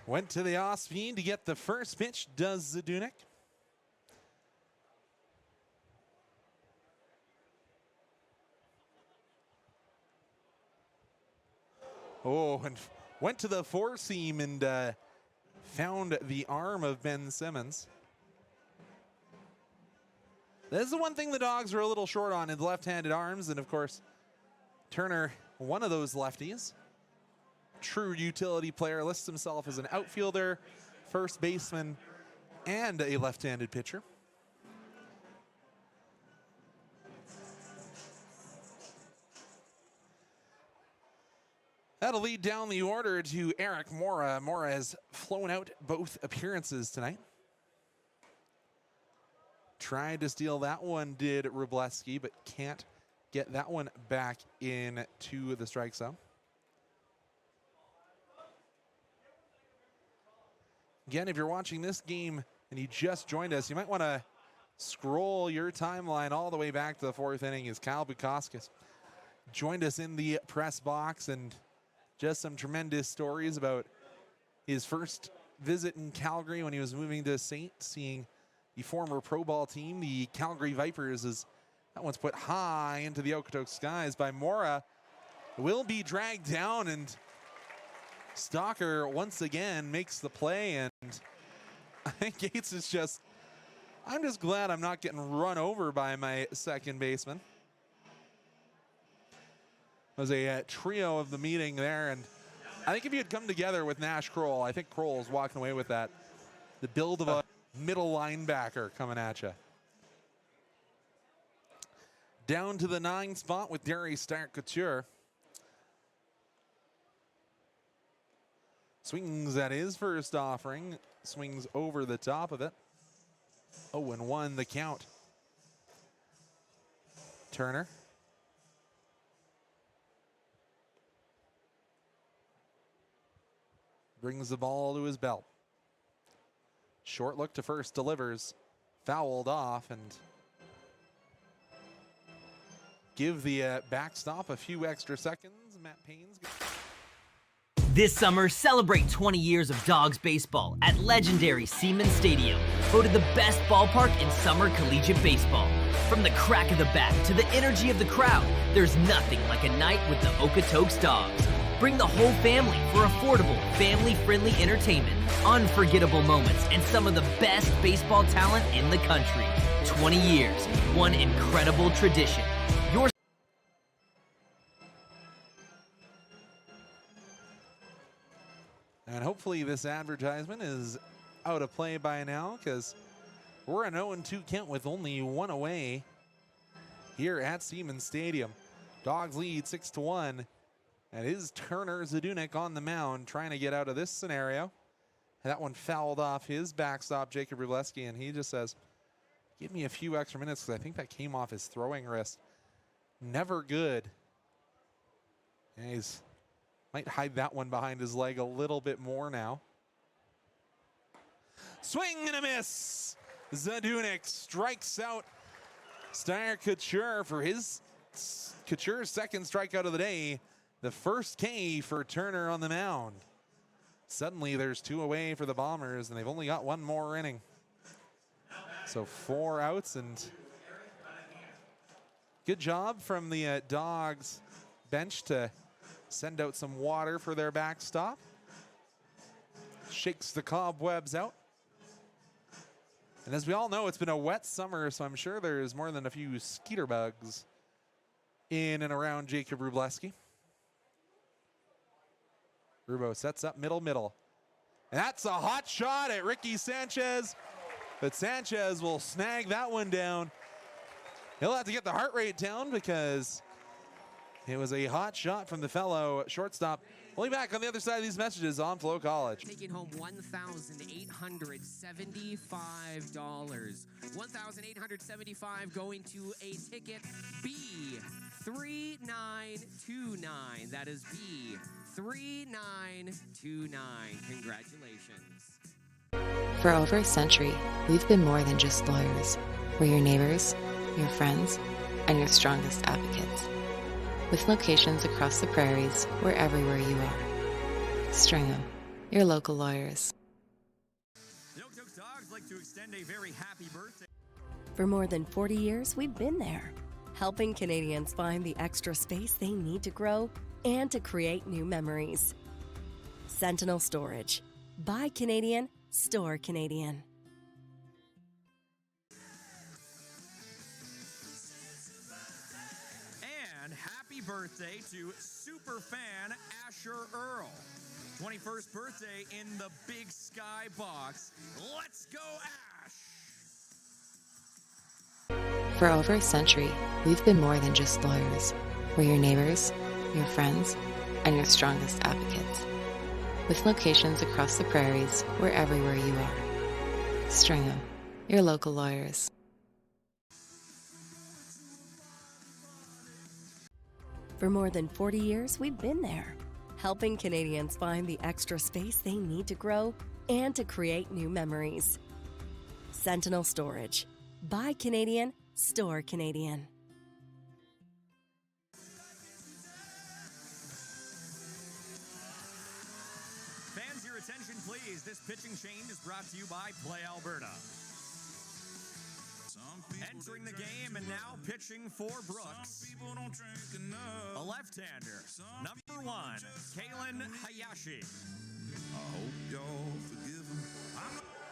Went to the off speed to get the first pitch, does Zadunik. Oh, and went to the 4-seam and found the arm of Ben Simmons. This is the one thing the Dawgs are a little short on in the left-handed arms, and of course, Turner, one of those lefties. True utility player, lists himself as an outfielder, first baseman, and a left-handed pitcher. That'll lead down the order to Eric Mora. Mora has flown out both appearances tonight. Tried to steal that one, did Wróblewski, but can't get that one back into the strike zone. Again, if you're watching this game and you just joined us, you might want to scroll your timeline all the way back to the 4th inning as Kyle Bukauskas joined us in the press box, and just some tremendous stories about his first visit in Calgary when he was moving to St. seeing the former pro ball team, the Calgary Vipers, as that one's put high into the Okotoks skies by Mora. Will be dragged down, and Stalker once again makes the play, and I think Gates is just, I'm just glad I'm not getting run over by my second baseman. It was a trio of the meeting there, and I think if you had come together with Nash Kroll, I think Kroll's walking away with that. The build of a middle linebacker coming at you. Down to the 9 spot with Darius Stark-Couture. Swings at his first offering. Swings over the top of it. 0-1 the count. Turner. Brings the ball to his belt. Short look to first, delivers. Fouled off and give the backstop a few extra seconds. Matt Payne's. This summer, celebrate 20 years of Dawgs baseball at legendary Siemens Stadium, voted the best ballpark in summer collegiate baseball. From the crack of the bat to the energy of the crowd, there's nothing like a night with the Okotoks Dawgs. Bring the whole family for affordable, family-friendly entertainment, unforgettable moments, and some of the best baseball talent in the country. 20 years, one incredible tradition. And hopefully this advertisement is out of play by now, because we're an 0-2 count with only one away here at Siemens Stadium. Dawgs lead 6-1. And it is Turner Zadunik on the mound trying to get out of this scenario. That one fouled off his backstop, Jacob Rubleski, and he just says, give me a few extra minutes because I think that came off his throwing wrist. Never good. And he's might hide that one behind his leg a little bit more now. Swing and a miss. Zadunik strikes out Steyer Couture for his Couture's second strikeout of the day. The first K for Turner on the mound. Suddenly there's 2 away for the Bombers, and they've only got 1 more inning. So 4 outs, and good job from the Dawgs bench to send out some water for their backstop. Shakes the cobwebs out. And as we all know, it's been a wet summer, so I'm sure there's more than a few skeeter bugs in and around Jacob Rubleski. Rubo sets up middle. And that's a hot shot at Ricky Sanchez. But Sanchez will snag that one down. He'll have to get the heart rate down because it was a hot shot from the fellow shortstop. We'll be back on the other side of these messages on FloCollege. Taking home $1,875. $1,875 going to a ticket B3929. That is B3929. Congratulations. For over a century, we've been more than just lawyers. We're your neighbors, your friends, and your strongest advocates. With locations across the prairies, we're everywhere you are. Stringham, your local lawyers. The Okotoks Dawgs like to extend a very happy birthday. For more than 40 years, we've been there, helping Canadians find the extra space they need to grow and to create new memories. Sentinel Storage. Buy Canadian, store Canadian. And happy birthday to superfan Asher Earl. 21st birthday in the Big Sky box. Let's go, Ash! For over a century, we've been more than just lawyers. We're your neighbors, your friends, and your strongest advocates. With locations across the prairies, we're everywhere you are. Stringham, your local lawyers. For more than 40 years, we've been there, helping Canadians find the extra space they need to grow and to create new memories. Sentinel Storage. Buy Canadian, store Canadian. Fans, your attention please. This pitching change is brought to you by Play Alberta. Entering the game and now pitching for Brooks. A left-hander, number 1, Kalen Hayashi.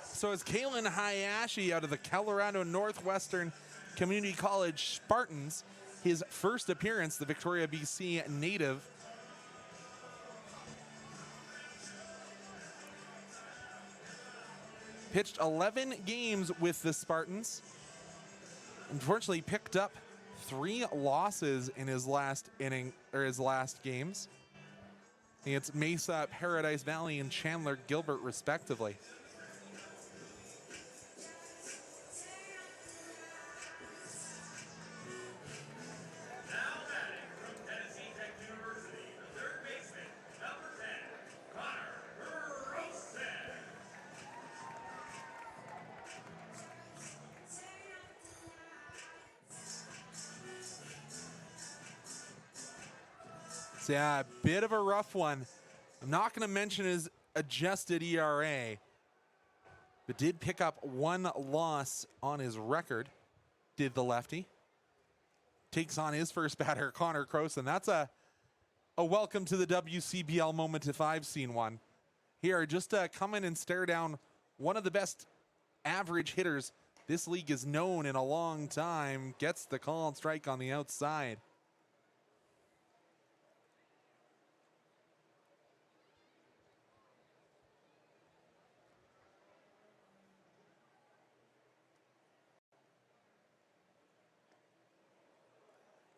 So it's Kalen Hayashi out of the Colorado Northwestern Community College Spartans. His first appearance, the Victoria, BC native. Pitched 11 games with the Spartans. Unfortunately, picked up 3 losses in his last inning, or his last games. It's Mesa, Paradise Valley, and Chandler Gilbert, respectively. So yeah, a bit of a rough one. I'm not going to mention his adjusted ERA, but did pick up one loss on his record, did the lefty. Takes on his first batter, Connor Croson. That's a welcome to the WCBL moment if I've seen one. Here, just come in and stare down one of the best average hitters this league has known in a long time. Gets the called strike on the outside.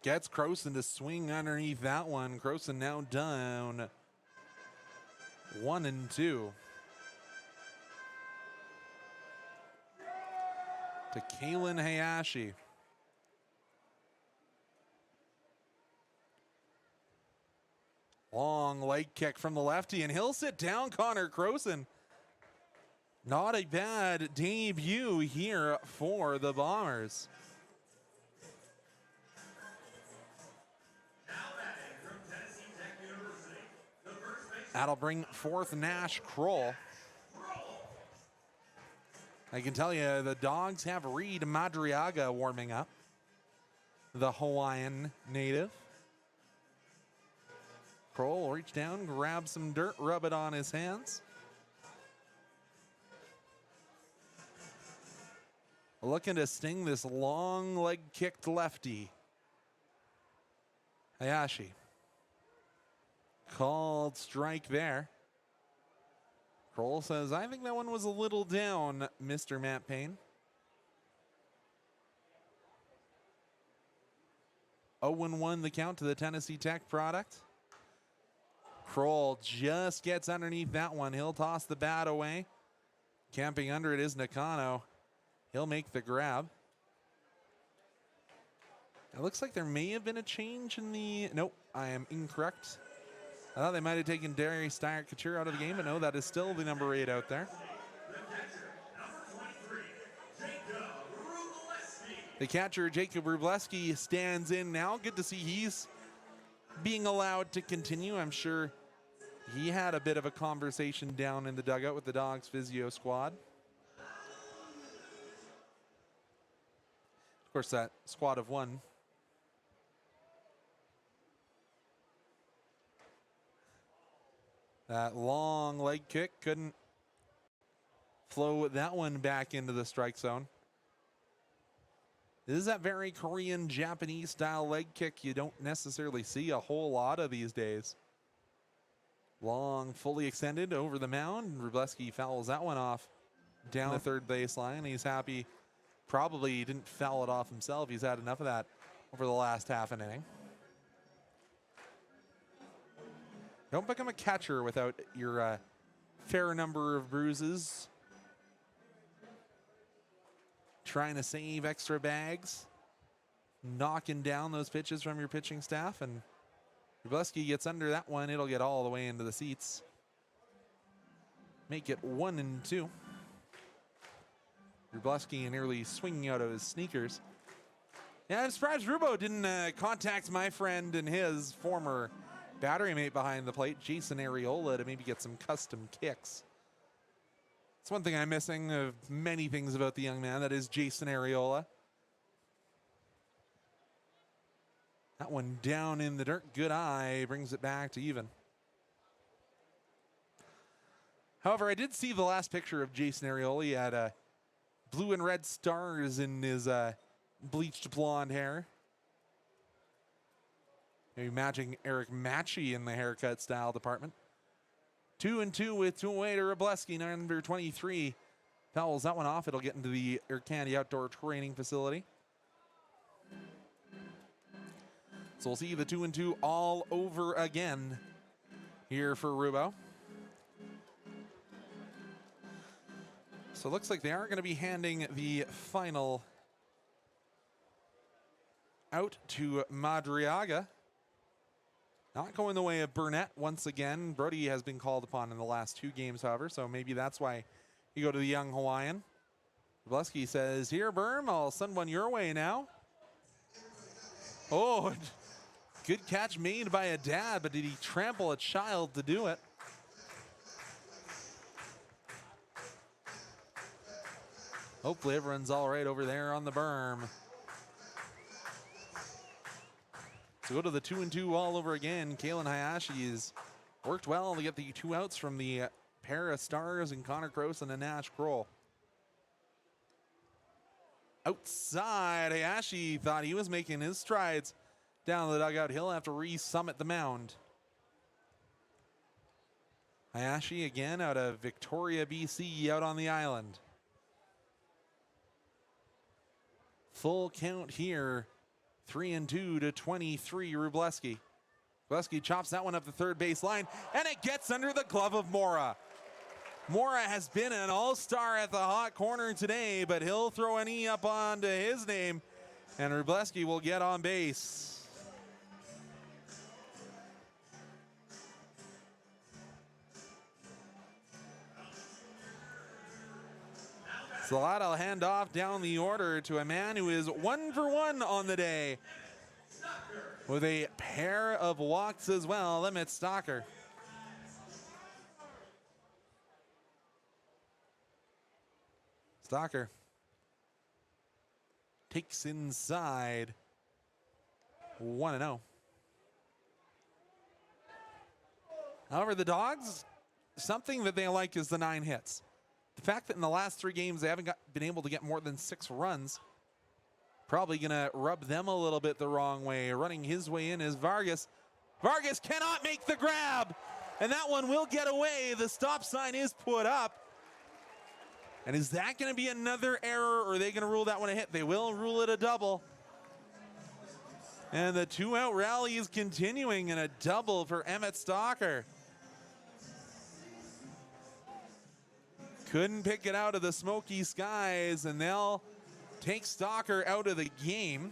Gets Croson to swing underneath that one. Croson now down 1-2. To Kalen Hayashi. Long leg kick from the lefty, and he'll sit down Connor Croson. Not a bad debut here for the Bombers. That'll bring forth Nash Kroll. I can tell you the Dogs have Reed Madriaga warming up, the Hawaiian native. Kroll will reach down, grab some dirt, rub it on his hands. Looking to sting this long leg kicked lefty. Hayashi. Called strike there. Kroll says, I think that one was a little down, Mr. Matt Payne. 0-1 the count to the Tennessee Tech product. Kroll just gets underneath that one. He'll toss the bat away. Camping under it is Nakano. He'll make the grab. It looks like there may have been a change in the... Nope, I am incorrect. I thought they might have taken Darius Steyer-Couture out of the game, but no, that is still the number 8 out there. The catcher, Jacob Wróblewski, stands in now. Good to see he's being allowed to continue. I'm sure he had a bit of a conversation down in the dugout with the Dogs physio squad. Of course, that squad of one. That long leg kick couldn't flow that one back into the strike zone. This is that very Korean, Japanese style leg kick you don't necessarily see a whole lot of these days. Long, fully extended over the mound. Wróblewski fouls that one off down the third baseline. He's happy. Probably didn't foul it off himself. He's had enough of that over the last half an inning. Don't become a catcher without your fair number of bruises. Trying to save extra bags. Knocking down those pitches from your pitching staff. And Wróblewski gets under that one. It'll get all the way into the seats. Make it 1-2. Wróblewski nearly swinging out of his sneakers. Yeah, I'm surprised Rubo didn't contact my friend and his former battery mate behind the plate, Jason Arriola, to maybe get some custom kicks. It's one thing I'm missing of many things about the young man. That is Jason Arriola. That one down in the dirt. Good eye. Brings it back to even. However, I did see the last picture of Jason Arriola. He had blue and red stars in his bleached blonde hair. Maybe matching Eric Matchy in the haircut style department. 2-2 with two away to Wróblewski, number 23. Fouls that one off. It'll get into the Air Candy Outdoor Training Facility. So we'll see the 2-2 all over again here for Rubo. So it looks like they are going to be handing the final out to Madriaga. Not going the way of Burnett once again. Brody has been called upon in the last 2 games, however, so maybe that's why you go to the young Hawaiian. Wrobleski says, here, Berm, I'll send one your way now. Oh, good catch made by a dad, but did he trample a child to do it? Hopefully everyone's all right over there on the berm. So go to the 2-2 all over again. Kalen Hayashi has worked well to get the 2 outs from the pair of stars and Connor Kroos and Anash Kroll. Outside, Hayashi thought he was making his strides down the dugout. He'll have to re-summit the mound. Hayashi again out of Victoria, BC, out on the island. Full count here. 3-2 to 23, Wrobleski. Wrobleski chops that one up the third base line, and it gets under the glove of Mora. Mora has been an all-star at the hot corner today, but he'll throw an E up onto his name, and Wrobleski will get on base. So that'll hand off down the order to a man who is 1 for 1 on the day with a pair of walks as well, Emmett Stocker. Stocker takes inside 1-0. However, the Dawgs, something that they like is the 9 hits. The fact that in the last 3 games they haven't been able to get more than 6 runs, probably going to rub them a little bit the wrong way. Running his way in is Vargas. Vargas cannot make the grab, and that one will get away. The stop sign is put up. And is that going to be another error, or are they going to rule that one a hit? They will rule it a double. And the 2-out rally is continuing, and a double for Emmett Stocker. Couldn't pick it out of the smoky skies, and they'll take Stocker out of the game.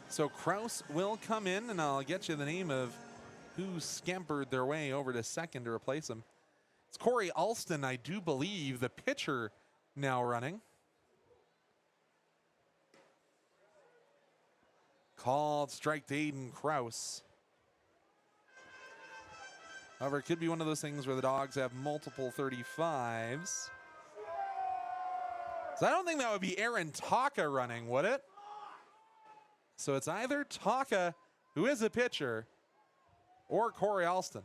So Kraus will come in, and I'll get you the name of who scampered their way over to second to replace him. It's Corey Alston, I do believe, the pitcher now running. Called strike to Aiden Kraus. However, it could be one of those things where the Dawgs have multiple 35s. So I don't think that would be Aaron Taka running, would it? So it's either Taka, who is a pitcher, or Corey Alston.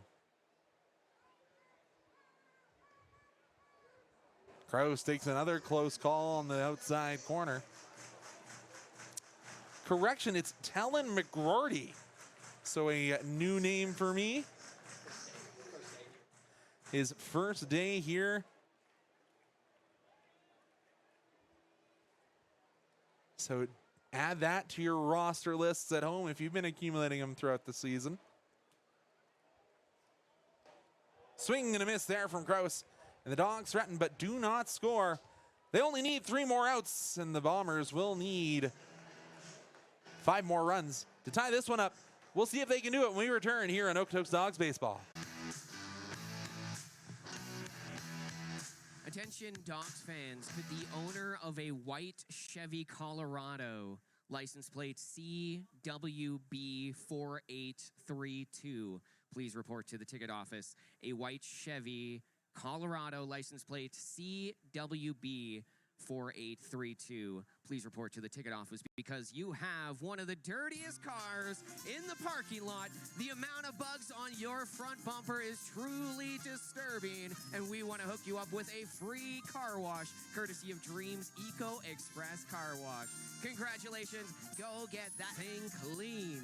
Kraus takes another close call on the outside corner. Correction, it's Talon McGroarty. So a new name for me. His first day here. So add that to your roster lists at home if you've been accumulating them throughout the season. Swing and a miss there from Kraus. And the Dawgs threaten but do not score. They only need 3 more outs, and the Bombers will need 5 more runs to tie this one up. We'll see if they can do it when we return here on Okotoks Dawgs Baseball. Attention Dawgs fans, could the owner of a white Chevy Colorado, license plate CWB4832, please report to the ticket office? A white Chevy Colorado, license plate CWB4832. Please report to the ticket office because you have one of the dirtiest cars in the parking lot. The amount of bugs on your front bumper is truly disturbing, and we want to hook you up with a free car wash courtesy of Dreams Eco Express Car Wash. Congratulations. Go get that thing clean.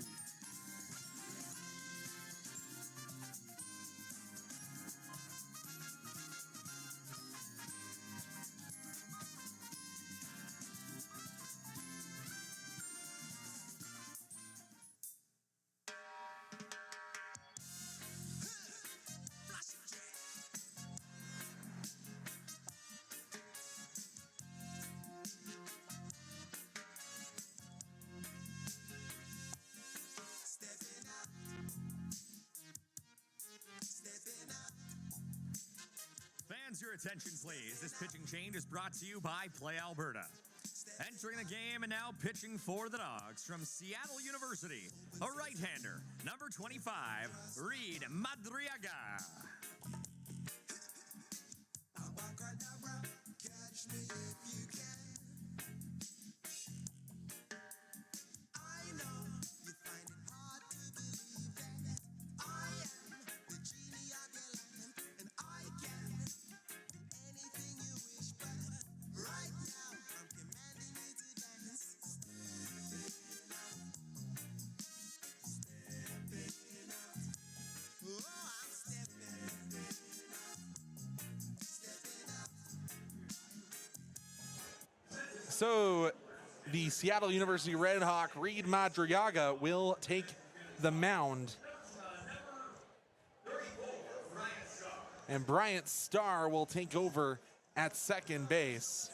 Fans, your attention please. This pitching change is brought to you by Play Alberta. Entering the game and now pitching for the Dogs from Seattle University, a right-hander, number 25, Reed Madriaga. Catch me if you can. I know you find it hard to believe that I am the genie of your lamp, and I can do anything you wish, but right now I'm commanding you to dance. Stepping out. Oh, I'm stepping out. So the Seattle University Red Hawk, Reed Madriaga, will take the mound. And Bryant Starr will take over at second base.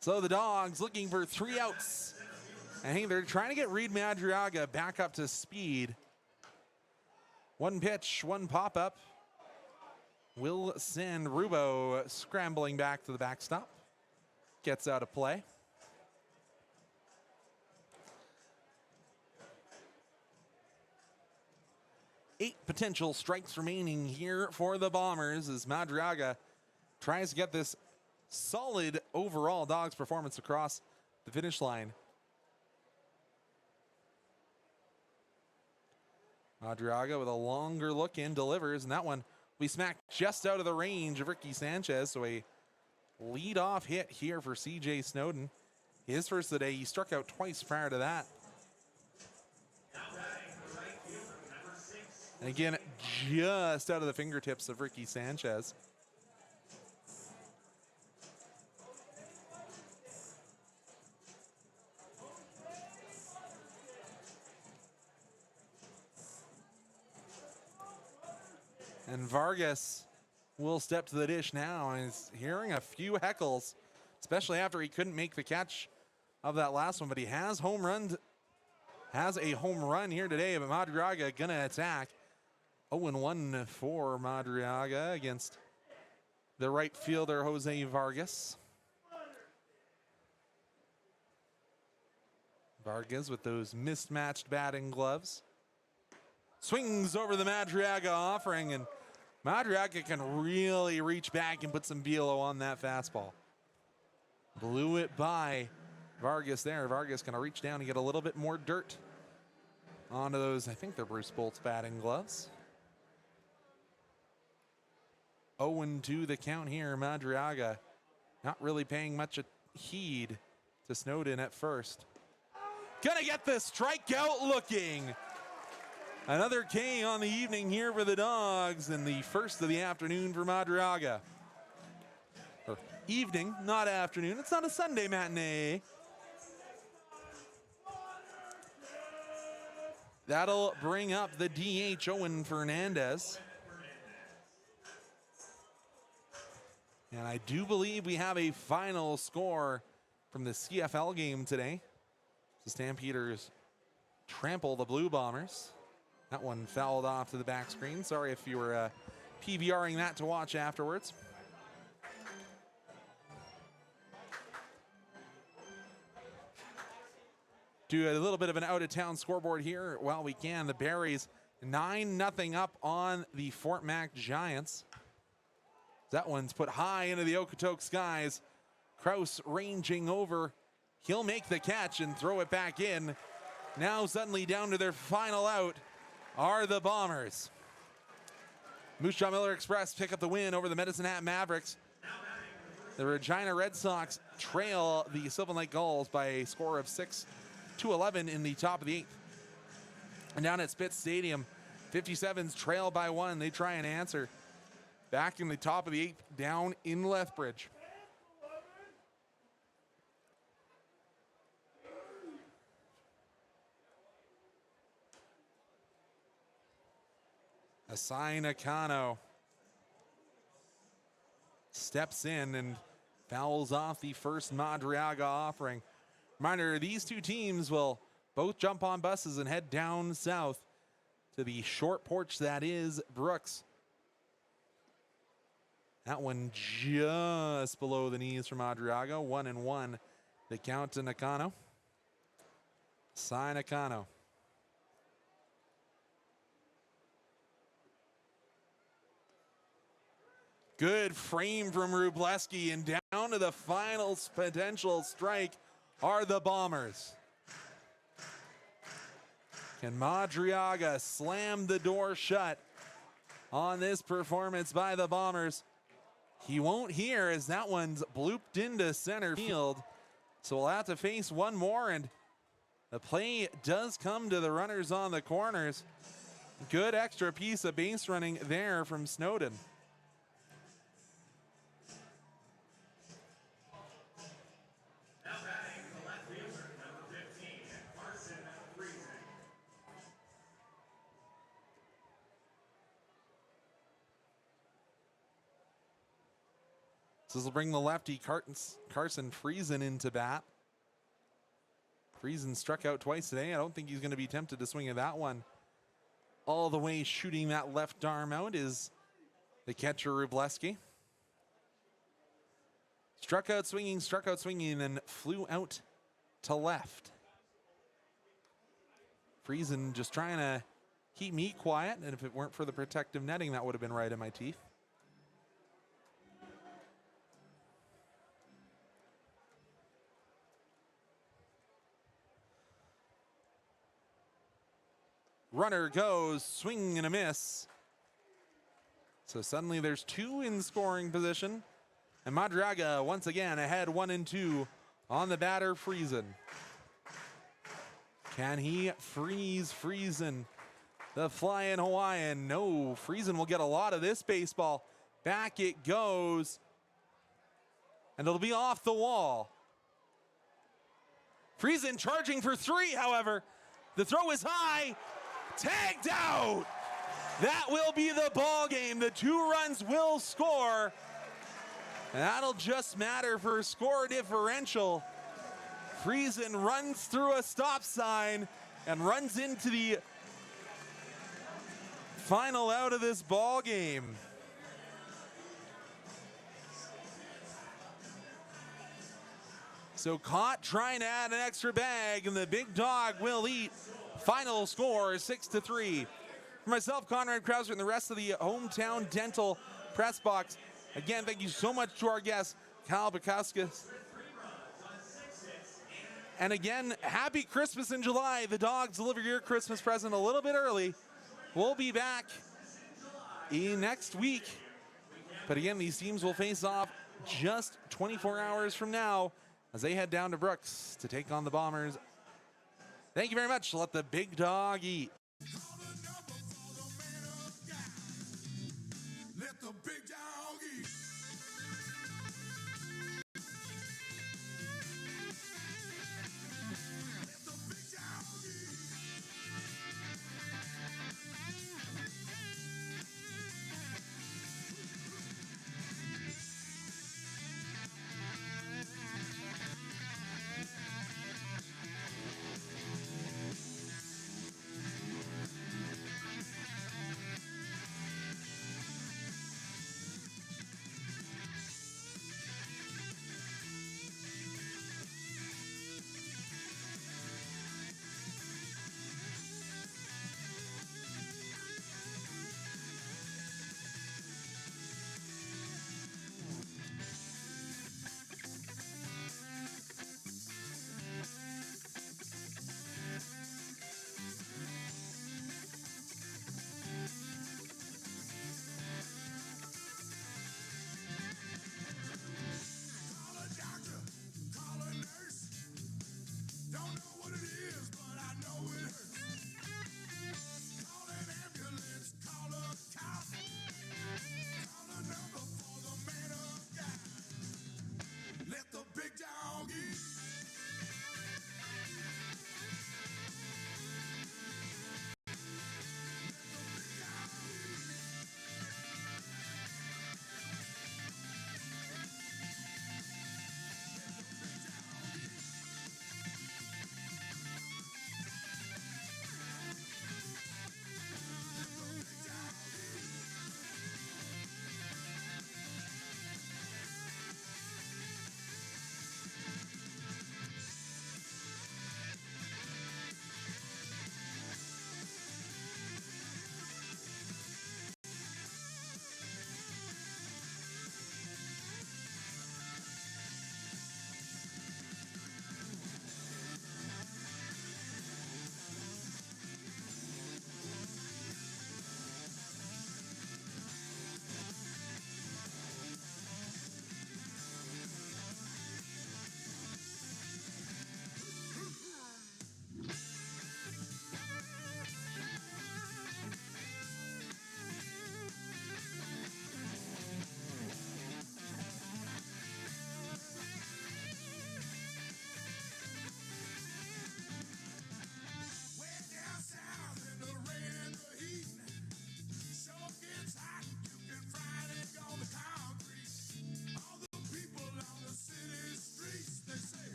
So the Dogs looking for 3 outs. I think they're trying to get Reed Madriaga back up to speed. 1 pitch, 1 pop-up will send Rubo scrambling back to the backstop. Gets out of play. Eight potential strikes remaining here for the Bombers as Madriaga tries to get this solid overall Dogs performance across the finish line. Madriaga with a longer look in delivers, and that one we smacked just out of the range of Ricky Sanchez. So a lead-off hit here for CJ Snowden. His first of the day. He struck out twice prior to that. And again, just out of the fingertips of Ricky Sanchez. And Vargas will step to the dish now and is hearing a few heckles, especially after he couldn't make the catch of that last one. But he has a home run here today. But Madriaga gonna attack. 0-1 for Madriaga against the right fielder Jose Vargas. Vargas with those mismatched batting gloves. Swings over the Madriaga offering, and Madriaga can really reach back and put some velo on that fastball. Blew it by Vargas there. Vargas going to reach down and get a little bit more dirt onto those, I think they're Bruce Bolt's batting gloves. 0-2 the count here. Madriaga not really paying much heed to Snowden at first. Gonna get the strikeout looking. Another K on the evening here for the Dogs, and the first of the afternoon for Madriaga. Or evening, not afternoon. It's not a Sunday matinee. That'll bring up the DH, Owen Fernandez. And I do believe we have a final score from the CFL game today. The Stampeders trample the Blue Bombers. That one fouled off to the back screen. Sorry if you were PVRing that to watch afterwards. Do a little bit of an out-of-town scoreboard here while we can. The Berries 9-0 up on the Fort Mac Giants. That one's put high into the Okotoks skies. Kraus ranging over. He'll make the catch and throw it back in. Now suddenly down to their final out are the Bombers. Moose Jaw Miller Express pick up the win over the Medicine Hat Mavericks. The Regina Red Sox trail the Sylvan Lake Gulls by a score of 6-11 in the top of the 8th. And down at Spitz Stadium, 57s trail by 1. They try and answer. Back in the top of the 8th, down in Lethbridge. Asai Nakano steps in and fouls off the first Madriaga offering. Reminder, these two teams will both jump on buses and head down south to the short porch that is Brooks. That one just below the knees from Adriaga. 1-1. The count to Nakano. Sai Nakano. Good frame from Rubleski, and down to the final potential strike are the Bombers. Can Madriaga slam the door shut on this performance by the Bombers? He won't here, as that one's blooped into center field. So we'll have to face one more, and the play does come to the runners on the corners. Good extra piece of base running there from Snowden. So this will bring the lefty Carson Friesen into bat. Friesen struck out twice today. I don't think he's going to be tempted to swing at that one. All the way shooting that left arm out is the catcher Rubleski. Struck out swinging, and then flew out to left. Friesen just trying to keep me quiet, and if it weren't for the protective netting, that would have been right in my teeth. Runner goes, swing and a miss. So suddenly there's two in scoring position. And Madriaga once again ahead 1-2 on the batter Friesen. Can he freeze Friesen? The flying Hawaiian. No, Friesen will get a lot of this baseball. Back it goes. And it'll be off the wall. Friesen charging for three, however. The throw is high. Tagged out. That will be the ball game. The 2 runs will score. And that'll just matter for score differential. Friesen runs through a stop sign and runs into the final out of this ball game. So caught trying to add an extra bag, and the big dog will eat. Final score is 6-3. For myself, Conrad Krauser, and the rest of the Hometown Dental press box, again, thank you so much to our guest, Kyle Bukowskis. And again, happy Christmas in July. The Dawgs deliver your Christmas present a little bit early. We'll be back next week. But again, these teams will face off just 24 hours from now as they head down to Brooks to take on the Bombers. Thank you very much. Let the big dog eat.